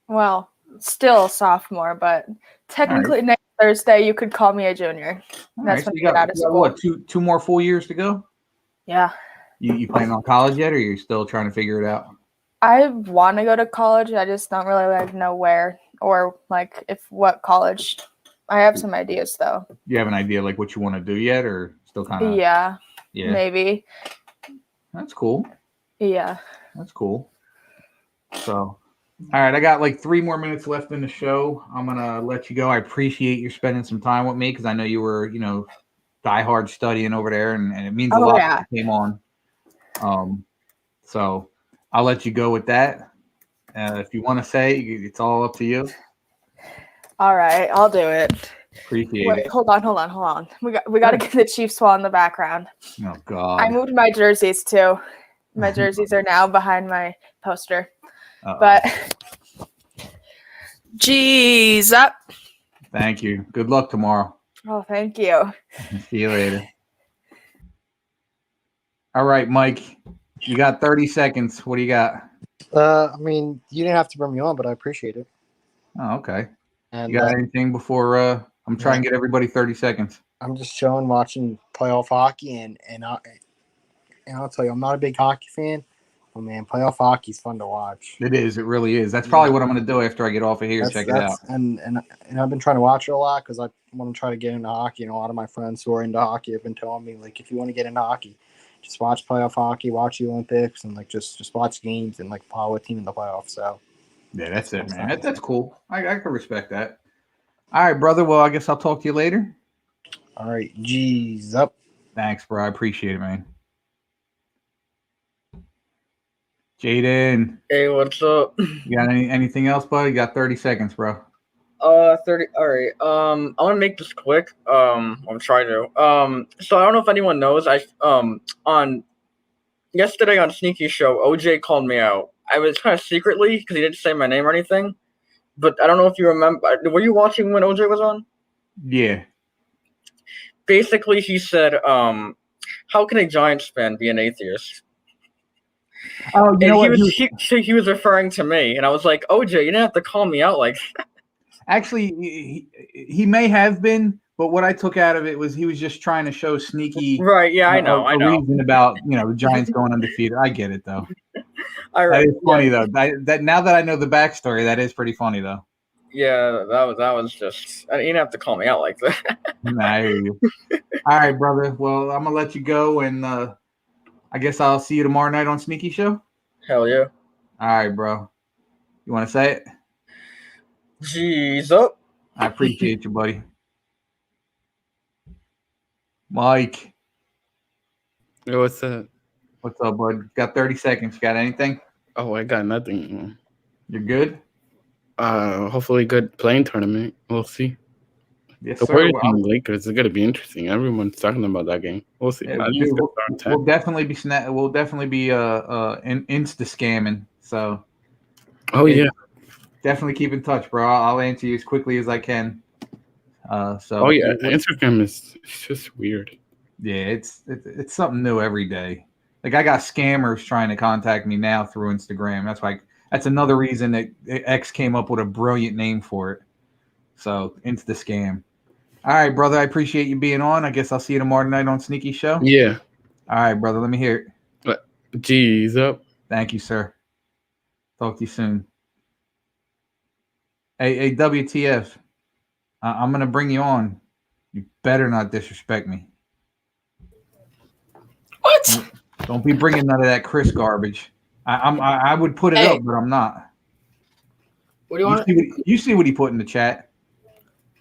Well, still sophomore, but technically next Thursday you could call me a junior. That's when So I get out of school. what, two more full years to go? Yeah. You planning on college yet, or you're still trying to figure it out? I want to go to college. I just don't really know where or what college. I have some ideas though. You have an idea what you want to do yet, or still kind of? Yeah. Yeah. Maybe. That's cool. Yeah. That's cool. So, all right, I got 3 more minutes left in the show. I'm gonna let you go. I appreciate you spending some time with me because I know you were, diehard studying over there, and it means a lot that you came on. So I'll let you go with that. If you want to say, it's all up to you. All right, I'll do it. Appreciate it. Hold on. We got to get the Chiefs wall in the background. Oh God. I moved my jerseys too. My jerseys are now behind my poster. Uh-oh. But G's up. Thank you. Good luck tomorrow. Oh, thank you. See you later. All right, Mike. You got 30 seconds. What do you got? I mean, you didn't have to bring me on, but I appreciate it. Oh, okay. And you got anything before I'm trying to get everybody 30 seconds? I'm just chilling, watching playoff hockey, and I'll tell you, I'm not a big hockey fan, but man, playoff hockey is fun to watch. It is. It really is. That's probably what I'm going to do after I get off of here. Check it out. And I've been trying to watch it a lot because I want to try to get into hockey. And a lot of my friends who are into hockey have been telling me, if you want to get into hockey, just watch playoff hockey, watch the Olympics, and just watch games and follow a team in the playoffs. So yeah, that's it, man. That's cool. I can respect that. All right, brother. Well, I guess I'll talk to you later. All right, G's up. Thanks, bro. I appreciate it, man. Jaden. Hey, what's up? You got anything else, buddy? You got 30 seconds, bro. 30. All right. I'm gonna make this quick. I'm trying to. So I don't know if anyone knows. On yesterday on Sneaky Show, OJ called me out. I was kind of secretly because he didn't say my name or anything. But I don't know if you remember. Were you watching when OJ was on? Yeah. Basically, he said, "How can a Giants fan be an atheist?" Oh, you know what? He was referring to me, and I was like, OJ, you didn't have to call me out like that. Actually, he may have been, but what I took out of it was he was just trying to show Sneaky. Right? Yeah, I know. Reason about the Giants going undefeated. I get it though. All right. That is funny though. That now that I know the backstory, that is pretty funny though. Yeah, that was just. You didn't have to call me out like that. Nah, I hear you. All right, brother. Well, I'm gonna let you go, and I guess I'll see you tomorrow night on Sneaky Show. Hell yeah. All right, bro. You want to say it? G's up. I appreciate you, buddy. Mike. Yo, what's up? What's up, bud? Got 30 seconds. Got anything? Oh, I got nothing. You're good? Hopefully good playing tournament. We'll see. Yes, The sir. Warriors and the Lakers is going to be interesting. Everyone's talking about that game. We'll see. Yeah, we'll definitely be insta scamming. So. Oh yeah. Definitely keep in touch, bro. I'll answer you as quickly as I can. Oh yeah, Instagram is just weird. Yeah, it's something new every day. Like I got scammers trying to contact me now through Instagram. That's another reason that X came up with a brilliant name for it. So Insta scam. All right, brother. I appreciate you being on. I guess I'll see you tomorrow night on Sneaky Show. Yeah. All right, brother. Let me hear it. G's up. Thank you, sir. Talk to you soon. Hey, WTF. I'm going to bring you on. You better not disrespect me. What? Don't be bringing none of that Chris garbage. I would put it up, but I'm not. What do you want? You see what he put in the chat?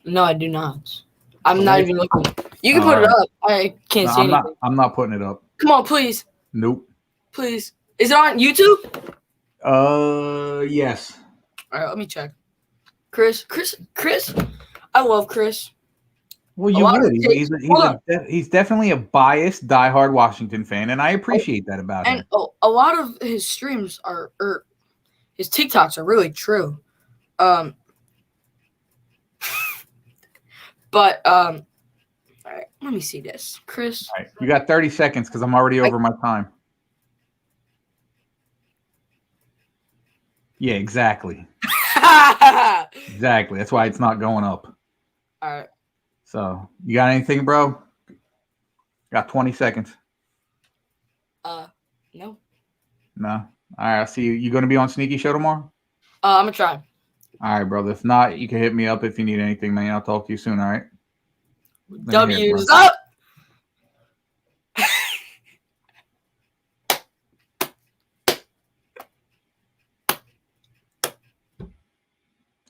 No, I do not. I'm not even looking. You can put it up. I can't see anything. I'm not putting it up. Come on, please. Nope. Please. Is it on YouTube? Yes. All right, let me check. Chris. I love Chris. Well, you would. He's definitely a biased, diehard Washington fan, and I appreciate that about him. And a lot of his streams his TikToks are really true. But all right, let me see this, Chris. All right, you got 30 seconds because I'm already over my time. Yeah, exactly. Exactly. That's why it's not going up. All right. So, you got anything, bro? Got 20 seconds. No. No. All right. I'll see you. You going to be on Sneaky Show tomorrow? I'm gonna try. All right, brother. If not, you can hit me up if you need anything, man. I'll talk to you soon. All right. W's up.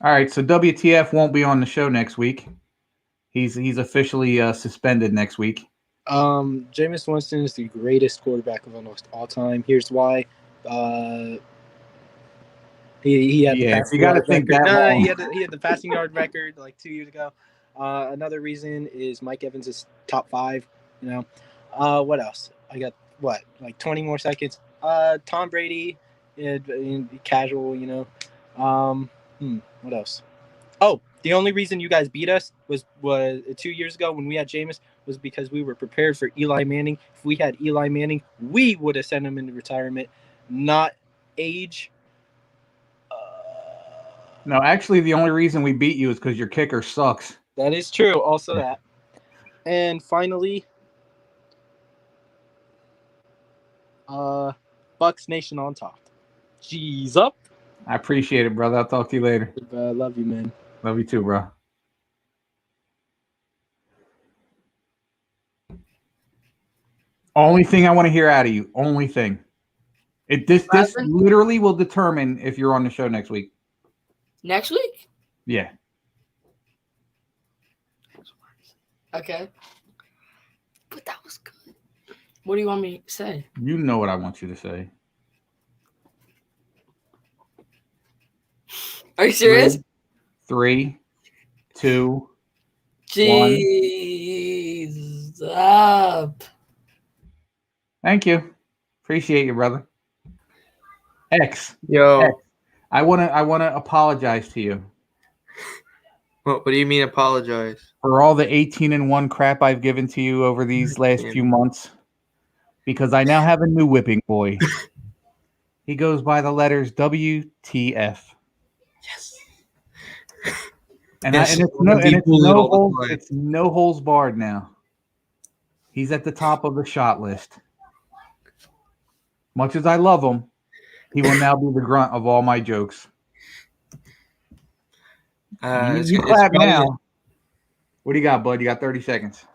All right. So WTF won't be on the show next week. He's officially suspended next week. Jameis Winston is the greatest quarterback of almost all time. Here's why. He had the passing yard record. He had the passing yard record like 2 years ago. Another reason is Mike Evans is top 5. You know, what else? I got like 20 more seconds. Tom Brady, casual. You know, what else? Oh, the only reason you guys beat us was 2 years ago when we had Jameis was because we were prepared for Eli Manning. If we had Eli Manning, we would have sent him into retirement, not age. No, actually, the only reason we beat you is because your kicker sucks. That is true. Also that. And finally, Bucks Nation on top. G's up. I appreciate it, brother. I'll talk to you later. Love you, man. Love you too, bro. Only thing I want to hear out of you. Only thing. This literally will determine if you're on the show next week. Next week? Yeah. Okay. But that was good. What do you want me to say? You know what I want you to say. Are you serious? 3, 2, Jeez up. Thank you. Appreciate you, brother. X. Yo. X. I wanna apologize to you. What do you mean apologize? For all the 18-1 crap I've given to you over these last few months. Because I now have a new whipping boy. He goes by the letters WTF. Yes. And it's no holes barred now. He's at the top of the shot list. Much as I love him, he will now be the grunt of all my jokes. You clap now. What do you got, bud? You got 30 seconds.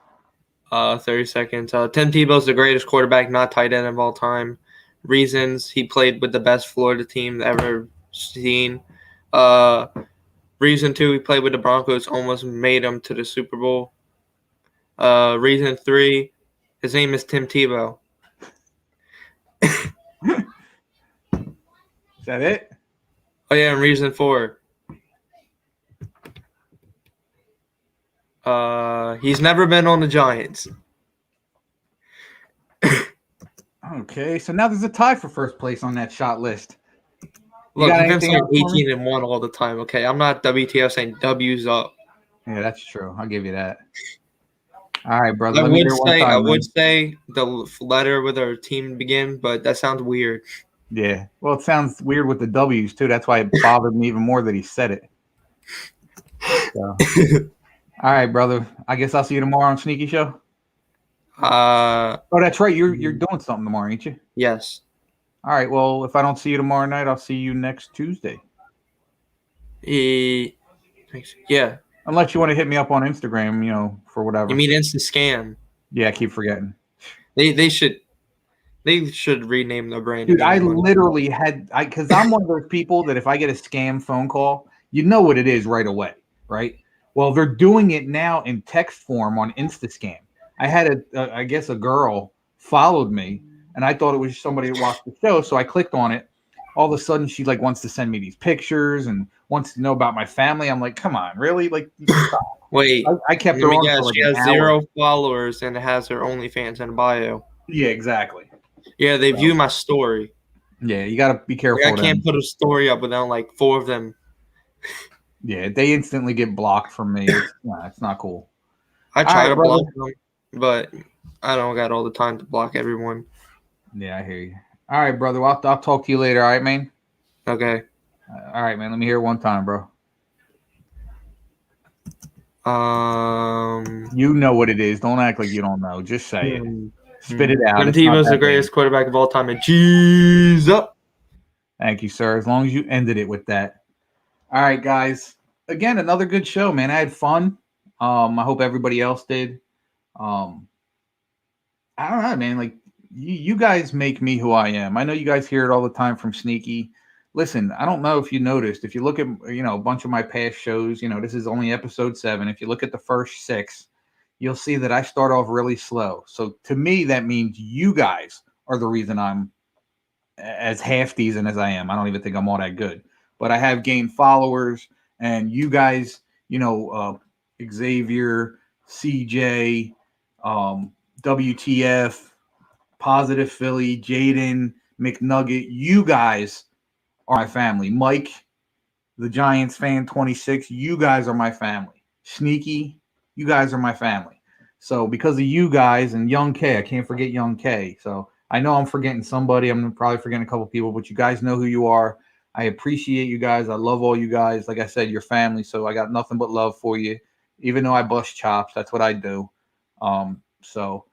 30 seconds. Tim Tebow's the greatest quarterback, not tight end of all time. Reasons: he played with the best Florida team ever seen. Reason 2: he played with the Broncos, almost made him to the Super Bowl. Reason 3: his name is Tim Tebow. that it? Oh yeah, and reason 4. He's never been on the Giants. Okay, so now there's a tie for first place on that shot list. Look, you've been saying 18-1 all the time. Okay, I'm not WTF saying W's up. Yeah, that's true. I'll give you that. All right, brother. I would say the letter with our team begin, but that sounds weird. Yeah. Well, it sounds weird with the W's too. That's why it bothered me even more that he said it. So. All right, brother. I guess I'll see you tomorrow on Sneaky Show. Oh, that's right. You're doing something tomorrow, ain't you? Yes. All right. Well, if I don't see you tomorrow night, I'll see you next Tuesday. Yeah. Unless you want to hit me up on Instagram, for whatever. You mean Instant Scam? Yeah, I keep forgetting. They should rename the brand. Dude, I literally because I'm one of those people that if I get a scam phone call, you know what it is right away, right? Well, they're doing it now in text form on Instascam. I had I guess a girl followed me, and I thought it was somebody that watched the show, so I clicked on it. All of a sudden, she wants to send me these pictures and wants to know about my family. I'm like, come on, really? Wait. I kept her on for she has 0 followers and it has her OnlyFans in bio. Yeah, exactly. Yeah, they view my story. Yeah, you got to be careful. I can't put a story up without 4 of them. Yeah, they instantly get blocked from me. It's not cool. I try to block them, but I don't got all the time to block everyone. Yeah, I hear you. All right, brother. Well, I'll talk to you later. All right, man? Okay. All right, man. Let me hear it one time, bro. You know what it is. Don't act like you don't know. Just say it. Spit it out. Tim Tebow's the greatest quarterback of all time. And cheese up. Thank you, sir. As long as you ended it with that. All right, guys. Again, another good show, man. I had fun. I hope everybody else did. I don't know, man. You guys make me who I am. I know you guys hear it all the time from Sneaky. Listen, I don't know if you noticed. If you look at a bunch of my past shows, this is only episode 7. If you look at the first 6, you'll see that I start off really slow. So to me, that means you guys are the reason I'm as half decent as I am. I don't even think I'm all that good, but I have gained followers, and you guys, Xavier, CJ, WTF, Positive Philly, Jaden, McNugget, you guys are my family. Mike, the Giants fan 26, you guys are my family. Sneaky, you guys are my family. So because of you guys and Young K, I can't forget Young K. So I know I'm forgetting somebody. I'm probably forgetting a couple people, but you guys know who you are. I appreciate you guys. I love all you guys. Like I said, your family. So I got nothing but love for you. Even though I bust chops, that's what I do. So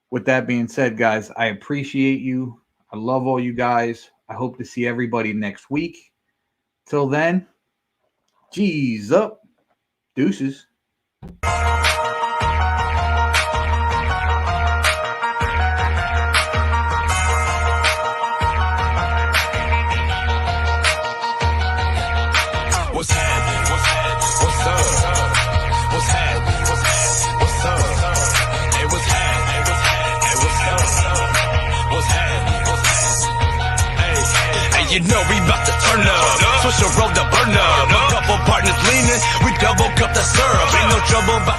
with that being said, guys, I appreciate you. I love all you guys. I hope to see everybody next week. Till then, G's up. Deuces. What's happening? What's up? What's happening? What's up? Hey, what's happening? Hey, what's up? What's happening? Hey, you know we about to turn up. Switch the road to burn up. A couple partners leaning, we double cup the syrup. Ain't no trouble about